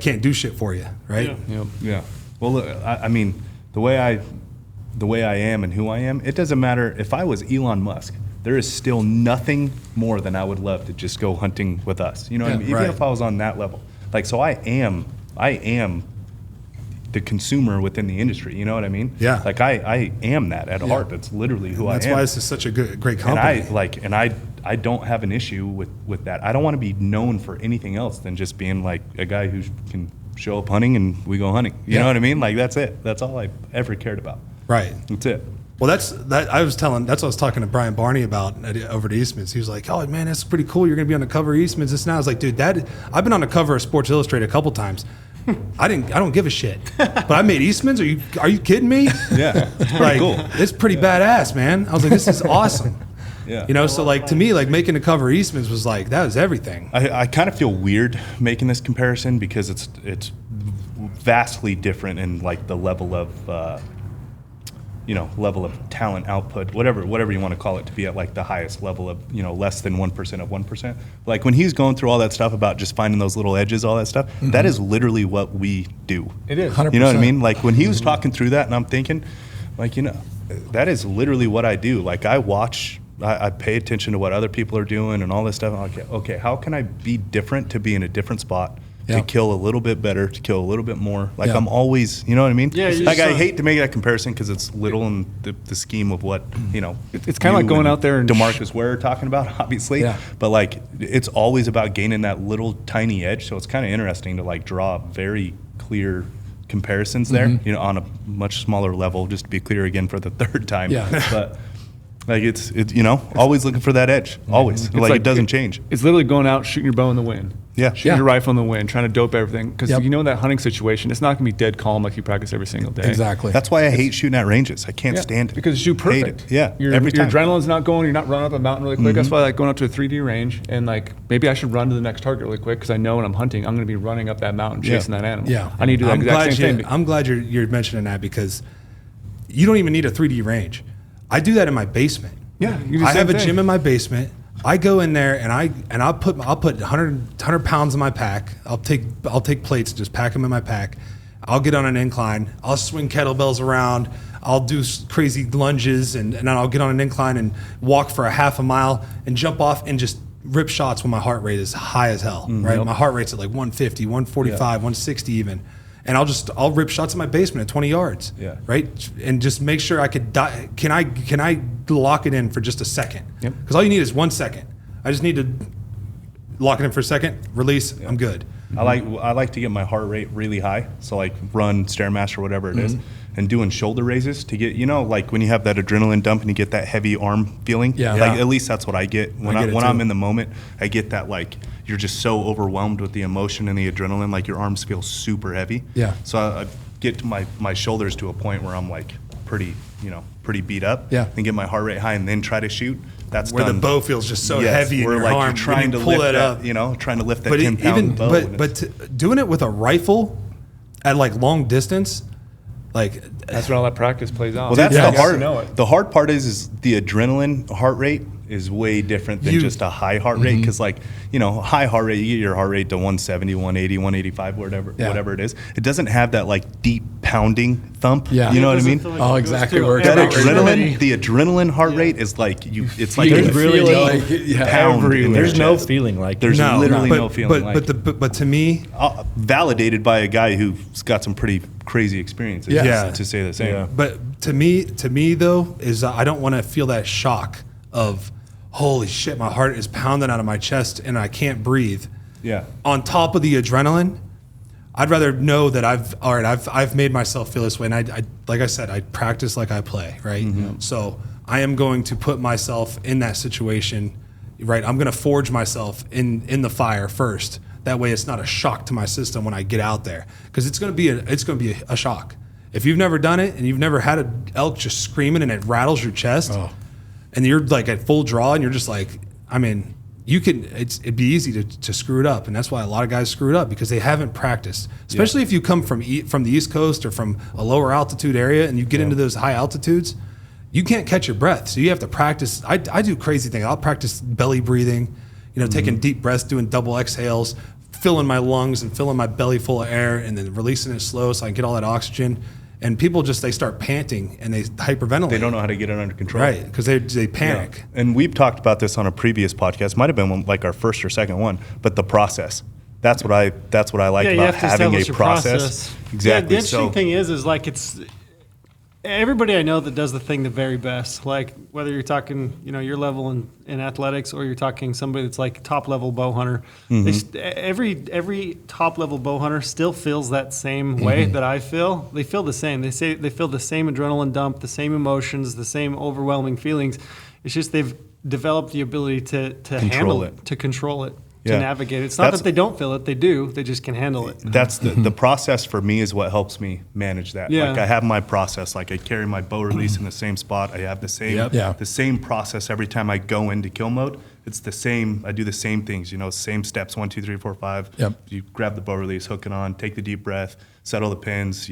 can't do shit for you, right? Yeah. Well, look, I mean, the way I am and who I am, it doesn't matter if I was Elon Musk. There is still nothing more than I would love to just go hunting with us. You know what I mean? Even if I was on that level. Like, so I am the consumer within the industry. You know what I mean? Yeah. Like I am that at heart. That's literally who I am. That's why this is such a great company. And I don't have an issue with that. I don't want to be known for anything else than just being like a guy who can show up hunting and we go hunting. You know what I mean? Like, that's it. That's all I ever cared about. Right. That's it. Well, that's what I was talking to Brian Barney about over at Eastman's. He was like, "Oh man, that's pretty cool. You're gonna be on the cover of Eastman's." This now I was like, "Dude, I've been on the cover of Sports Illustrated a couple times. I don't give a shit. But I made Eastman's. Are you kidding me? Yeah. It's pretty Like, cool. it's pretty badass, man." I was like, "This is awesome." Yeah. You know, so like to me, like making the cover of Eastman's was like that was everything. I kind of feel weird making this comparison because it's vastly different in like the level of level of talent output, whatever you want to call it, to be at like the highest level of, less than 1% of 1%. Like when he's going through all that stuff about just finding those little edges, all that stuff, that is literally what we do. It is. 100%. You know what I mean? Like when he was talking through that and I'm thinking, like, that is literally what I do. Like I pay attention to what other people are doing and all this stuff. I'm like, okay, how can I be different to be in a different spot? Yeah. To kill a little bit better, to kill a little bit more. Like I'm always, you know what I mean? Yeah, you Like just, I hate to make that comparison because it's little in the scheme of what, It's kind of like going out there and DeMarcus Ware talking about, obviously. Yeah. But like it's always about gaining that little tiny edge. So it's kind of interesting to like draw very clear comparisons there, on a much smaller level, just to be clear again for the third time. Yeah. But like it's always looking for that edge. Always. Like it doesn't change. It's literally going out, shooting your bow in the wind. Yeah. Shooting your rifle in the wind, trying to dope everything. Because Yep. that hunting situation, it's not going to be dead calm like you practice every single day. Exactly. That's why I hate shooting at ranges. I can't stand it. Because you shoot Hate perfect. it. Yeah. Your every time. adrenaline's not going. You're not running up a mountain really quick. That's why I like going up to a 3D range and like maybe I should run to the next target really quick because I know when I'm hunting, I'm going to be running up that mountain chasing that animal. Yeah. I need to do that exact same thing. I'm glad you're mentioning that because you don't even need a 3D range. I do that in my basement. Yeah, you do the I same have a thing. gym in my basement. I go in there and I'll put 100 pounds in my pack. I'll take plates and just pack them in my pack. I'll get on an incline. I'll swing kettlebells around. I'll do crazy lunges and then I'll get on an incline and walk for a half a mile and jump off and just rip shots when my heart rate is high as hell. Right, my heart rate's at like 150, 145, 160 even. And I'll rip shots in my basement at 20 yards. Yeah. Right? And just make sure I could die. Can I lock it in for just a second? Yep. Because all you need is 1 second. I just need to lock it in for a second, release, I'm good. I like to get my heart rate really high. So like run, Stairmaster, whatever it is, and doing shoulder raises to get, like when you have that adrenaline dump and you get that heavy arm feeling. Yeah. Like Yeah. at least that's what I get when I get it I'm too. in the moment. I get that like you're just so overwhelmed with the emotion and the adrenaline, like your arms feel super heavy. Yeah. So I get to my shoulders to a point where I'm like pretty beat up. Yeah. And get my heart rate high and then try to shoot. That's Where done. the bow feels just so Yes, heavy in where your like arm. you're trying to when you pull lift that up. trying to lift that But 10-pound bow. and it's- doing it with a rifle at like long distance, like That's when all that practice plays out. Well, that's Yeah, the you hard. to know it. The hard part is the adrenaline heart rate is way different than You- just a high heart rate. Because like high heart rate, you get your heart rate to 170, 180, 185, whatever it is. It doesn't have that like deep pounding thump. Yeah. You know what I Doesn't mean? feel like Oh, it goes exactly through where it's That at. adrenaline, the adrenaline heart rate is like it's like There's a really deep no- pound in your There's no chest. feeling like There's it. literally but, no feeling like it. but to me, Validated by a guy who's got some pretty crazy experiences. Yeah. To say the same. Yeah. but to me though is I don't want to feel that shock of holy shit, my heart is pounding out of my chest and I can't breathe. Yeah. On top of the adrenaline, I'd rather know that I've made myself feel this way. And I like I said, I practice like I play, right? So I am going to put myself in that situation, right? I'm going to forge myself in the fire first. That way it's not a shock to my system when I get out there. Because it's going to be a shock. If you've never done it and you've never had an elk just screaming and it rattles your chest, and you're like at full draw and you're just like, I mean, it'd be easy to screw it up, and that's why a lot of guys screw it up because they haven't practiced. Especially if you come from the East Coast or from a lower altitude area, and you get into those high altitudes, you can't catch your breath, so you have to practice. I do crazy things. I'll practice belly breathing, taking deep breaths, doing double exhales, filling my lungs and filling my belly full of air, and then releasing it slow so I can get all that oxygen. And people they start panting and they hyperventilate. They don't know how to get it under control. Right, because they panic. Yeah. And we've talked about this on a previous podcast. Might have been like our first or second one, but the process. That's what I like about having a process. Exactly. Yeah, the interesting thing is like it's everybody I know that does the thing the very best. Like whether you're talking, your level in athletics, or you're talking somebody that's like top level bow hunter. Every top level bow hunter still feels that same way that I feel. They feel the same. They say they feel the same adrenaline dump, the same emotions, the same overwhelming feelings. It's just they've developed the ability to handle it, to control it. To navigate it. It's not that they don't feel it; they do. They just can handle it. That's the process for me is what helps me manage that. Yeah. Like I have my process. Like I carry my bow release in the same spot. I have the same process every time I go into kill mode. It's the same. I do the same things. Same steps 1, 2, 3, 4, 5. Yep. You grab the bow release, hook it on, take the deep breath, settle the pins.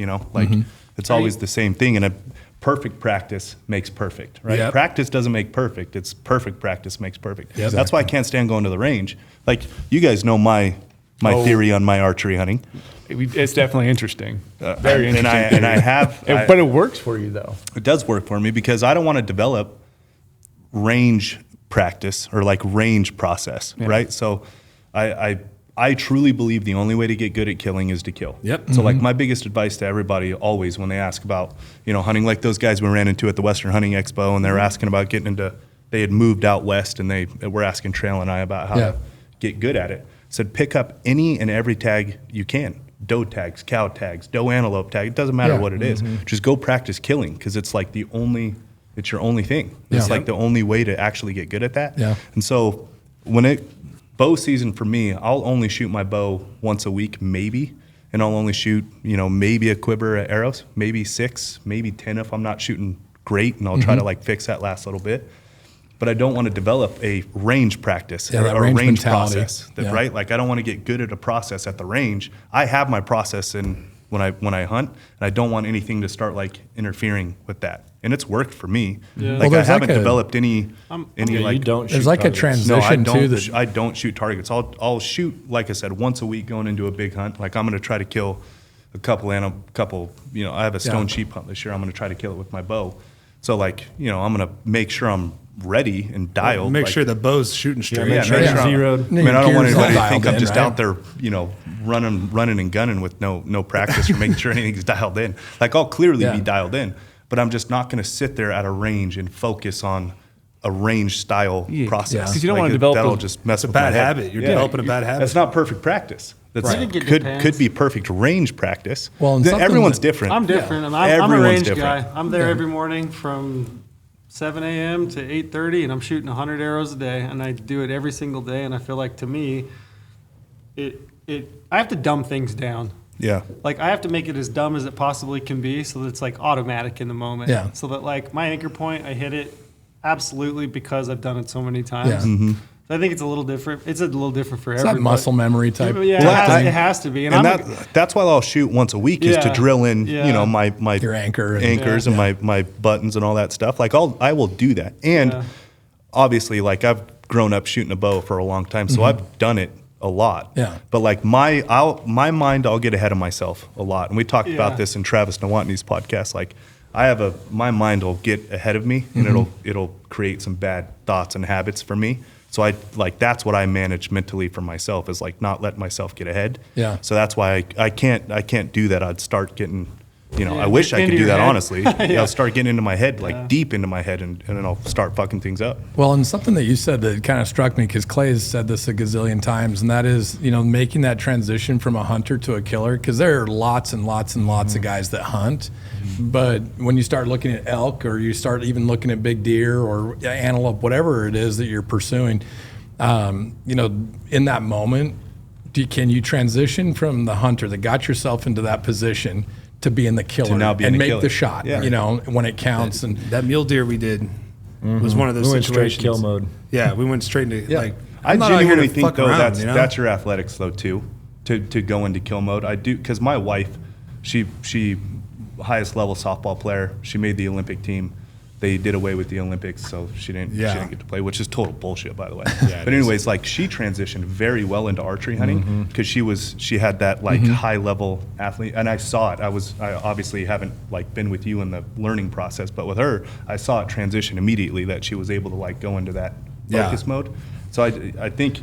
It's always the same thing. And a perfect practice makes perfect, right? Yep. Practice doesn't make perfect. It's perfect practice makes perfect. Yep. That's why I can't stand going to the range. Like you guys know my theory on my archery hunting. It's definitely interesting. Very interesting. And I have, but it works for you though. It does work for me because I don't want to develop range practice or like range process, right? So I truly believe the only way to get good at killing is to kill. Yep. So like my biggest advice to everybody always when they ask about, hunting, like those guys we ran into at the Western Hunting Expo and they were asking about getting into, they had moved out west and they were asking Trail and I about how to get good at it. Said pick up any and every tag you can. Doe tags, cow tags, doe antelope tag. It doesn't matter what it is. Just go practice killing because it's like it's your only thing. It's like the only way to actually get good at that. Yeah. And so bow season for me, I'll only shoot my bow once a week, maybe. And I'll only shoot, maybe a quiver of arrows, maybe 6, maybe 10 if I'm not shooting great. And I'll try to like fix that last little bit. But I don't want to develop a range practice or a range process, right? Like I don't want to get good at a process at the range. I have my process when I hunt, and I don't want anything to start like interfering with that. And it's worked for me. Yeah. Like I haven't developed any you don't There's shoot like targets. a transition no, too. I don't shoot targets. I'll shoot, like I said, once a week going into a big hunt. Like I'm going to try to kill a couple. I have a stone sheep hunt this year. I'm going to try to kill it with my bow. So like, I'm going to make sure I'm ready and dialed. Make sure the bow's shooting straight. Make sure I'm zeroed. I mean, I don't want anybody to think I'm in, just right? out there, running and gunning with no practice or making sure anything's dialed in. Like I'll clearly be dialed in, but I'm just not going to sit there at a range and focus on a range style process. Because you don't want to develop that'll just mess It's a with my bad head. habit. You're developing a bad habit. That's not perfect practice. That's I think it depends. could be perfect range practice. Well, and something everyone's that- different. I'm different. I'm a Everyone's range different. guy. I'm there every morning from 7 a.m. to 8:30, and I'm shooting 100 arrows a day, and I do it every single day. And I feel like to me, I have to dumb things down. Yeah. Like I have to make it as dumb as it possibly can be, so that it's like automatic in the moment. Yeah. So that like my anchor point, I hit it absolutely because I've done it so many times. Yeah. Mm-hmm. So I think it's a little different. It's a little different for It's everybody. that muscle memory type. Yeah, Well, it has to be. And that's why I'll shoot once a week is to Yeah. drill in, Yeah. my Your anchor and- anchors and my buttons and all that stuff. Like I will do that. And obviously, like I've grown up shooting a bow for a long time, so I've done it a lot. Yeah. But like my mind, I'll get ahead of myself a lot. And we talked about this in Travis Nawantney's podcast. Like my mind will get ahead of me and it'll create some bad thoughts and habits for me. So that's what I manage mentally for myself is like not letting myself get ahead. Yeah. So that's why I can't do that. I'd start getting, I wish I into could do your that head. honestly. I'll start getting into my head, like deep into my head, and then I'll start fucking things up. Well, and something that you said that kind of struck me, because Clay has said this a gazillion times, and that is, making that transition from a hunter to a killer, because there are lots and lots and lots of guys that hunt. But when you start looking at elk, or you start even looking at big deer or antelope, whatever it is that you're pursuing, in that moment, can you transition from the hunter that got yourself into that position to being the killer To now being and the make killer. the shot, Yeah. when it counts? And That mule deer we did, was one of those We went straight situations. kill mode. Yeah, we went straight into like. I I'm not out here genuinely to think fuck though around, you know? that's your athletics though too, to go into kill mode. I do because my wife, she highest level softball player. She made the Olympic team. They did away with the Olympics, so she didn't get to play, which is total bullshit, by the way. But anyways, like she transitioned very well into archery hunting because she had that like high level athlete, and I saw it. I obviously haven't like been with you in the learning process, but with her, I saw it transition immediately that she was able to like go into that focus mode. So I think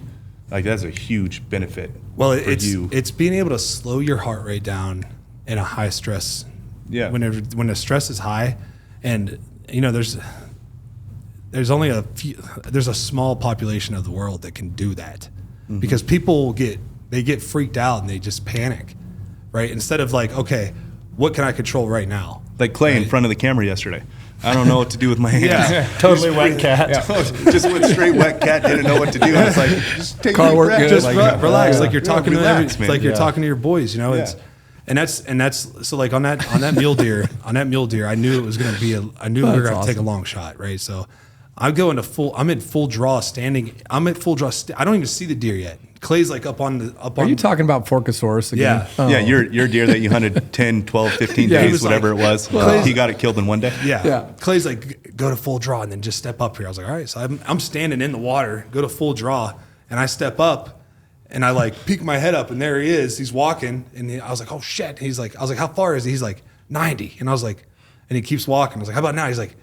like that's a huge benefit. Well, for you. it's being able to slow your heart rate down in a high stress. Yeah. When the stress is high, and you know there's only there's a small population of the world that can do that, because people get freaked out and they just panic, right? Instead of like, okay, what can I control right now? Like Clay in front of the camera yesterday. I don't know what to do with my hands. Yeah. Totally wet cat. Just went straight wet cat, didn't know what to do. I was like, just take Car a work breath. good. Just Like, relax, like you're talking relax, to man. like you're talking to your boys, you know. Yeah. It's and that's so like on that mule deer I knew it was gonna be I knew we were gonna take a long shot, right? So I'm in full draw standing. I'm at full draw. I don't even see the deer yet. Clay's like up on. Are you talking about Forcosaurus again? Yeah. Yeah, your deer that you hunted 10, 12, 15 Yeah, he days, was whatever like- it was. Clay's- He got it killed in one day. Yeah. Clay's like, go to full draw and then just step up here. I was like, all right. So I'm standing in the water, go to full draw, and I step up, and I like peek my head up, and there he is. He's walking, and I was like, oh shit. I was like, how far is he? He's like 90, and I was like, and he keeps walking. I was like, how about now? He's like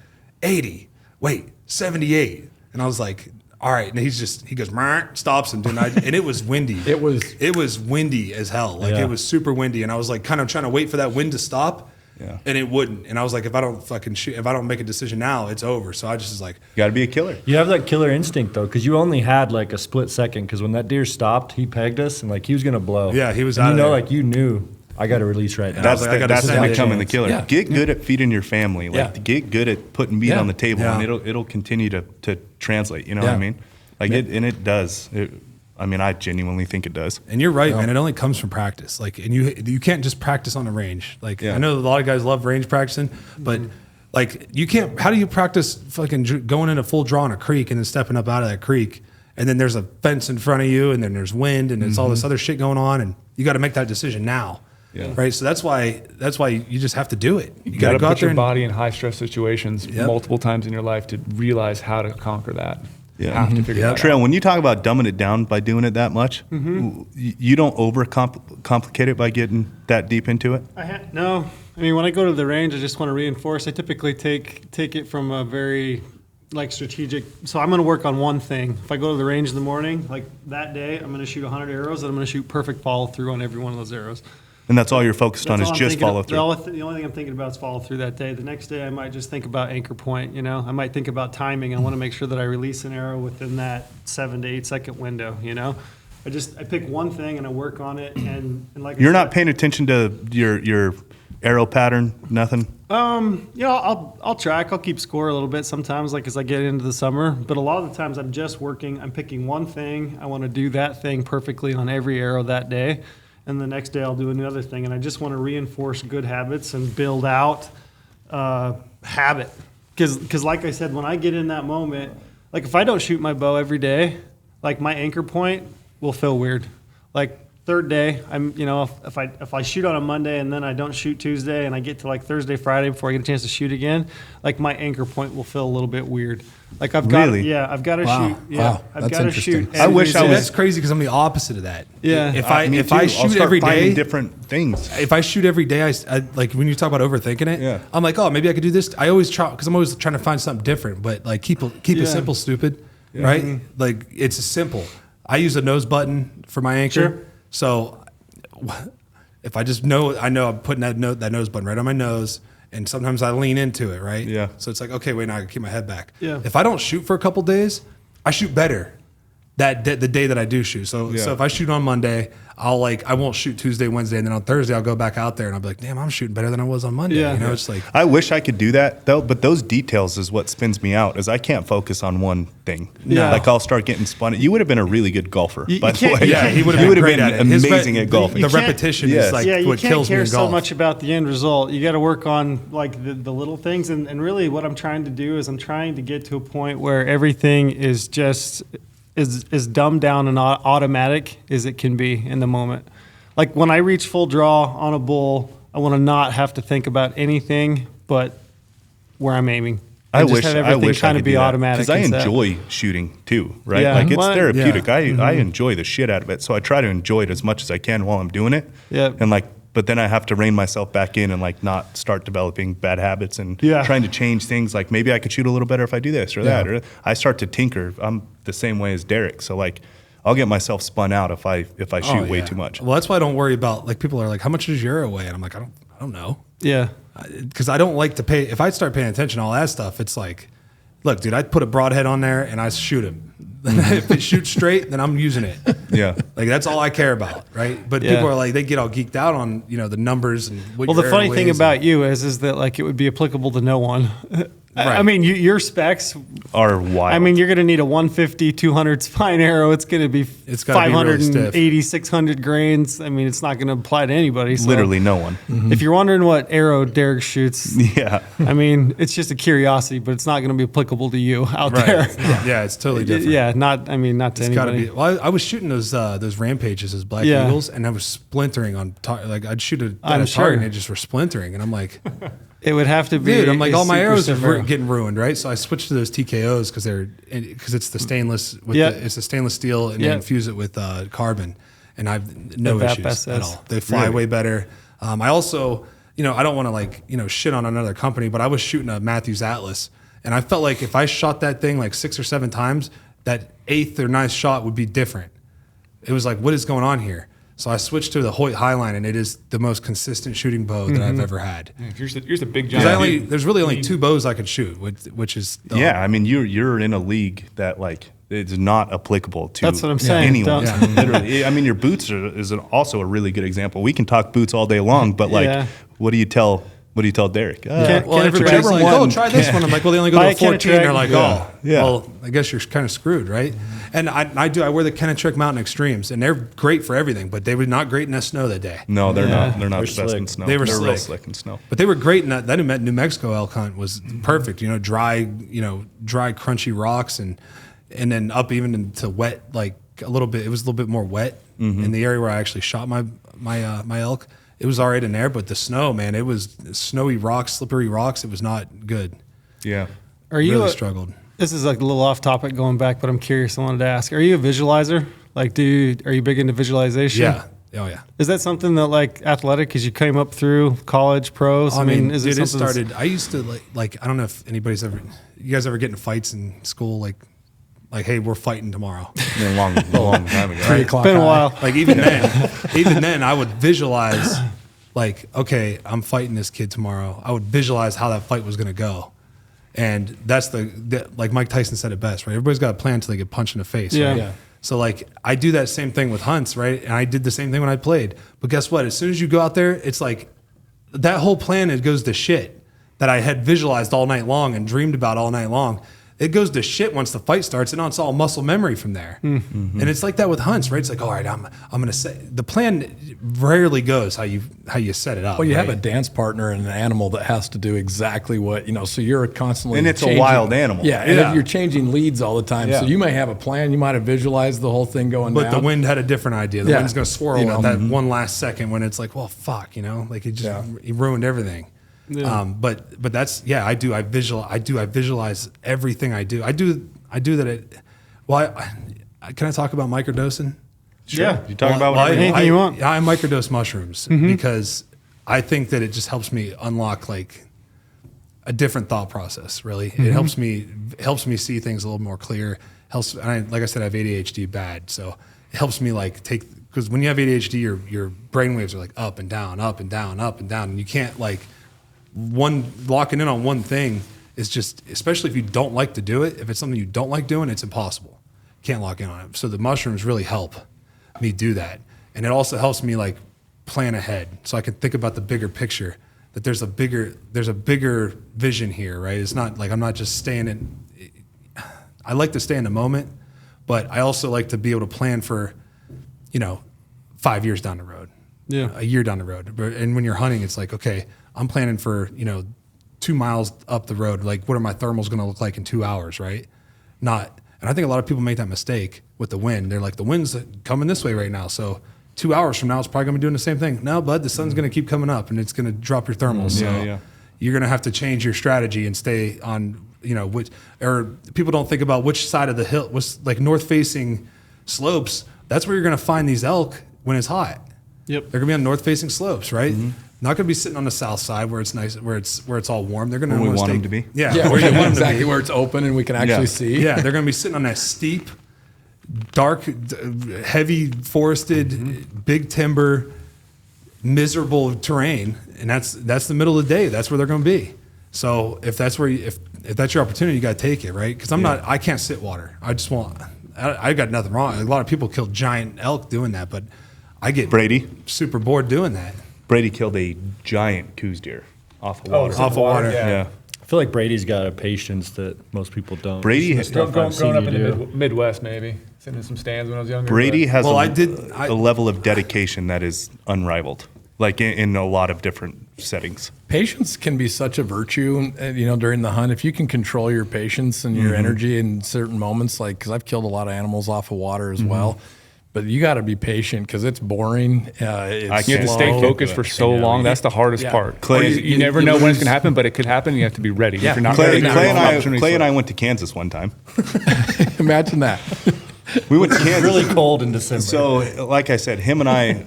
80. Wait, 78, and I was like, all right. And he goes, "Meh," stops and and it was windy. It was windy as hell. Like it was super windy, and I was like kind of trying to wait for that wind to stop. Yeah. And it wouldn't. And I was like, if I don't make a decision now, it's over. So I just was like, You got to be a killer. You have that killer instinct though, because you only had like a split second. Because when that deer stopped, he pegged us and like he was gonna blow. Yeah, he was And out you of know, there. like you knew I got to release right now. That's like, I gotta that's send it. becoming the killer. Yeah. Get good at feeding your family. Like Yeah. get good at putting meat Yeah. on the table, Yeah. and it'll continue to translate. You know what I Yeah. mean? Like it does. I genuinely think it does. and you're right, man. It only comes from practice. Like, and you can't just practice on the range. Like, Yeah. I know a lot of guys love range practicing, but like you can't. How do you practice fucking going into full draw in a creek and then stepping up out of that creek, and then there's a fence in front of you, and then there's wind, and it's all this other shit going on, and you got to make that decision now. Yeah. Right. So that's why you just have to do it. You got to go out put there your and body in high stress situations Yep. multiple times in your life to realize how to conquer that. Yeah. Have to figure that out. Trail, when you talk about dumbing it down by doing it that much, you don't complicate it by getting that deep into it? No. I mean, when I go to the range, I just want to reinforce. I typically take it from a very like strategic. So I'm going to work on one thing. If I go to the range in the morning, like that day, I'm going to shoot 100 arrows, and I'm going to shoot perfect follow through on every one of those arrows. And that's all you're focused on That's is all I'm just thinking follow of. through. The only thing I'm thinking about is follow through that day. The next day, I might just think about anchor point. You know, I might think about timing. I want to make sure that I release an arrow within that 7 to 8 second window. You know, I pick one thing and I work on it. And like You're I said, not paying attention to your arrow pattern, nothing? I'll track. I'll keep score a little bit sometimes, like as I get into the summer. But a lot of the times, I'm just working. I'm picking one thing. I want to do that thing perfectly on every arrow that day, and the next day I'll do another thing. And I just want to reinforce good habits and build out habit. Because, like I said, when I get in that moment, like if I don't shoot my bow every day, like my anchor point will feel weird. Like third day, if I shoot on a Monday and then I don't shoot Tuesday and I get to like Thursday, Friday before I get a chance to shoot again, like my anchor point will feel a little bit weird. Like I've got Really? I've got to Wow. shoot. Yeah, Wow. I've That's got to interesting. shoot. I wish I every was- day. that's crazy because I'm the opposite of that. Yeah. If I Me too. I'll shoot start every finding day, different things. if I shoot every day, I like when you talk about overthinking it. Yeah. I'm like, oh, maybe I could do this. I always try because I'm always trying to find something different. But like, keep Yeah. it simple, stupid. Right? Like it's simple. I use a nose button for my anchor. Sure. So if I just know, I know I'm putting that nose button right on my nose. And sometimes I lean into it, right? Yeah. So it's like, okay, wait, now I can keep my head back. Yeah. If I don't shoot for a couple days, I shoot better. the day that I do shoot. So if I shoot on Monday, I won't shoot Tuesday, Wednesday, and then on Thursday I'll go back out there and I'll be like, damn, I'm shooting better than I was on Monday. Yeah. You know, it's like I wish I could do that though, but those details is what spins me out. Is I can't focus on one thing. Yeah. Like I'll start getting spun. You would have been a really good golfer, by the can't- way. yeah, he would You have would been great been at it. His amazing at golfing. The can't- repetition Yes. is like you what can't kills me care in so golf. much about the end result. You got to work on like the little things, and really what I'm trying to do is I'm trying to get to a point where everything is just is dumbed down and automatic as it can be in the moment. Like when I reach full draw on a bull, I want to not have to think about anything but where I'm aiming. I And just wish have I everything wish I kind could of be do that. automatic. Because I and set. enjoy shooting too, right? Yeah. Like it's Well, therapeutic. yeah. I enjoy the shit out of it, so I try to enjoy it as much as I can while I'm doing it. Yeah. And like, but then I have to rein myself back in and like not start developing bad habits and Yeah. trying to change things. Like maybe I could shoot a little better if I do this or that, or I start to tinker. I'm the same way as Derek, so like I'll get myself spun out if I shoot way too much. Well, that's why I don't worry about like people are like, how much is your arrow weigh? And I'm like, I don't know. Yeah. Because I don't like to pay. If I start paying attention to all that stuff, it's like, look, dude, I put a broadhead on there and I shoot him. If it shoots straight, then I'm using it. Yeah. Like that's all I care about, right? But Yeah. people are like, they get all geeked out on the numbers and what. Well, your the funny arrow thing weighs about you is that like it would be applicable to no one. I Right. mean, your specs. Are wild. I mean, you're going to need a 150, 200 spine arrow. It's going to be It's gotta be really stiff. 580, 600 grains. I mean, it's not going to apply to anybody. So literally no one. If you're wondering what arrow Derek shoots, Yeah. I mean, it's just a curiosity, but it's not going to be applicable to you out there. Yeah, it's totally different. Yeah, not to It's got to anybody. be. Well, I was shooting those rampages as Black Yeah. Eagles, and I was splintering on. Like I'd shoot at I'm a sure. target, and they just were splintering, and I'm like, It would have to be. dude, I'm like, a all my super arrows are stiff arrow. getting ruined, right? So I switched to those TKOs because it's the stainless. Yeah. It's the stainless steel, and Yeah. they infuse it with carbon, and I've no The VAP issues at SS. all. They fly Really? way better. I also, I don't want to like shit on another company, but I was shooting a Matthews Atlas, and I felt like if I shot that thing like 6 or 7 times, that 8th or 9th shot would be different. It was like, what is going on here? So I switched to the Hoyt Highline, and it is the most consistent shooting bow that I've ever had. Here's the big 'Cause giant. there's really only 2 bows I could shoot, which is Yeah, I mean you're in a league that like it's not applicable to That's what I'm saying. anyone. Don't- Literally, I mean your boots is also a really good example. We can talk boots all day long, but like, Yeah. what do you tell Derek? Can't- Well, can't everybody's attract- like, oh, try this one. I'm like, well, they only go Buy to a 14. They're Kennetrick. like, Yeah. oh, Yeah. well, I guess you're kind of screwed, right? And I wear the Kennetrick Mountain Extremes, and they're great for everything, but they were not great in the snow that day. No, they're not. They're not They're the best in slick. snow. They were They're real slick. slick in snow. But they were great in that New Mexico elk hunt was perfect. Dry, dry, crunchy rocks, and then up even into wet, like a little bit. It was a little bit more wet in the area where I actually shot my elk. It was all right in there, but the snow, man, it was snowy rocks, slippery rocks. It was not good. Yeah. Are you? Really struggled. This is like a little off topic going back, but I'm curious. I wanted to ask: are you a visualizer? Like, are you big into visualization? Yeah. Oh yeah. Is that something that like athletic? Because you came up through college, pros. I mean, is dude, it it something? started. I used to like. I don't know if anybody's ever. You guys ever get in fights in school? Like, hey, we're fighting tomorrow. A long time ago. 3 o'clock. It's been a high. while. Like even then, I would visualize. Like, okay, I'm fighting this kid tomorrow. I would visualize how that fight was going to go, and that's like Mike Tyson said it best, right? Everybody's got a plan until they get punched in the face. Yeah. Right? Yeah. So like I do that same thing with hunts, right? And I did the same thing when I played. But guess what? As soon as you go out there, it's like that whole plan, it goes to shit that I had visualized all night long and dreamed about all night long. It goes to shit once the fight starts, and it's all muscle memory from there. And it's like that with hunts, right? It's like, all right, I'm gonna say the plan rarely goes how you set it up. Well, you have a right? dance partner and an animal that has to do exactly what, so you're constantly And it's a changing- wild animal. Yeah, and Yeah. if you're changing leads all the time. So Yeah. you may have a plan, you might have visualized the whole thing going But down. the wind had a different idea. The Yeah. wind's gonna swirl You know. at that one last second when it's like, well, fuck, like it just it ruined everything. Yeah. But that's I visualize everything I do. I do that. Can I talk about microdosing? Yeah. You talk about whatever you Anything want. you want. I microdose mushrooms because I think that it just helps me unlock like a different thought process. Really, it helps me see things a little more clear. Like I said, I have ADHD bad, so it helps me like because when you have ADHD, your brain waves are like up and down, up and down, up and down, and you can't like locking in on one thing is just, especially if you don't like to do it. If it's something you don't like doing, it's impossible. can't lock in on it. So the mushrooms really help me do that. And it also helps me like plan ahead so I can think about the bigger picture, that there's a bigger vision here, right? It's not like I'm not just staying in. I like to stay in the moment, but I also like to be able to plan for, 5 years down the road, a year down the road. And when you're hunting, it's like, okay, I'm planning for, 2 miles up the road. Like, what are my thermals going to look like in 2 hours, right? Not, and I think a lot of people make that mistake with the wind. They're like, the wind's coming this way right now, so 2 hours from now, it's probably going to be doing the same thing. No, bud, the sun's going to keep coming up, and it's going to drop your thermals. So you're going to have to change your strategy and stay on, or people don't think about which side of the hill was like north-facing slopes. That's where you're going to find these elk when it's hot. Yep. They're going to be on north-facing slopes, right? Not going to be sitting on the south side where it's nice, where it's all warm. They're going to Where we want want them to be. Yeah, where you want exactly where it's open and we can actually see. Yeah, they're going to be sitting on that steep, dark, heavy forested, big timber, miserable terrain, and that's the middle of the day. That's where they're going to be. So if that's where if that's your opportunity, you got to take it, right? Because I can't sit water. I got nothing wrong. A lot of people kill giant elk doing that, but I get Brady super bored doing that. Brady killed a giant coos deer off of water. Off of water. Yeah. I feel like Brady's got a patience that most people don't. Brady The has- stuff Growing I've seen up you in the do. Midwest, maybe sitting in some stands when I was younger. Brady but- has Well, a level of dedication that is unrivaled, like in a lot of different settings. Patience can be such a virtue, during the hunt. If you can control your patience and your energy in certain moments, like, because I've killed a lot of animals off of water as well, but you got to be patient because it's boring. You have to stay slow. focused for so long. That's the hardest part. Clay- you never know when it's going to happen, but it could happen. You have to be ready. Yeah. If you're not Clay, ready, Clay and I opportunities went to Kansas one time. Imagine that. We went to Kansas. Really cold in December. So, like I said, him and I,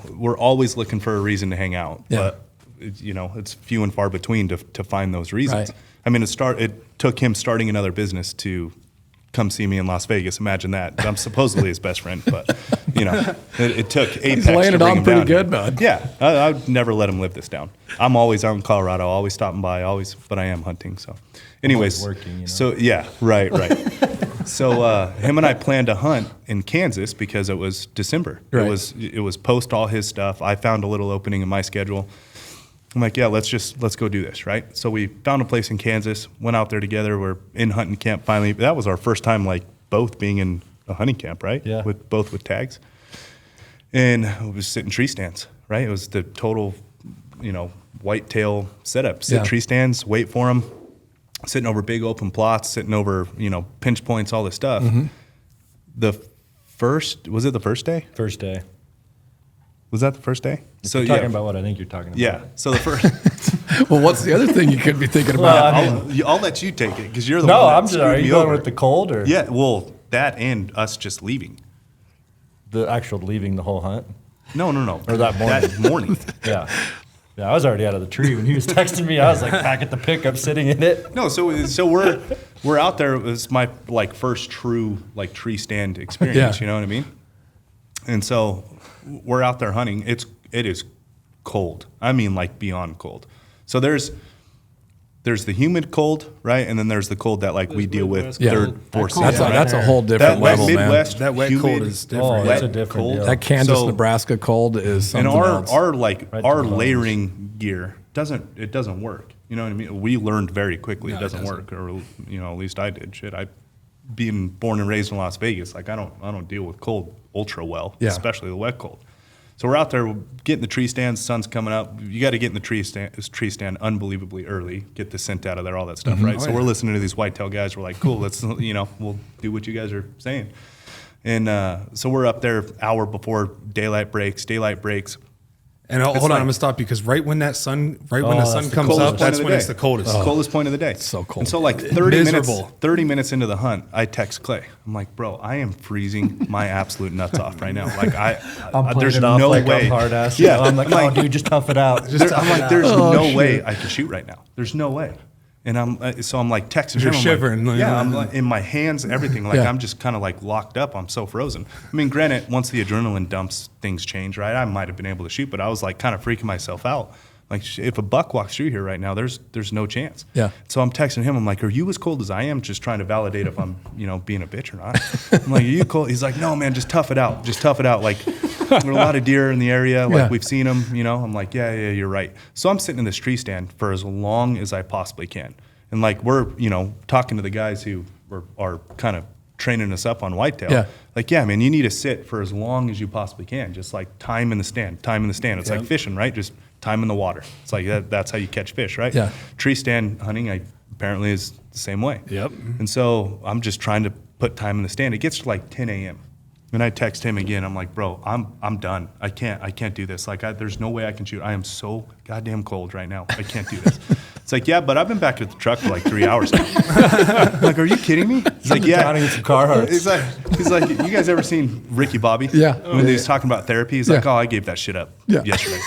we're always looking for a reason to hang out. Yeah. But, it's few and far between to find those reasons. Right. I mean, it took him starting another business to come see me in Las Vegas. Imagine that. I'm supposedly his best friend, but, it took Apex laying to it bring on him pretty down good, here. bud. Yeah. I'd never let him live this down. I'm always out in Colorado, always stopping by, but I am hunting. So anyways, Always working, so yeah, right. So him and I planned to hunt in Kansas because it was December. Right. It was post all his stuff. I found a little opening in my schedule. I'm like, yeah, let's go do this, right? So we found a place in Kansas, went out there together. We're in hunting camp finally. That was our first time, like, both being in a hunting camp, right? Yeah. With tags. And we was sitting tree stands, right? It was the total, whitetail setup. Sit tree stands, wait for them, sitting over big open plots, sitting over, pinch points, all this stuff. Was it the first day? First day. Was that the first day? So you're talking about what I think you're talking about. Yeah. So the first. Well, what's the other thing you could be thinking about? I'll let you take it because you're the No, one that I'm just. Are screwed you me going over. with the cold or Yeah, well, that and us just leaving. the actual leaving the whole hunt? No. Or that morning. That morning. Yeah. Yeah, I was already out of the tree when he was texting me. I was like back at the pickup, sitting in it. No, so we're out there. It was my first true tree stand experience. Yeah. You know what I mean? And so we're out there hunting. It is cold. I mean, beyond cold. So there's the humid cold, right? And then there's the cold that we deal with Midwest third, cold. fourth That's season. a whole different that level, Midwest, man. That wet humid, cold is different. Oh, that's a wet, different cold. deal. That Kansas, So- Nebraska cold is And something else. our to the layering gear doesn't work. You know what I mean? We learned very quickly it doesn't work, or at least I did. Being born and raised in Las Vegas, I don't deal with cold ultra well, Yeah. especially the wet cold. So we're out there getting the tree stands. Sun's coming up. You got to get in the tree stand unbelievably early. Get the scent out of there, all that stuff, right? So we're listening to these whitetail guys. We're like, cool. Let's we'll do what you guys are saying. And so we're up there hour before daylight breaks. And hold on, like- I'm gonna stop you because right when the sun that's the comes coldest up, point that's of the when day. it's the coldest. Coldest point of the day. so cold. And so 30 Miserable. minutes into the hunt, I text Clay. I'm like, bro, I am freezing my absolute nuts off right now. I'm there's playing it off no like way. I'm hard ass. Yeah, I'm like, oh, dude, just tough it out. there's no way I can shoot right now. There's no way. And I'm texting You're him. I'm shivering. Like, yeah, I'm in my hands, everything. Yeah. I'm just kind of locked up. I'm so frozen. I mean, granted, once the adrenaline dumps, things change, right? I might have been able to shoot, but I was kind of freaking myself out. Like if a buck walks through here right now, there's no chance. Yeah. So I'm texting him. I'm like, are you as cold as I am? Just trying to validate if I'm, being a bitch or not. I'm like, are you cold? He's like, no, man, just tough it out. Just tough it out. Like there are a lot of deer in the area. Like we've seen them, I'm like, yeah, you're right. So I'm sitting in this tree stand for as long as I possibly can. And like we're, talking to the guys who are kind of training us up on whitetail. Yeah. Like, yeah, man, you need to sit for as long as you possibly can. Just like time in the stand. It's like fishing, right? Just time in the water. It's like that's how you catch fish, right? Yeah. Tree stand hunting apparently is the same way. Yep. And so I'm just trying to put time in the stand. It gets to like 10 a.m. And I text him again. I'm like, bro, I'm done. I can't do this. Like, there's no way I can shoot. I am so goddamn cold right now. I can't do this. It's like, yeah, but I've been back at the truck for like 3 hours now. I'm like, are you kidding me? He's like, yeah. Down and get some Carhartts. He's like, you guys ever seen Ricky Bobby? Yeah. When he was talking about therapy, he's like, oh, I gave that shit up yesterday.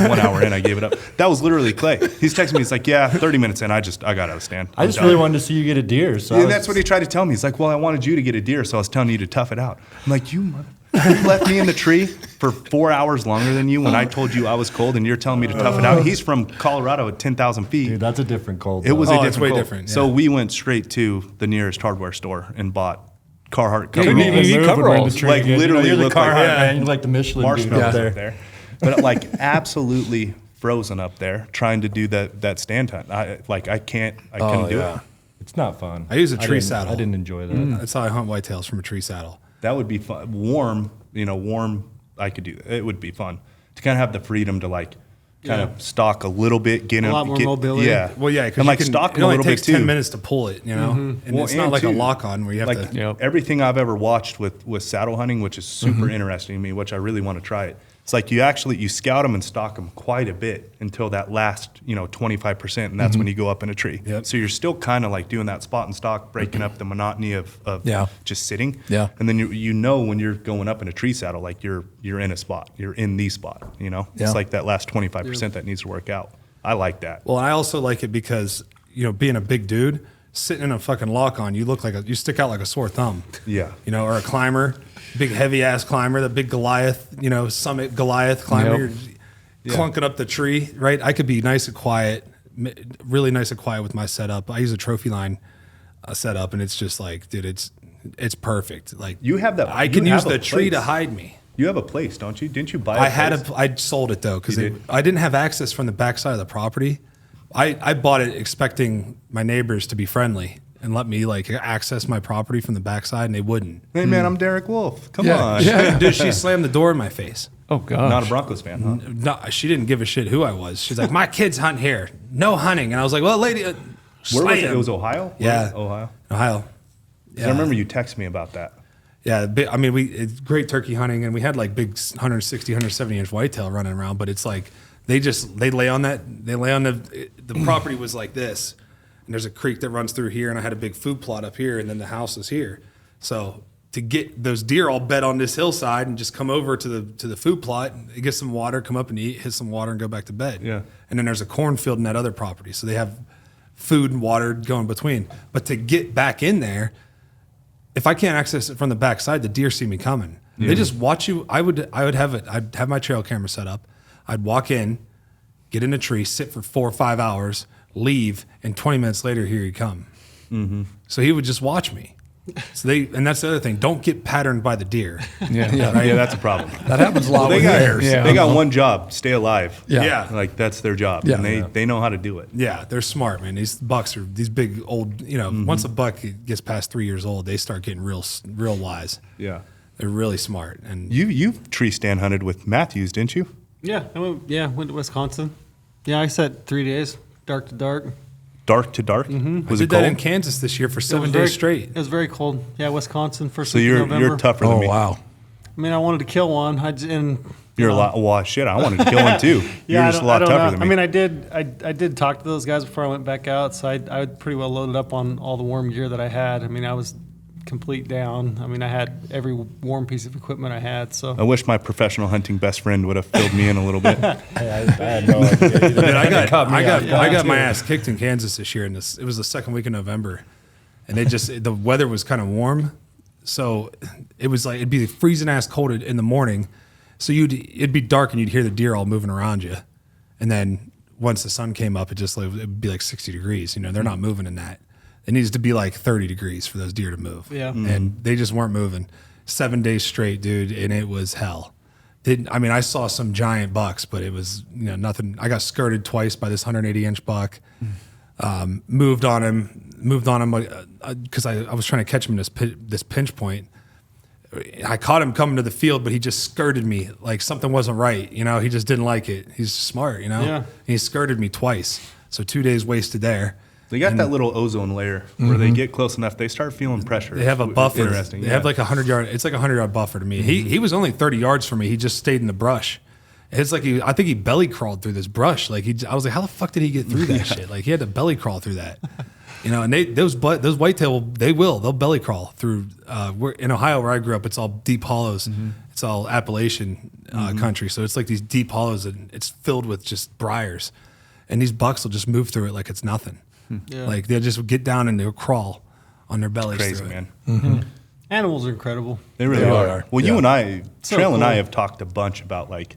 1 hour in, I gave it up. That was literally Clay. He's texting me. He's like, yeah, 30 minutes in, I got out of the stand. I just really wanted to see you get a deer. So and that's what he tried to tell me. He's like, well, I wanted you to get a deer, so I was telling you to tough it out. I'm like, you left me in the tree for 4 hours longer than you when I told you I was cold and you're telling me to tough it out. He's from Colorado at 10,000 feet. Dude, that's a different cold. It was Oh, a it's different way cold. different, So yeah. we went straight to the nearest hardware store and bought Carhartt You coveralls. need need coveralls. Like, literally you're the look like- Carhartt yeah. man. You're like the Michelin dude Marshmallows up there. up there. But like absolutely frozen up there trying to do that stand hunt. I couldn't do it. It's not fun. I use a tree didn't- saddle. I didn't enjoy that. That's how I hunt whitetails, from a tree saddle. That would be fun. Warm, I could do that. It would be fun to kind of have the freedom to like kind of stalk a little bit, get A lot more mobility. Yeah. Well, yeah, because and like stalk it them a only little takes bit too. 10 minutes to pull it, and Well, it's not like a too, lock on where you have like to. everything I've ever watched with saddle hunting, which is super interesting to me, which I really want to try it. It's like you scout them and stalk them quite a bit until that last 25%, and that's when you go up in a tree. Yep. So you're still kind of like doing that spot and stalk, breaking up the monotony of just sitting. Yeah. And then when you're going up in a tree saddle, like you're in a spot, you're in the spot. Yeah. It's like that last 25% that needs to work out. I like that. Well, I also like it because being a big dude, sitting in a fucking lock on, you stick out like a sore thumb. Yeah. Or a climber, big heavy ass climber, the big Goliath, summit Goliath climber, you're clunking up the tree, right? I could be nice and quiet, really nice and quiet with my setup. I use a trophy line setup, and it's just like, dude, it's perfect. Like You have that. I you can use have a the tree to place. hide me. You have a place, don't you? Didn't you buy? I sold it though because You did? I didn't have access from the backside of the property. I bought it expecting my neighbors to be friendly and let me like access my property from the backside, and they wouldn't. Hey man, I'm Derek Wolfe. Come Yeah. on. Yeah. Dude, she slammed the door in my face. Oh god. Not a Broncos fan, huh? No, she didn't give a shit who I was. She's like, my kids hunt here. No hunting. And I was like, well, lady, Where was it? slam. It was Ohio? Yeah. Ohio. Ohio. 'Cause I remember you text me about that. Yeah, it's great turkey hunting, and we had like big 160, 170 inch whitetail running around. But it's like they lay on the property was like this, and there's a creek that runs through here, and I had a big food plot up here, and then the house is here. So to get those deer all bed on this hillside and just come over to the food plot, get some water, come up and eat, hit some water, and go back to bed. Yeah. And then there's a cornfield in that other property, so they have food and water going between. But to get back in there, if I can't access it from the backside, the deer see me coming. They just watch you. I'd have my trail camera set up. I'd walk in, get in a tree, sit for 4 or 5 hours, leave, and 20 minutes later, here you come. Mm-hmm. So he would just watch me. So and that's the other thing. Don't get patterned by the deer. Yeah. Yeah, that's a problem. That happens a lot They with got, bears. they got one job: stay alive. Yeah. Yeah. Like that's their job, Yeah. and they know how to do it. Yeah, they're smart, man. These bucks are these big old. Once a buck gets past 3 years old, they start getting real wise. Yeah. They're really smart. And You've tree stand hunted with Matthews, didn't you? Yeah, went to Wisconsin. Yeah, I set 3 days, dark to dark. Dark to dark. I Was did it that cold? in Kansas this year for It 7 was days very- straight. It was very cold. Yeah, Wisconsin, first So week of you're November. tougher than Oh me. wow. I mean, I wanted to kill one. You're a lot. Well, shit, I wanted to kill one too. You're I just a don't- lot I don't tougher know. than me. I mean, I did talk to those guys before I went back out, so I was pretty well loaded up on all the warm gear that I had. I mean, I was complete down. I mean, I had every warm piece of equipment I had. So I wish my professional hunting best friend would have filled me in a little bit. I had no idea. either. Dude, I Caught me off got guard, my too. ass kicked in Kansas this year, and it was the second week of November, and the weather was kind of warm, so it was like it'd be freezing ass cold in the morning, so it'd be dark and you'd hear the deer all moving around you, and then once the sun came up, it'd be like 60 degrees. You know, they're not moving in that. It needs to be like 30 degrees for those deer to move. Yeah. And they just weren't moving 7 days straight, dude. And it was hell. I saw some giant bucks, but it was, nothing. I got skirted twice by this 180-inch buck. Moved on him because I was trying to catch him in this pinch point. I caught him coming to the field, but he just skirted me like something wasn't right. He just didn't like it. He's smart, Yeah. And he skirted me twice. So 2 days wasted there. They got that little ozone layer where they get close enough, they start feeling pressure. They have a buffer. Interesting. They have like 100-yard. It's like a 100-yard buffer to me. He was only 30 yards from me. He just stayed in the brush. It's like I think he belly crawled through this brush. Like I was like, how the fuck did he get through that shit? Like he had to belly crawl through that. And those whitetail, they'll belly crawl through. We're in Ohio where I grew up. It's all deep hollows. It's all Appalachian country. So it's like these deep hollows and it's filled with just briars. And these bucks will just move through it like it's nothing. Yeah. Like they'll just get down and they'll crawl on their bellies. Crazy, through it. man. Animals are incredible. They really They are. are. Well, Yeah. you and I, So Trail and I cool. have talked a bunch about like,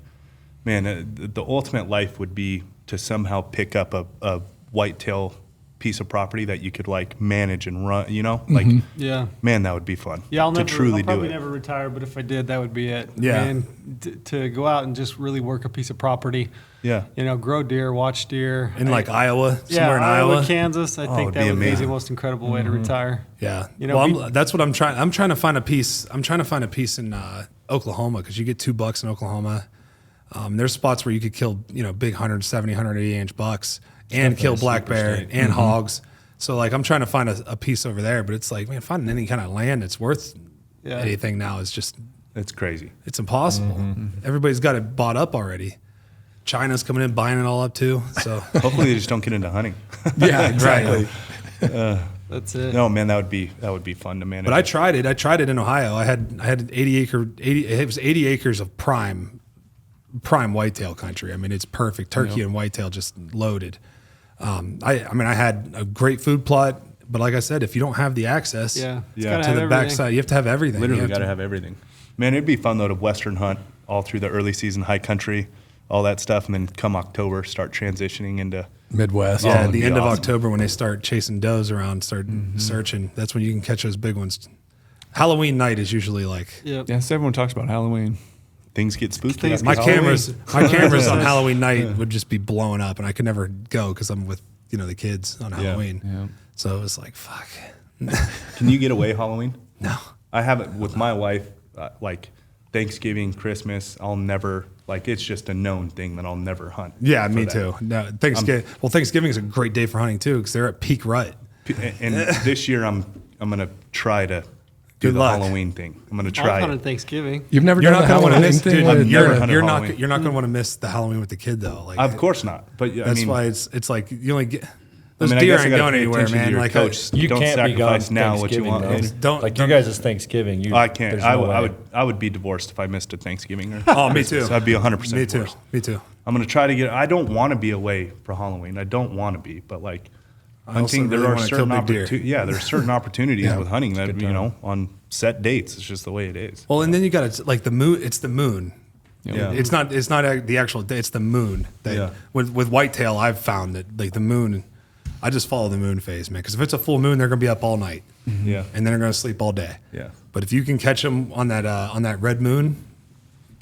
man, the ultimate life would be to somehow pick up a whitetail piece of property that you could like manage and run, like, Yeah. man, that would be fun. Yeah, I'll truly probably do it. never retire, but if I did, that would be it. Yeah. And to go out and just really work a piece of property. Yeah. Grow deer, watch deer. In like Iowa, somewhere in Iowa. Kansas. I think it'd that be would be amazing. the most incredible way to retire. Yeah. Well, That's what I'm trying. I'm trying to find a piece. I'm trying to find a piece in Oklahoma because you get 2 bucks in Oklahoma. There's spots where you could kill, big 170, 180-inch bucks and kill black bear and hogs. So like I'm trying to find a piece over there, but it's like, man, finding any kind of land that's worth anything now is just, It's crazy. it's impossible. Everybody's got it bought up already. China's coming in buying it all up too. So Hopefully they just don't get into hunting. yeah, exactly. That's it. No, man, that would be fun to manage. But I tried it. I tried it in Ohio. I had 80 acres of prime whitetail country. I mean, it's perfect. Turkey and whitetail just loaded. I had a great food plot, but like I said, if you don't have the access Yeah. It's Yeah. gotta to have the everything. backside, you have to have everything. literally You got to have everything. Man, it'd be fun though to Western hunt all through the early season, high country, all that stuff, and then come October start transitioning into Midwest. Yeah, Oh, at it'd the be end of awesome. October when they start chasing does around, start searching. That's when you can catch those big ones. Halloween night is usually like Yep. Yeah, so everyone talks about Halloween. things get spooky. Things my get cameras. My cameras on Halloween night would just be blowing up, and I could never go because I'm with the kids on Halloween. Yeah. So it was like fuck. Can you get away Halloween? No. I have it with my wife. Like Thanksgiving, Christmas, I'll never it's just a known thing that I'll never hunt. Yeah, for me that. too. No, Thanksgiving is a great day for hunting too because they're at peak rut. And this year I'm gonna try to do Good the luck. Halloween thing. I'm gonna I've try hunted it. Thanksgiving. You've never You're done not the going to want to Halloween miss, thing? dude. I've never hunted You're Halloween. not going to want to miss the Halloween with the kid though. Like Of course not. But I that's mean, why it's like you only get I those mean, I deer guess I ain't gotta going pay anywhere, attention to man. your Like coach. You don't can't sacrifice be gone now what you Thanksgiving, want though. later. Don't- like don't- you guys is Thanksgiving. You, I can't. there's I, no would- I way. would. I would be divorced if I missed a Thanksgiving. Or Oh, me too. So I'd be 100% Me too. divorced. Me too. I'm gonna try to get. I don't want to be away for Halloween. I don't want to be, but like also hunting, really there are wanna kill certain big deer. opportunities. Yeah, there are certain opportunities with hunting that on set dates. It's just the way it is. Well, and then you got to like the moon. It's the moon. Yeah. It's not the actual day. It's the moon. That, Yeah. With whitetail, I've found that like the moon. I just follow the moon phase, man. Because if it's a full moon, they're gonna be up all night, Yeah. and then they're gonna sleep all day. Yeah. But if you can catch them on that red moon,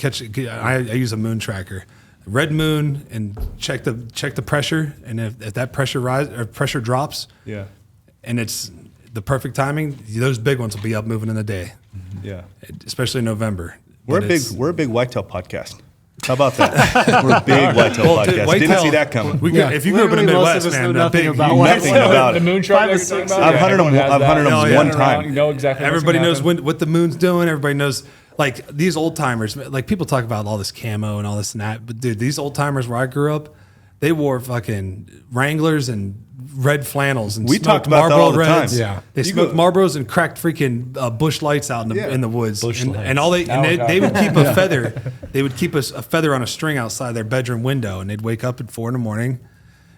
I use a moon tracker, red moon, and check the pressure, and if that pressure drops, Yeah. and it's the perfect timing, those big ones will be up moving in the day, Yeah. especially in November. We're But a big whitetail podcast. How about that? We're a big whitetail Well, dude, podcast. whitetail- Didn't see that coming. If you grew up in the Literally, most Midwest, of us man, know the nothing big, about Nothing whitetail. about the it. moon track. Five or you're six. talking about? I've Yeah, hunted 'em- everyone has I've that. hunted 'em Oh, yeah. one Run time. around, you know exactly. what's everybody gonna knows happen. what the moon's doing. Everybody knows, like these old timers. Like people talk about all this camo and all this and that, but dude, these old timers where I grew up, they wore fucking Wranglers and red flannels and We smoked talked about that Marlboro all the time. Reds. Yeah. They You smoked go- Marlboros and cracked freaking bush lights out in the woods. Bush and, lights. and all they Oh, God. they would keep a feather. They would keep a feather on a string outside their bedroom window, and they'd wake up at 4 a.m.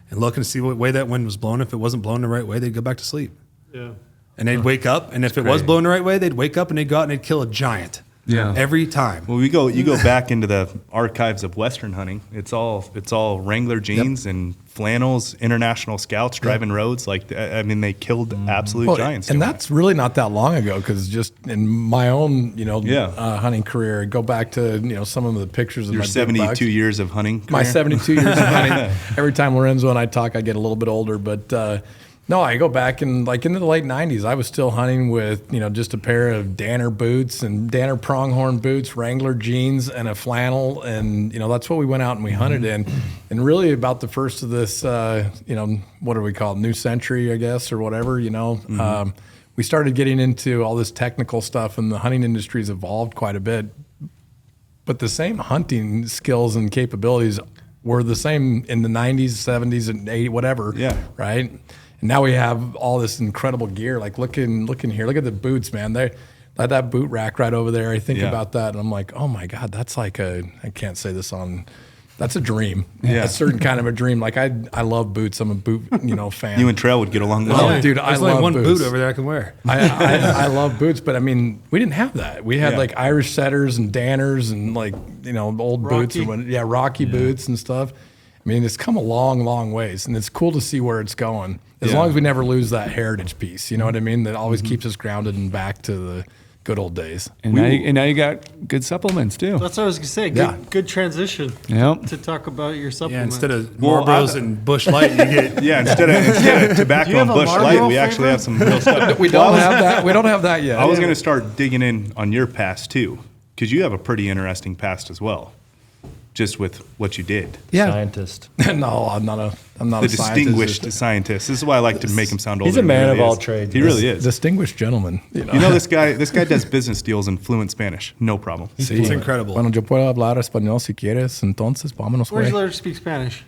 and look and see what way that wind was blowing. If it wasn't blowing the right way, they'd go back to sleep. Yeah. And they'd wake up, and if it was blowing the right way, they'd wake up and they'd go out and they'd kill a giant. Yeah. Every time. Well, you go back into the archives of Western hunting. It's all Wrangler jeans and flannels, international scouts driving roads. Like, I mean, they killed absolute giants. And doing that's really not that long ago, because just in my own, Yeah. hunting career, go back to, some of the pictures of your my big 72 bucks. years of hunting. My career. 72 years of hunting. Every time Lorenzo and I talk, I get a little bit older. But no, I go back and like into the late 90s, I was still hunting with, just a pair of Danner boots and Danner pronghorn boots, Wrangler jeans, and a flannel. And, that's what we went out and we hunted in. And really about the first of this, what do we call it? New century, I guess, or whatever, we started getting into all this technical stuff, and the hunting industry's evolved quite a bit. But the same hunting skills and capabilities were the same in the 90s, 70s, and 80s, whatever. Yeah. Right? And now we have all this incredible gear. Like, looking here, look at the boots, man. They like that boot rack right over there. I think about that, and I'm like, oh my God, that's like I can't say this on. That's a dream. Yeah. A certain kind of a dream. Like, I love boots. I'm a boot, fan. You and Trail would get along well. Oh, dude, I There's love only one boots. boot over there I can wear. I love boots, but I mean, we didn't have that. We had Yeah. like Irish setters and Danners and like, old boots Rocky. and Rocky boots and stuff. I mean, it's come a long, long ways, and it's cool to see where it's going. As long as we never lose that heritage piece, you know what I mean? That always keeps us grounded and back to the good old days. And now you got good supplements too. That's what I was gonna say. Good, Yeah. good transition Yep. to talk about your Yeah, supplements. instead of Well, Marlboros and Bush Light, you get Yeah, instead of tobacco Do you and have a Bush Light, Marlboro we actually flavor? have some real stuff. We don't have that. We don't have that yet. I was going to start digging in on your past too, because you have a pretty interesting past as well, just with what you did. Scientist. No, I'm not a The distinguished scientist. scientist. This is why I like to make him sound older. He's a than he man really of all is. trades. He really is. Distinguished gentleman. You know this guy. This guy does business deals in fluent Spanish. No problem. Sí. It's incredible. Bueno, yo puedo hablar español si quieres, entonces vámonos, Where'd you güey. learn to speak Spanish?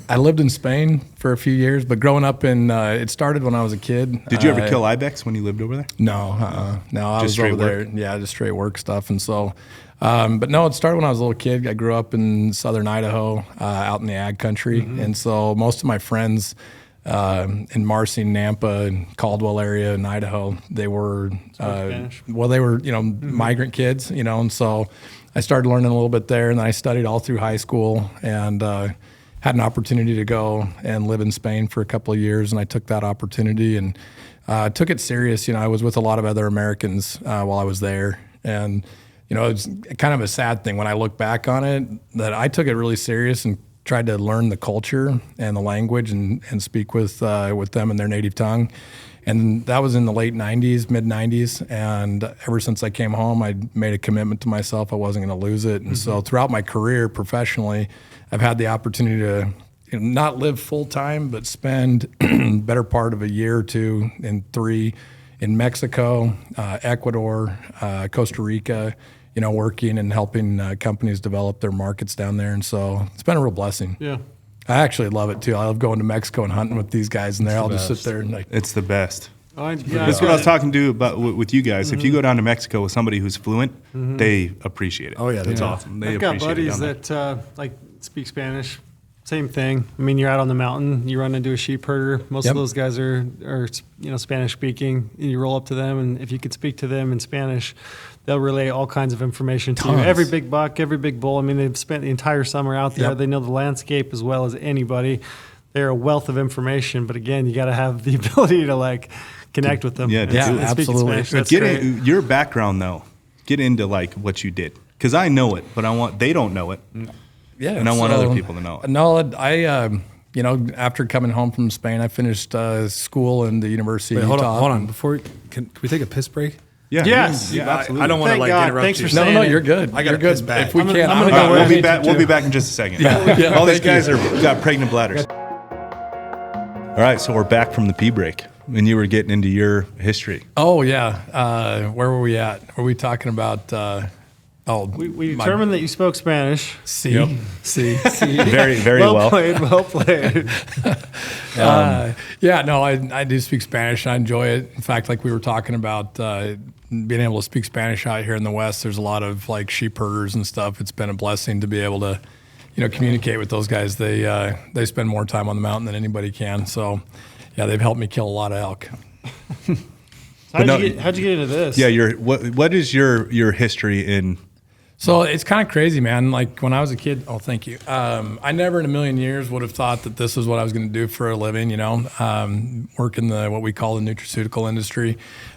I lived in Spain for a few years, but growing up it started when I was a kid. Did you ever kill ibex when you lived over there? No, no, I Just was straight over there. work? Yeah, just straight work stuff. And so, but no, it started when I was a little kid. I grew up in southern Idaho, out in the ag country. And so most of my friends in Marcy, Nampa, and Caldwell area in Idaho, they were, Spanish. they were, migrant kids, and so I started learning a little bit there, and then I studied all through high school and had an opportunity to go and live in Spain for a couple of years, and I took that opportunity and took it serious. I was with a lot of other Americans while I was there, and it's kind of a sad thing when I look back on it that I took it really serious and tried to learn the culture and the language and speak with them in their native tongue. And that was in the late 90s, mid 90s. And ever since I came home, I made a commitment to myself I wasn't going to lose it. And so throughout my career professionally, I've had the opportunity to not live full time, but spend better part of a year or two in 3 in Mexico, Ecuador, Costa Rica, working and helping companies develop their markets down there. And so it's been a real blessing. Yeah. I actually love it too. I love going to Mexico and hunting with these guys, and I'll just sit there and like, It's the best. Yeah, That's what I was talking to about with you guys. If you go down to Mexico with somebody who's fluent, they appreciate it. Oh, yeah, that's yeah. awesome. They I've got appreciate it buddies down there. that like speak Spanish. Same thing. I mean, you're out on the mountain, you run into a sheep herder. Most Yep. of those guys are Spanish speaking. And you roll up to them, and if you could speak to them in Spanish, they'll relay all kinds of information to you. Tons. Every big buck, every big bull. I mean, they've spent the entire summer out there. Yep. They know the landscape as well as anybody. They're a wealth of information, but again, you got to have the ability to connect with them. Yeah, and yeah, speak in absolutely. Spanish. That's Get great. in, your background though. Get into what you did, because I know it, but they don't know it. yeah. And I want other people to know it. No, I, after coming home from Spain, I finished school in the University Wait, of hold Utah. on, hold on. Before can we take a piss break? Yeah. Yes. Yeah, absolutely. I don't want to Thank like God. interrupt Thanks you. for No, saying no, it. you're good. I got you're a good. piss bag. If we I'm can't, gonna All go right, where I need we'll to. be back in just a second. Yeah, All these thank you. guys got pregnant bladders. All right, so we're back from the pee break, and you were getting into your history. Oh yeah. Where were we at? Were we talking about? We determined that you spoke Spanish. See. Very, very well. Played, well played. Yeah, no, I do speak Spanish. I enjoy it. In fact, like we were talking about being able to speak Spanish out here in the West, there's a lot of like sheep herders and stuff. It's been a blessing to be able to, communicate with those guys. They spend more time on the mountain than anybody can. So, yeah, they've helped me kill a lot of elk. How'd you get into this? Yeah, what is your history in? So it's kind of crazy, man. Like when I was a kid, thank you. I never in a million years would have thought that this is what I was going to do for a living, work in what we call the nutraceutical industry.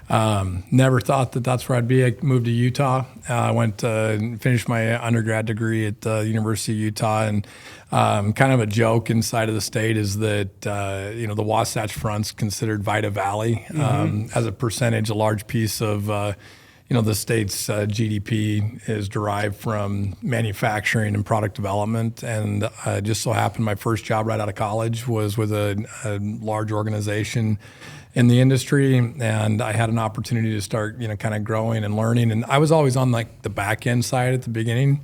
Never thought that that's where I'd be. I moved to Utah. I went to finished my undergrad degree at the University of Utah. And kind of a joke inside of the state is that, the Wasatch Front's considered Vita Valley as a percentage, a large piece of the state's GDP is derived from manufacturing and product development. And just so happened my first job right out of college was with a large organization in the industry. And I had an opportunity to start, kind of growing and learning. And I was always on like the back end side at the beginning.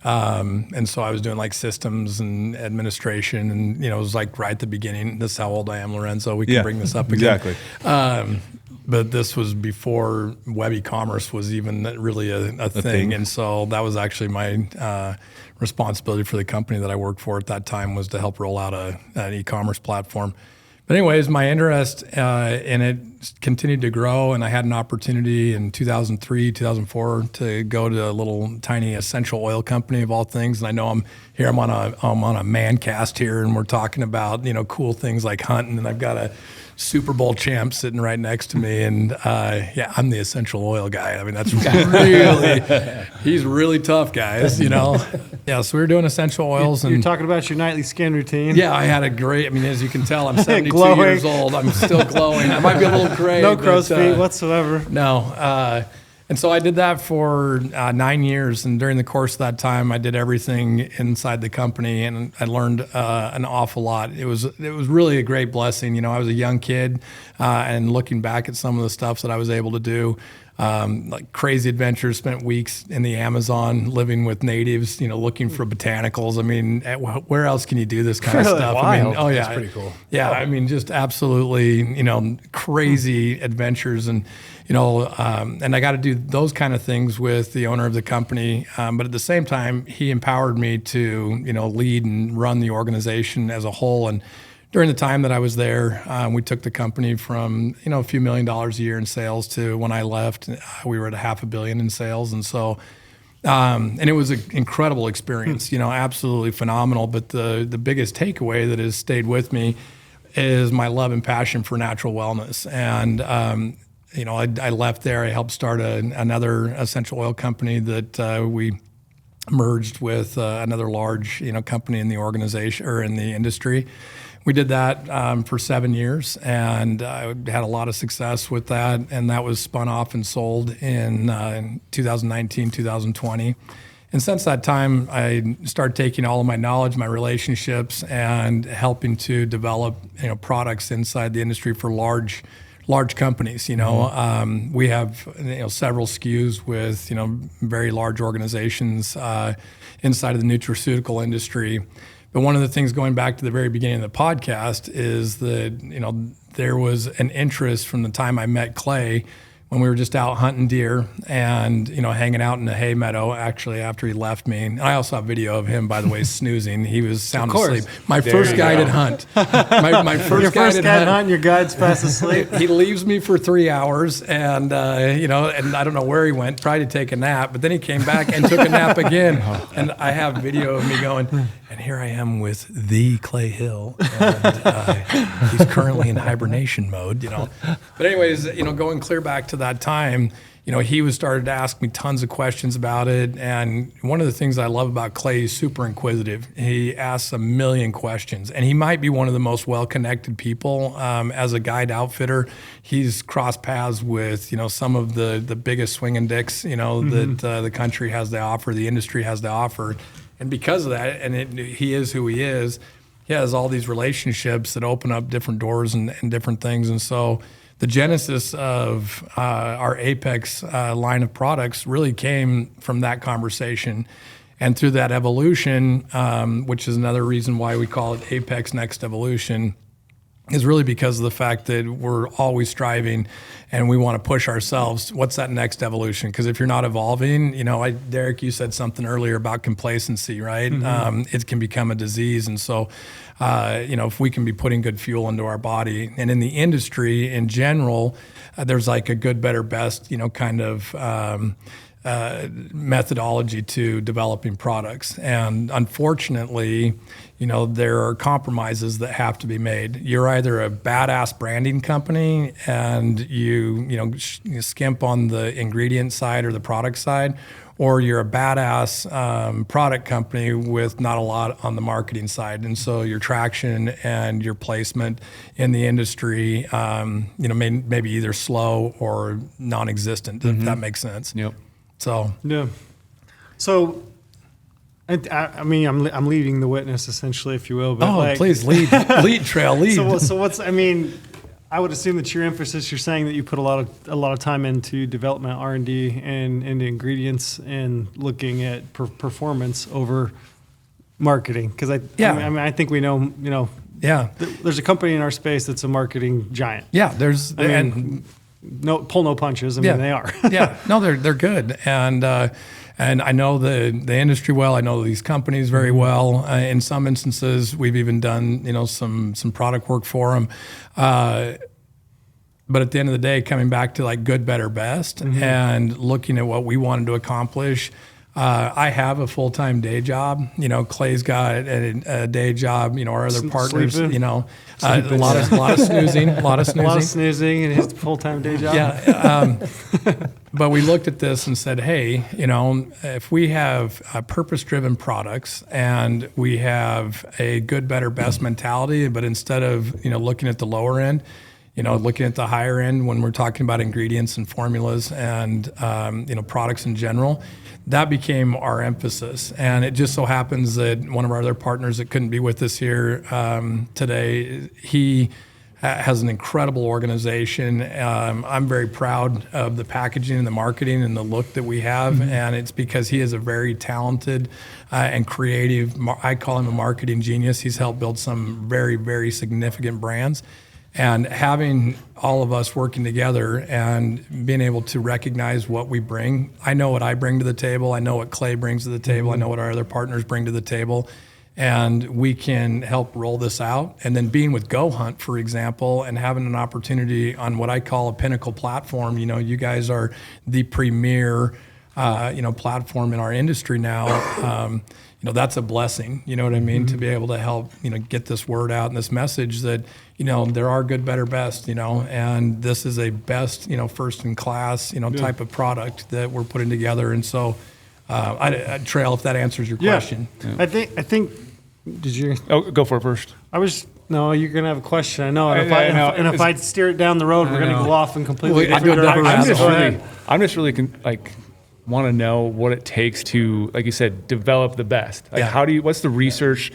And so I was doing like systems and administration and, it was like right at the beginning. This is how old I am, Lorenzo. We can bring this up again. Exactly. But this was before web e-commerce was even really a thing. And so that was actually my responsibility for the company that I worked for at that time, was to help roll out an e-commerce platform. But anyways, my interest in it continued to grow, and I had an opportunity in 2003, 2004 to go to a little tiny essential oil company of all things. And I know I'm on a man cast here, and we're talking about, cool things like hunting, and I've got a Super Bowl champ sitting right next to me, and I'm the essential oil guy. I mean, that's he's really tough, guys. Yeah, so we were doing essential oils, and you're talking about your nightly skin routine. Yeah, I had a great. I mean, as you can tell, I'm 72 years old. I'm still glowing. I might be a little gray. No crow's feet whatsoever. No. And so I did that for 9 years, and during the course of that time, I did everything inside the company, and I learned an awful lot. It was really a great blessing. I was a young kid, and looking back at some of the stuff that I was able to do, like crazy adventures, spent weeks in the Amazon living with natives, looking for botanicals. I mean, where else can you do this kind of stuff? Wild. I mean, oh yeah, That's pretty cool. Yeah, I mean, just absolutely, crazy adventures, and and I got to do those kind of things with the owner of the company. But at the same time, he empowered me to, lead and run the organization as a whole. And during the time that I was there, we took the company from, a few $1 million a year in sales to when I left, we were at $500 million in sales. And so, and it was an incredible experience, absolutely phenomenal. But the biggest takeaway that has stayed with me is my love and passion for natural wellness. And, I left there. I helped start another essential oil company that we merged with another large, company in the organization or in the industry. We did that for 7 years, and I had a lot of success with that. And that was spun off and sold in 2019, 2020. And since that time, I started taking all of my knowledge, my relationships, and helping to develop, products inside the industry for large companies. We have several SKUs with very large organizations inside of the nutraceutical industry. But one of the things, going back to the very beginning of the podcast, is that there was an interest from the time I met Clay, when we were just out hunting deer and, hanging out in the hay meadow, actually, after he left me. And I also have video of him, by the way, snoozing. He was sound asleep. My first guided hunt. My first guided hunt. Your guide's fast asleep. He leaves me for 3 hours, and, and I don't know where he went, tried to take a nap, but then he came back and took a nap again. And I have video of me going, and here I am with the Clay Hill, and he's currently in hibernation mode, But anyways, going clear back to that time, he was started to ask me tons of questions about it. And one of the things I love about Clay, he's super inquisitive. He asks a million questions, and he might be one of the most well-connected people. As a guide outfitter, he's crossed paths with, some of the biggest swinging dicks, that the country has to offer, the industry has to offer. And because of that, and he is who he is, he has all these relationships that open up different doors and different things. And so the genesis of our Apex line of products really came from that conversation. And through that evolution, which is another reason why we call it Apex Next Evolution, is really because of the fact that we're always striving and we want to push ourselves. What's that next evolution? Because if you're not evolving, Derek, you said something earlier about complacency, right? It can become a disease. And so, if we can be putting good fuel into our body, and in the industry in general, there's like a good, better, best, kind of methodology to developing products. And unfortunately, there are compromises that have to be made. You're either a badass branding company and you skimp on the ingredient side or the product side, or you're a badass product company with not a lot on the marketing side. And so your traction and your placement in the industry, maybe either slow or non-existent, if that makes sense. Yep. So Yeah. So, I mean, I'm leading the witness essentially, if you will. But please lead, trail lead. So what's? I mean, I would assume that your emphasis. You're saying that you put a lot of time into development, R&D, and into ingredients, and looking at performance over marketing. Because I think we know. There's a company in our space that's a marketing giant. Yeah, pull no punches. I mean, they are. No, they're good, and I know the industry well. I know these companies very well. In some instances, we've even done some product work for them. But at the end of the day, coming back to like good, better, best, and looking at what we wanted to accomplish. I have a full-time day job. Clay's got a day job. Our other partners. Sleeping. A lot of snoozing. A lot of snoozing in his full-time day job. Yeah. But we looked at this and said, hey, if we have purpose-driven products and we have a good, better, best mentality, but instead of looking at the lower end, looking at the higher end when we're talking about ingredients and formulas and products in general, that became our emphasis. And it just so happens that one of our other partners that couldn't be with us here today, he has an incredible organization. I'm very proud of the packaging and the marketing and the look that we have. And it's because he is a very talented and creative, I call him a marketing genius. He's helped build some very, very significant brands. And having all of us working together and being able to recognize what we bring. I know what I bring to the table. I know what Clay brings to the table. I know what our other partners bring to the table. And we can help roll this out. And then being with GOHUNT, for example, and having an opportunity on what I call a pinnacle platform. You guys are the premier platform in our industry now. That's a blessing, you know what I mean? To be able to help, get this word out and this message that, there are good, better, best, and this is a best, first in class, type of product that we're putting together. And so, Trail, if that answers your question. Yeah. I think, did you? Oh, go for it first. No, you're going to have a question. I know. And if I steer it down the road, we're going to go off and completely different direction. I'm just really want to know what it takes to, like you said, develop the best. What's the research,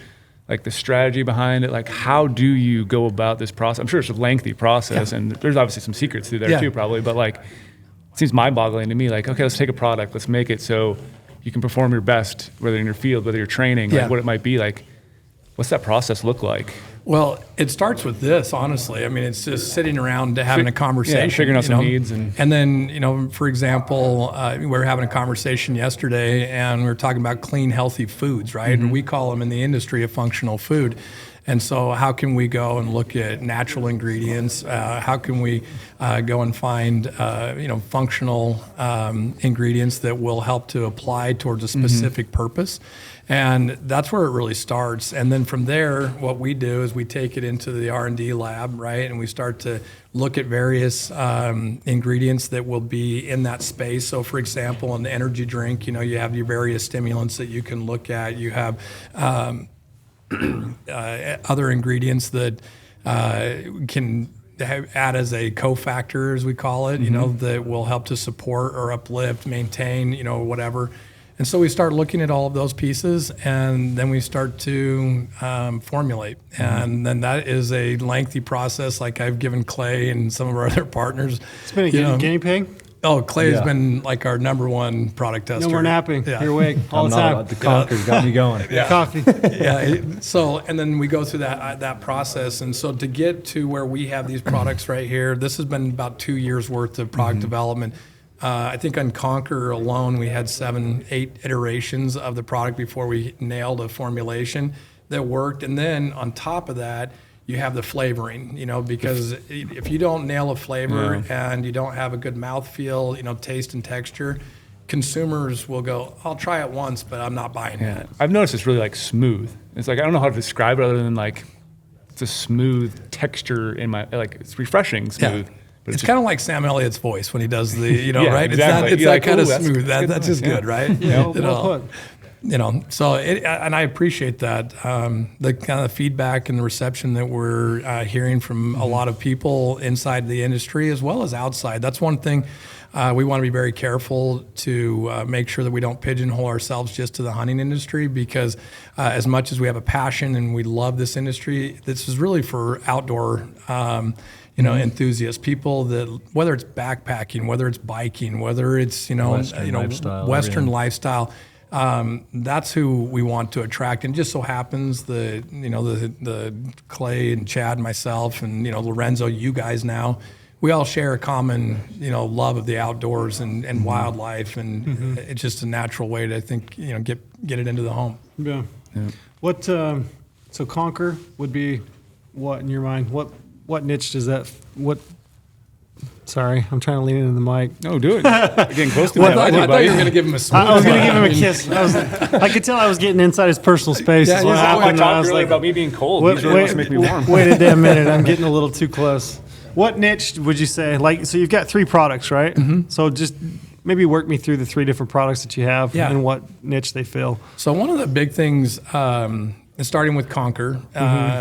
like the strategy behind it? Like, how do you go about this process? I'm sure it's a lengthy process, and there's obviously some secrets through there too, probably. But like, it seems mind-boggling to me. Like, okay, let's take a product, let's make it so you can perform your best, whether in your field, whether you're training, like what it might be. Like, what's that process look like? Well, it starts with this, honestly. I mean, it's just sitting around having a conversation. Figuring out some needs. And then, for example, we were having a conversation yesterday and we were talking about clean, healthy foods, right? And we call them in the industry a functional food. And so how can we go and look at natural ingredients? How can we go and find, functional ingredients that will help to apply towards a specific purpose? And that's where it really starts. And then from there, what we do is we take it into the R&D lab, right? And we start to look at various ingredients that will be in that space. So for example, an energy drink, you have your various stimulants that you can look at. You have other ingredients that can add as a cofactor, as we call it, that will help to support or uplift, maintain, whatever. And so we start looking at all of those pieces, and then we start to formulate. And then that is a lengthy process, like I've given Clay and some of our other partners. It's been a guinea pig? Oh, Clay's Yeah. been like our number one product tester. No more napping. Yeah. You're awake all I'm the not time. about the Conquer's got me going. Coffee. So, and then we go through that process. And so to get to where we have these products right here, this has been about 2 years worth of product development. I think on Conquer alone, we had 7-8 iterations of the product before we nailed a formulation that worked. And then on top of that, you have the flavoring, because if you don't nail a flavor and you don't have a good mouthfeel, taste and texture, consumers will go, I'll try it once, but I'm not buying it. I've noticed it's really like smooth. It's like, I don't know how to describe it other than like, it's a smooth texture in my, like it's refreshing smooth. But It's kind of like Sam Elliott's voice when he does the, Yeah, right? exactly. It's You're that like, kind of "Ooh, that's smooth. good That's just noise." good, right? Yeah, well put. So and I appreciate that, the kind of feedback and the reception that we're hearing from a lot of people inside the industry as well as outside. That's one thing we want to be very careful to make sure that we don't pigeonhole ourselves just to the hunting industry, because as much as we have a passion and we love this industry, this is really for outdoor enthusiasts, people that, whether it's backpacking, whether it's biking, whether it's lifestyle, Western everything. lifestyle. That's who we want to attract, and it just so happens the Clay and Chad, myself, and Lorenzo, you guys now, we all share a common love of the outdoors and wildlife, and it's just a natural way to, I think, get it into the home. Yeah. What? So Conquer would be what in your mind? What niche does that? What? Sorry, I'm trying to lean into the mic. No, do it. You're getting close to me. I thought you were going to give him a smooth. I was going to give him a kiss. I could tell I was getting inside his personal space. Yeah, is what he's happened. I And I talked was earlier like, about me being cold. wait, These really must make me warm. wait a damn minute. I'm getting a little too close. What niche would you say? Like, so you've got 3 products, right? So just maybe work me through the 3 different products that you have and what niche they fill. So one of the big things, starting with Conquer,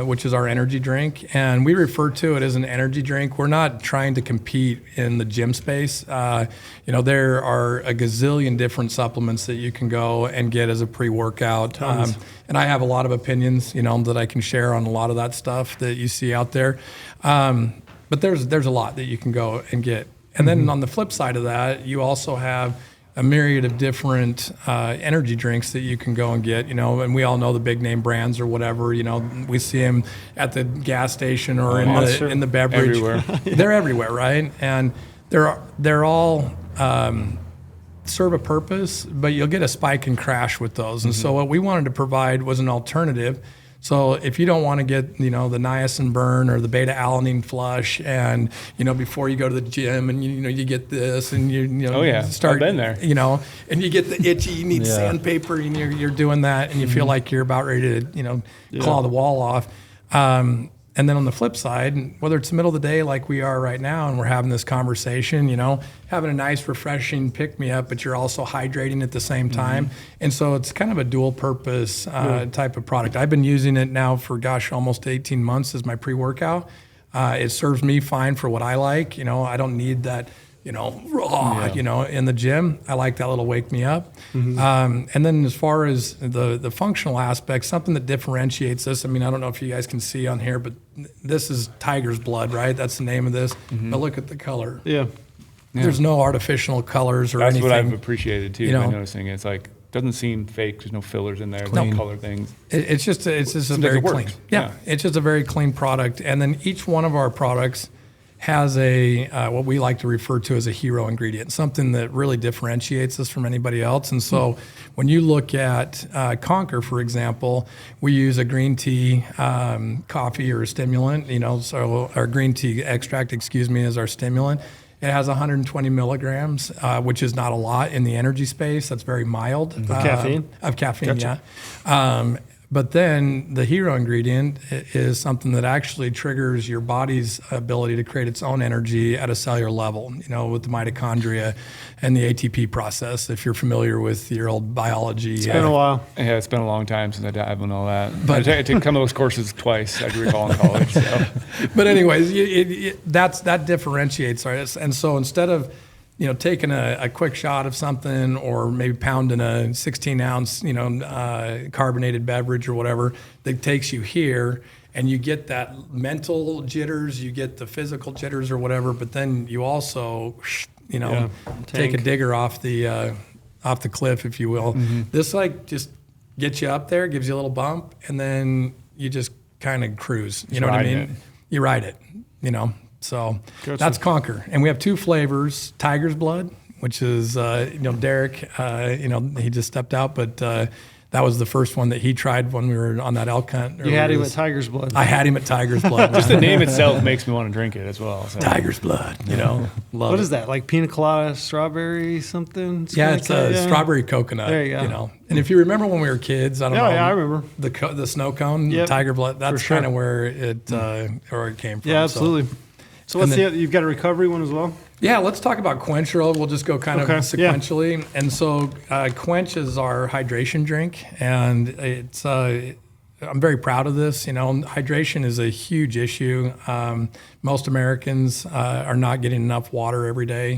which is our energy drink, and we refer to it as an energy drink. We're not trying to compete in the gym space. There are a gazillion different supplements that you can go and get as a pre-workout. And I have a lot of opinions, that I can share on a lot of that stuff that you see out there. But there's a lot that you can go and get. And then on the flip side of that, you also have a myriad of different energy drinks that you can go and get, and we all know the big name brands or whatever, we see them at the gas station or in the beverage. Everywhere. They're everywhere, right? And they're all serve a purpose, but you'll get a spike and crash with those. And so what we wanted to provide was an alternative. So if you don't want to get, the niacin burn or the beta alanine flush, and before you go to the gym, and you get this, and start, I've been there. and you get the itchy, you need sandpaper, and you're doing that, and you feel like you're about ready to, claw the wall off. And then on the flip side, whether it's the middle of the day like we are right now, and we're having this conversation, having a nice, refreshing pick-me-up, but you're also hydrating at the same time. And so it's kind of a dual-purpose type of product. I've been using it now for, almost 18 months as my pre-workout. It serves me fine for what I like. I don't need that, raw, in the gym. I like that little wake me up. And then as far as the functional aspects, something that differentiates us, I don't know if you guys can see on here, but this is tiger's blood, right? That's the name of this. But look at the color. Yeah. There's no artificial colors or That's anything. what I've appreciated too. By noticing it's like doesn't seem fake. There's no fillers in there. No color things. It's just a like very it clean. works. Yeah, it's just a very clean product. And then each one of our products has a what we like to refer to as a hero ingredient, something that really differentiates us from anybody else. And so when you look at Conquer, for example, we use a green tea coffee or a stimulant, so our green tea extract, is our stimulant. It has 120 milligrams, which is not a lot in the energy space. That's very mild. Caffeine? Of caffeine, Gotcha. yeah. But then the hero ingredient is something that actually triggers your body's ability to create its own energy at a cellular level, with the mitochondria and the ATP process, if you're familiar with your old biology. It's been a while. Yeah, it's been a long time since I dabbled in all that. But I took some of those courses twice, I do recall, in college. So. But anyways, that differentiates us. And so instead of taking a quick shot of something, or maybe pounding a 16-ounce, carbonated beverage or whatever that takes you here, and you get that mental jitters, you get the physical jitters or whatever, but then you also take a digger off the cliff, if you will. This like just gets you up there, gives you a little bump, and then you just kind of cruise. You know what I mean? You ride it, So that's Conquer. And we have 2 flavors, Tiger's Blood, which is, Derek, he just stepped out, but that was the first one that he tried when we were on that elk hunt. You had him at Tiger's Blood. I had him at Tiger's Blood. Just the name itself makes me want to drink it as well. So. Tiger's Blood, love What is that, like pina colada, strawberry, something? Yeah, it's a strawberry coconut. There you go. And if you remember when we were kids, I don't know. Yeah, I remember. The snow cone, Yep. Tiger Blood, that's sure. kind of where it came from. Yeah, absolutely. So what's you've got a recovery one as well? Yeah, let's talk about Quench Roll. We'll just go kind of Okay, sequentially. Yeah. And so Quench is our hydration drink, and it's I'm very proud of this. Hydration is a huge issue. Most Americans are not getting enough water every day.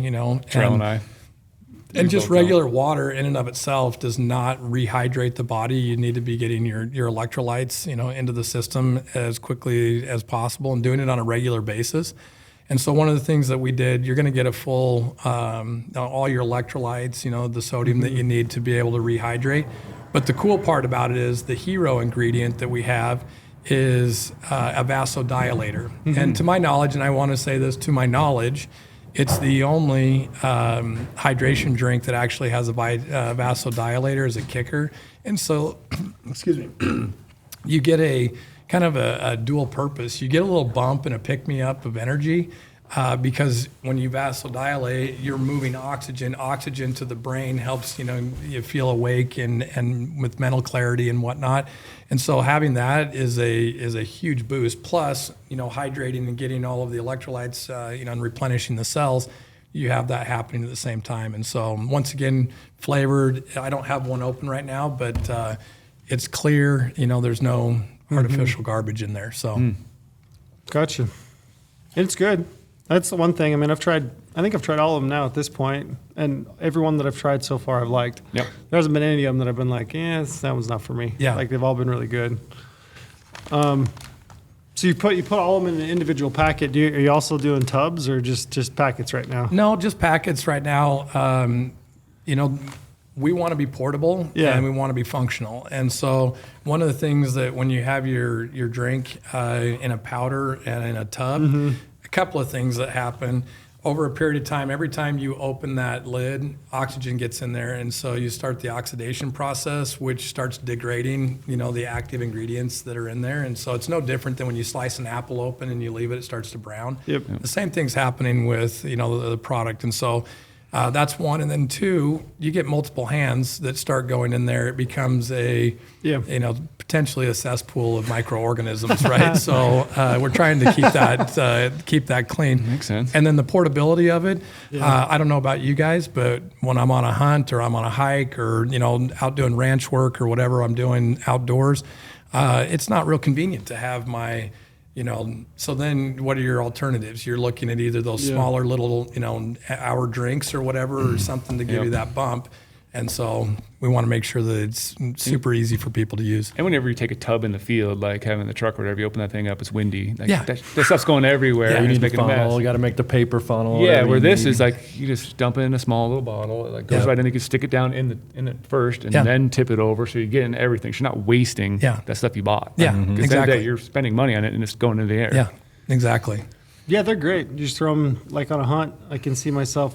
Trail and I. And just regular water in and of itself does not rehydrate the body. You need to be getting your electrolytes, into the system as quickly as possible and doing it on a regular basis. And so one of the things that we did, you're going to get a full, all your electrolytes, the sodium that you need to be able to rehydrate. But the cool part about it is the hero ingredient that we have is a vasodilator. And to my knowledge, and I want to say this to my knowledge, it's the only hydration drink that actually has a vasodilator as a kicker. And so, excuse me, you get a kind of a dual purpose. You get a little bump and a pick-me-up of energy because when you vasodilate, you're moving oxygen. Oxygen to the brain helps, you feel awake and with mental clarity and whatnot. And so having that is a huge boost. Plus, hydrating and getting all of the electrolytes, and replenishing the cells, you have that happening at the same time. And so once again, flavored. I don't have one open right now, but it's clear. There's no artificial garbage in there. So, Gotcha. It's good. That's the one thing. I mean, I think I've tried all of them now at this point, and every one that I've tried so far I've liked. Yep. There hasn't been any of them that I've been like, that one's not for me. Yeah. Like they've all been really good. So you put all of them in an individual packet. Are you also doing tubs or just packets right now? no, just packets right now. We want to be portable and we want to be functional. And so one of the things that when you have your drink in a powder and in a tub, a couple of things that happen over a period of time. Every time you open that lid, oxygen gets in there, and so you start the oxidation process, which starts degrading, the active ingredients that are in there. And so it's no different than when you slice an apple open and you leave it starts to brown. Yep. The same thing's happening with the product. And so that's one. And then 2, you get multiple hands that start going in there. It becomes potentially a cesspool of microorganisms, right? So we're trying to keep that clean. Makes sense. And then the portability of it. I don't know about you guys, but when I'm on a hunt or I'm on a hike or out doing ranch work or whatever I'm doing outdoors, it's not real convenient to have my. So then what are your alternatives? You're looking at either those smaller little, hour drinks or whatever, or something to give you that bump. And so we want to make sure that it's super easy for people to use. And whenever you take a tub in the field, like having the truck or whatever, you open that thing up, it's windy. Like Yeah. that stuff's going everywhere. Yeah, You're You just need the making a mess. funnel. You got to make the paper funnel. Yeah, whatever where you this need. is like you just dump it in a small little bottle. It like goes Yeah. right in. You can stick it down in it first, and Yeah. then tip it over, so you get in everything. So you're not wasting Yeah. that stuff you bought. Yeah, Because at the end of the exactly. day, you're spending money on it, and it's going into the air. Yeah, exactly. Yeah, they're great. You just throw them like on a hunt. I can see myself.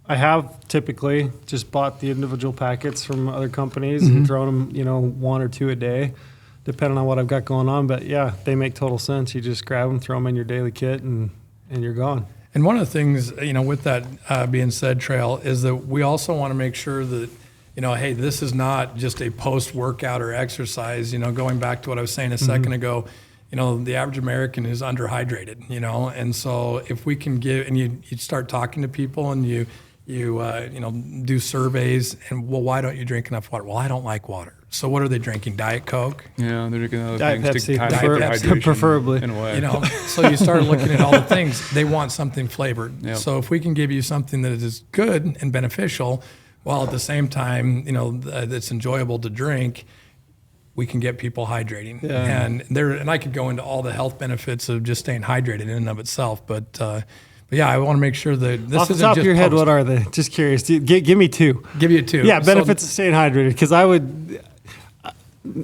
I have typically just bought the individual packets from other companies and thrown them, 1 or 2 a day, depending on what I've got going on. But yeah, they make total sense. You just grab them, throw them in your daily kit, and you're gone. And one of the things, with that being said, Trail, is that we also want to make sure that, hey, this is not just a post-workout or exercise. Going back to what I was saying a second ago, the average American is underhydrated, and so if we can give, and you start talking to people and you do surveys, and why don't you drink enough water? Well, I don't like water. So what are they drinking? Diet Coke? Yeah, they're drinking other Diet things Pepsi, to kind of prefer- their hydration preferably. in a way. So you start looking at all the things. They want something flavored. Yep. So if we can give you something that is good and beneficial, while at the same time, that's enjoyable to drink, we can get people hydrating. Yeah. And I could go into all the health benefits of just staying hydrated in and of itself, but But yeah, I want to make sure that this Off the isn't top just of your head, post. what are they? Just curious. Give me two. Give you two. Yeah, So- benefits of staying hydrated. Because I would.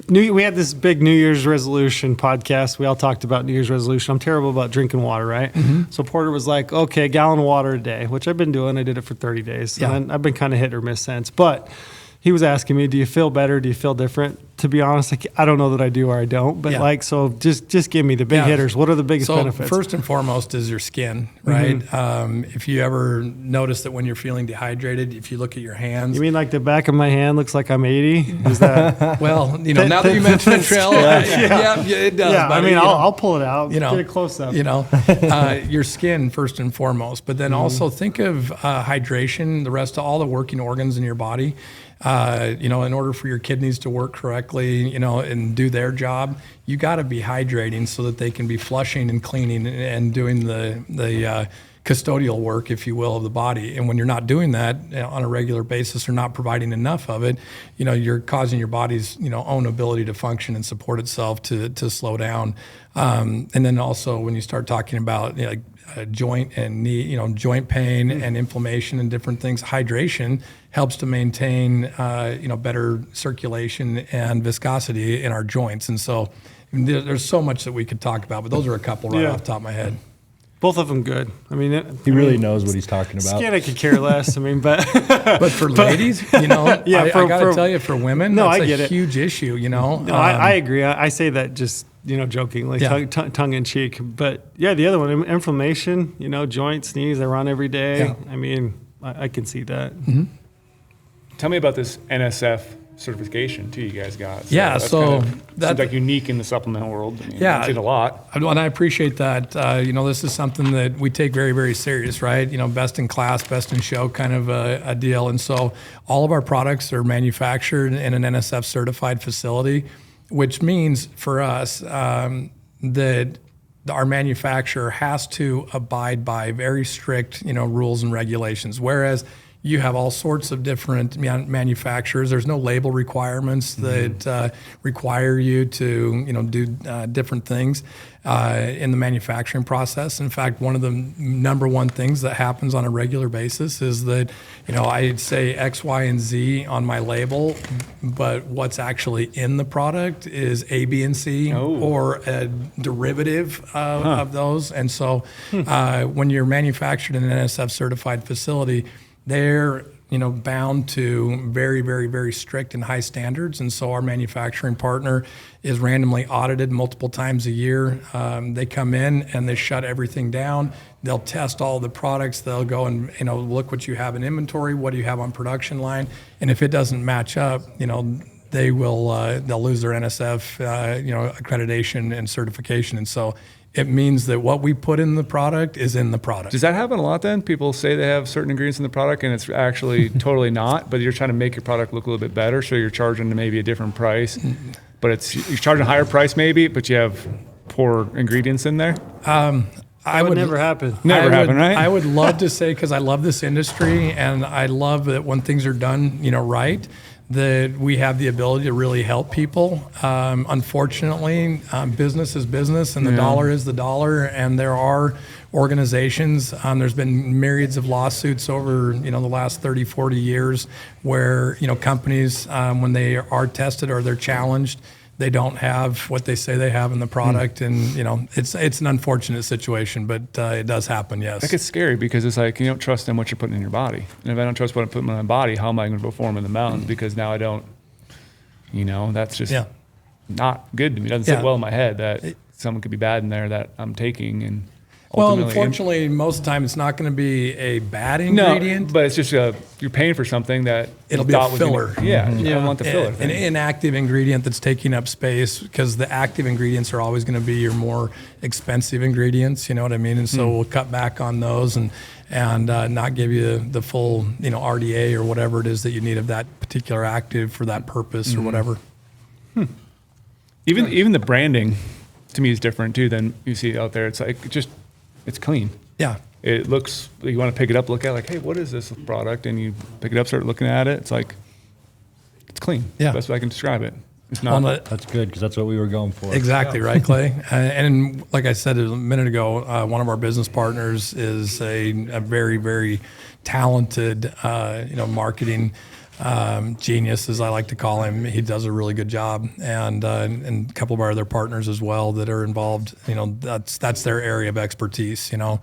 We had this big New Year's resolution podcast. We all talked about New Year's resolution. I'm terrible about drinking water, right? So Porter was like, okay, a gallon of water a day, which I've been doing. I did it for 30 days. Yeah. And I've been kind of hit or miss since. But he was asking me, do you feel better? Do you feel different? To be honest, I don't know that I do or I don't. But Yeah. so just give me the big Yeah. hitters. What are the biggest So benefits? first and foremost is your skin, right? If you ever notice that when you're feeling dehydrated, if you look at your hands, You mean like the back of my hand looks like I'm 80? Is that? well, now that you mention it, Trail, yeah, it does. Yeah, I buddy, mean, you know. I'll pull it out. You know, Get a close up. Your skin first and foremost, but then also think of hydration, the rest of all the working organs in your body. In order for your kidneys to work correctly, and do their job, you got to be hydrating so that they can be flushing and cleaning and doing the custodial work, if you will, of the body. And when you're not doing that on a regular basis or not providing enough of it, you're causing your body's, own ability to function and support itself to slow down. And then also when you start talking about joint and knee, joint pain and inflammation and different things, hydration helps to maintain, better circulation and viscosity in our joints. And so there's so much that we could talk about, but those are a couple right off the top of my head. Both of them good. I mean, He really knows what he's talking about. skin I could care less. I mean, but But for ladies, I got to tell you, for women, No, that's I get a it. huge issue, no, I agree. I say that just jokingly, Yeah. tongue in cheek. But yeah, the other one, inflammation. Joints, knees. I run every day. Yeah. I mean, I can see that. Tell me about this NSF certification too you guys got. Yeah, so seems that- like unique in the supplement world. I mean, Yeah. I've seen a lot. And I appreciate that. This is something that we take very, very serious, right? Best in class, best in show kind of a deal. And so all of our products are manufactured in an NSF certified facility, which means for us that our manufacturer has to abide by very strict, rules and regulations. Whereas you have all sorts of different manufacturers. There's no label requirements that require you to, do different things in the manufacturing process. In fact, one of the number one things that happens on a regular basis is that, I'd say X, Y, and Z on my label, but what's actually in the product is A, B, and C, or a derivative of those. And so when you're manufactured in an NSF certified facility, they're bound to very, very, very strict and high standards. And so our manufacturing partner is randomly audited multiple times a year. They come in and they shut everything down. They'll test all the products. They'll go and look what you have in inventory, what do you have on production line, and if it doesn't match up, they will they'll lose their NSF accreditation and certification. And so it means that what we put in the product is in the product. Does that happen a lot then? People say they have certain ingredients in the product and it's actually totally not, but you're trying to make your product look a little bit better, so you're charging maybe a different price. But you're charging a higher price maybe, but you have poor ingredients in there? That would never happen. Never happen, right? I would love to say, because I love this industry and I love that when things are done, right, that we have the ability to really help people. Unfortunately, business is business and the dollar is the dollar. And there are organizations, there's been myriads of lawsuits over, the last 30, 40 years where, companies, when they are tested or they're challenged, they don't have what they say they have in the product. And, it's an unfortunate situation, but it does happen, yes. That gets scary because it's like you don't trust in what you're putting in your body. And if I don't trust what I'm putting in my body, how am I going to perform in the mountains? Because now I don't, that's just not good to me. It doesn't sit well in my head that something could be bad in there that I'm taking. And Well, unfortunately, most of the time it's not going to be a bad ingredient. No, but it's just you're paying for something that It'll you be a thought was gonna- filler. I don't want the filler An thing. inactive ingredient that's taking up space, because the active ingredients are always going to be your more expensive ingredients. You know what I mean? And so we'll cut back on those and not give you the full RDA or whatever it is that you need of that particular active for that purpose or whatever. Even the branding to me is different too than you see out there. It's like it's clean. Yeah. It looks, you want to pick it up, look at it, like, hey, what is this product? And you pick it up, start looking at it. It's like, it's clean. Yeah. Best way I can describe it. It's not. That's good because that's what we were going for. Exactly right, Clay. And like I said a minute ago, one of our business partners is a very, very talented, marketing genius, as I like to call him. He does a really good job, and a couple of our other partners as well that are involved. That's their area of expertise. I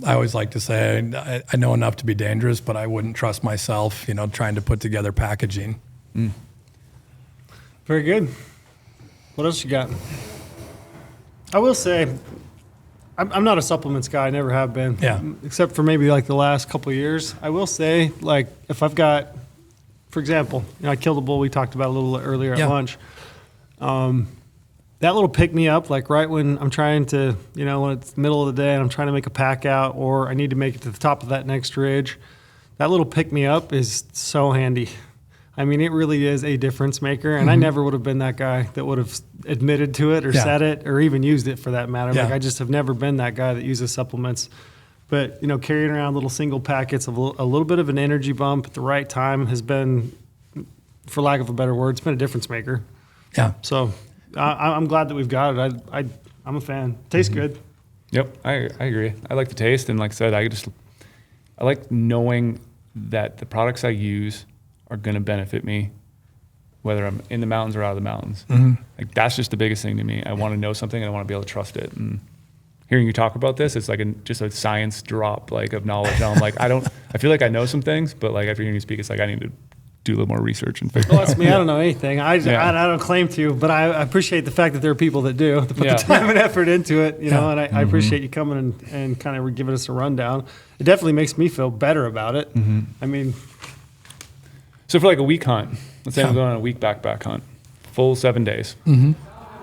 always like to say I know enough to be dangerous, but I wouldn't trust myself. Trying to put together packaging. Very good. What else you got? I will say, I'm not a supplements guy. I never have been. Yeah. Except for maybe like the last couple of years. I will say, like, if I've got, for example, I killed a bull we talked about a little earlier at lunch. That little pick me up, like right when I'm trying to, when it's the middle of the day and I'm trying to make a pack out, or I need to make it to the top of that next ridge, that little pick me up is so handy. I mean, it really is a difference maker, and I never would have been that guy that would have admitted to it or said it or even used it for that matter. Yeah. Like, I just have never been that guy that uses supplements. But, carrying around little single packets of a little bit of an energy bump at the right time has been, for lack of a better word, it's been a difference maker. Yeah. So I'm glad that we've got it. I'm a fan. Tastes good. Yep, I agree. I like the taste, and like I said, I like knowing that the products I use are going to benefit me, whether I'm in the mountains or out of the mountains. Like, that's just the biggest thing to me. I want to know something, and I want to be able to trust it. And hearing you talk about this, it's like just a science drop, like, of knowledge. And I'm like, I feel like I know some things, but like after hearing you speak, it's like I need to do a little more research and figure Well, it that's out. me. I don't know anything. I don't claim to, but I appreciate the fact that there are people that do, to put the time and effort into it, and I appreciate you coming and kind of giving us a rundown. It definitely makes me feel better about it. I mean, So for like a week hunt, let's say I'm going on a week backpack hunt, full 7 days.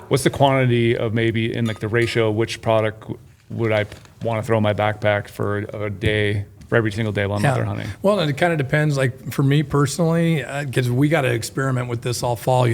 What's the quantity of, maybe in like the ratio, which product would I want to throw in my backpack for a day, for every single day while I'm out there hunting? Well, it kind of depends. Like for me personally, because we got to experiment with this all fall.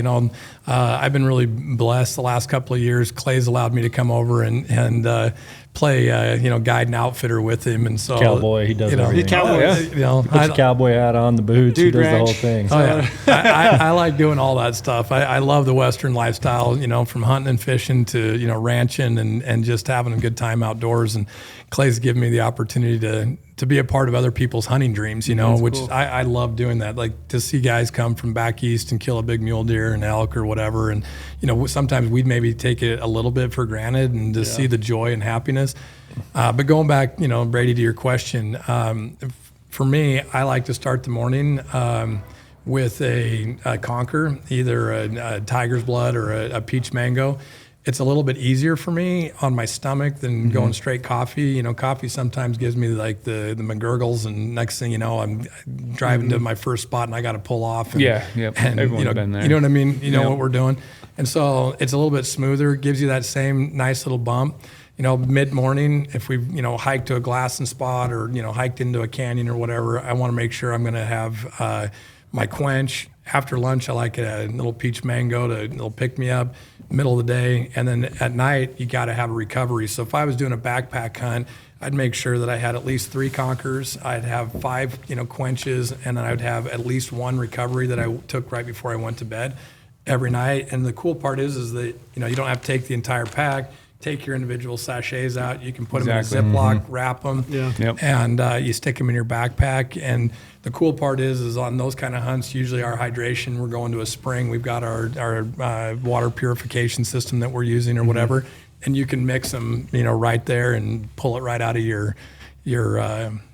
I've been really blessed the last couple of years. Clay's allowed me to come over and play, guide and outfitter with him, and so Cowboy, he does everything. Cowboy. Puts a cowboy hat on, the boots, he Dude does the ranch. whole thing. Oh yeah, I like doing all that stuff. I love the Western lifestyle. From hunting and fishing to ranching and just having a good time outdoors. And Clay's given me the opportunity to be a part of other people's hunting dreams. Which cool. I love doing that. Like to see guys come from back east and kill a big mule deer and elk or whatever. And sometimes we'd maybe take it a little bit for granted and to see the joy and happiness. But going back, Brady, to your question, for me, I like to start the morning with a conker, either a tiger's blood or a peach mango. It's a little bit easier for me on my stomach than going straight coffee. Coffee sometimes gives me like the McGurgles, and next thing you know, I'm driving to my first spot and I got to pull off. And, And, Everyone's been there. You know what I mean? You know what we're doing. And so it's a little bit smoother, gives you that same nice little bump. Mid-morning, if we, hiked to a glassing spot or, hiked into a canyon or whatever, I want to make sure I'm going to have my quench. After lunch, I like a little peach mango it'll pick me up. Middle of the day, and then at night, you got to have a recovery. So if I was doing a backpack hunt, I'd make sure that I had at least 3 conkers. I'd have 5, quenches, and then I'd have at least 1 recovery that I took right before I went to bed every night. And the cool part is that, you don't have to take the entire pack. Take your individual sachets out. You can put them in a Ziploc, wrap them, and you stick them in your backpack. And the cool part is on those kind of hunts, usually our hydration, we're going to a spring. We've got our water purification system that we're using or whatever, and you can mix them, right there and pull it right out of your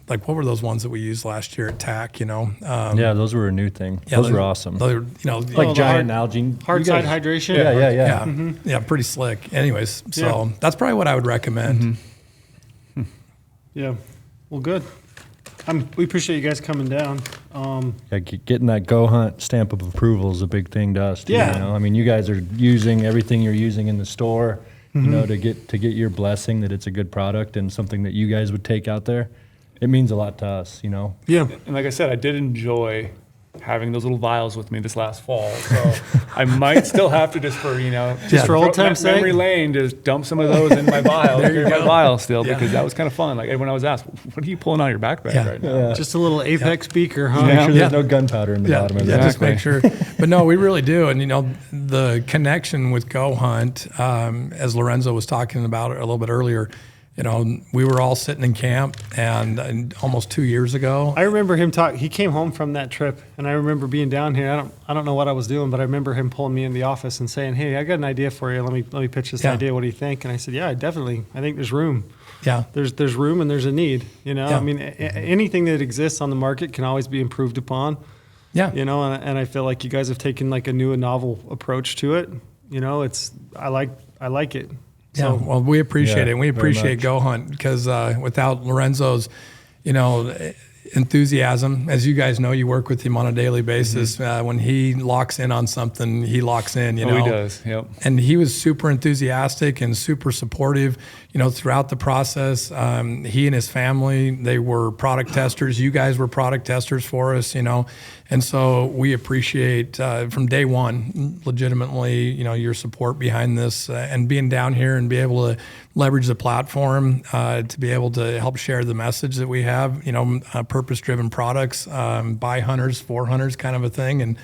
like what were those ones that we used last year at TAC? Yeah, those were a new thing. Yeah, those were awesome. Those are, Like giant algae. hard side hydration. Yeah. yeah, pretty slick. Anyways, so that's probably what I would recommend. Yeah. Well, good. We appreciate you guys coming down. Getting that GOHUNT stamp of approval is a big thing to us. Too, Yeah. I mean, you guys are using everything you're using in the store, to get your blessing that it's a good product and something that you guys would take out there. It means a lot to us, Yeah. And like I said, I did enjoy having those little vials with me this last fall. So I might still have to just for, Just for old time's sake? memory lane, just dump some of those in my vial. Carry my vial still because that was kind of fun. Like when I was asked, what are you pulling out of your backpack right now? Just a little Apex beaker, huh? Make sure there's no gunpowder in the bottom of that. Just make sure. But no, we really do. And, the connection with GOHUNT, as Lorenzo was talking about a little bit earlier, we were all sitting in camp and almost 2 years ago. I remember him he came home from that trip, and I remember being down here. I don't know what I was doing, but I remember him pulling me in the office and saying, "Hey, I got an idea for you. Let me pitch this idea. What do you think?" And I said, "Yeah, definitely. I think there's room. Yeah, there's room and there's a need. I mean, anything that exists on the market can always be improved upon. Yeah, and I feel like you guys have taken like a new and novel approach to it. I like it." Yeah, well, we appreciate it. And we appreciate much. GOHUNT because without Lorenzo's, enthusiasm, as you guys know, you work with him on a daily basis. When he locks in on something, he locks in. He does. Yep. And he was super enthusiastic and super supportive. Throughout the process, he and his family, they were product testers. You guys were product testers for us. And so we appreciate from day one, legitimately, your support behind this and being down here and be able to leverage the platform to be able to help share the message that we have, purpose-driven products, by hunters, for hunters kind of a thing. And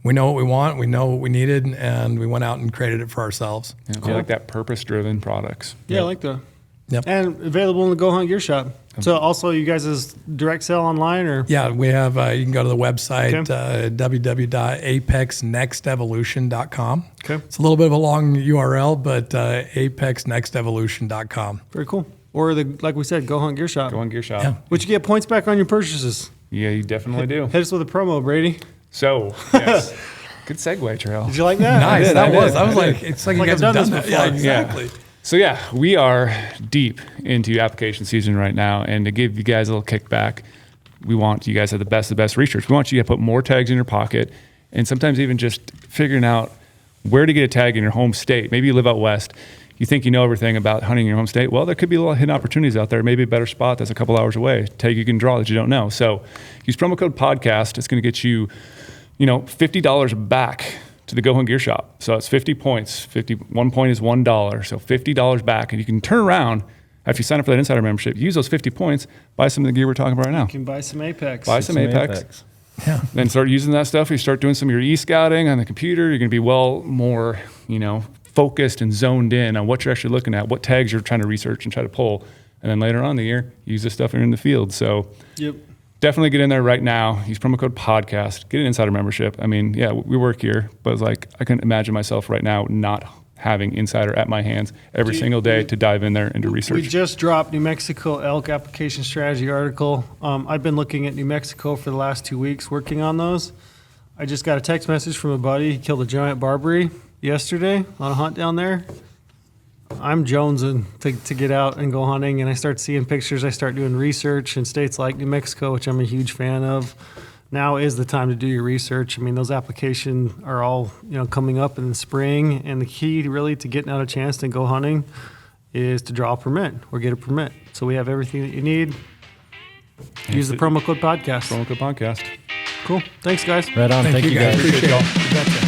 we know what we want, we know what we needed, and we went out and created it for ourselves. Yeah, I like that purpose-driven products. Yeah, I like that. Yep. And available in the GOHUNT Gear Shop. So also you guys' direct sale online or? Yeah, we have, you can go to the website, www.apexnextevolution.com. Okay. It's a little bit of a long URL, but apexnextevolution.com. Very cool. Or like we said, GOHUNT Gear Shop. GOHUNT Gear Shop. Yeah. Which you get points back on your purchases. Yeah, you definitely do. Hit us with a promo, Brady. So, yes. Good segue, Trail. Did you like that? Nice. did, that I was. did. I was like, it's like you guys have done that. before. Yeah, exactly. Yeah. So we are deep into application season right now, and to give you guys a little kickback, we want you guys to have the best research. We want you to put more tags in your pocket, and sometimes even just figuring out where to get a tag in your home state. Maybe you live out west. You think you know everything about hunting in your home state. Well, there could be a little hidden opportunities out there. Maybe a better spot that's a couple hours away. Tag you can draw that you don't know. So use promo code podcast. It's going to get you, $50 back to the GOHUNT Gear Shop. So it's 50 points. 1 point is $1. So $50 back. And you can turn around after you sign up for that insider membership, use those 50 points, buy some of the gear we're talking about right now. You can buy some Apex. Buy some Apex. Yeah. Then start using that stuff. You start doing some of your e-scouting on the computer. You're going to be more, focused and zoned in on what you're actually looking at, what tags you're trying to research and try to pull. And then later on in the year, use this stuff when you're in the field. So Yep. definitely get in there right now. Use promo code podcast. Get an insider membership. I mean, yeah, we work here, but it's like I couldn't imagine myself right now not having insider at my hands every single day to dive in there into research. We just dropped New Mexico elk application strategy article. I've been looking at New Mexico for the last 2 weeks, working on those. I just got a text message from a buddy. He killed a giant Barbary yesterday on a hunt down there. I'm jonesing to get out and go hunting, and I start seeing pictures. I start doing research in states like New Mexico, which I'm a huge fan of. Now is the time to do your research. I mean, those applications are all coming up in the spring, and the key really to getting out a chance to go hunting is to draw a permit or get a permit. So we have everything that you need. Use the promo code podcast. Promo code podcast. Cool. Thanks, guys. Right on. Thank you guys. Appreciate it. You betcha.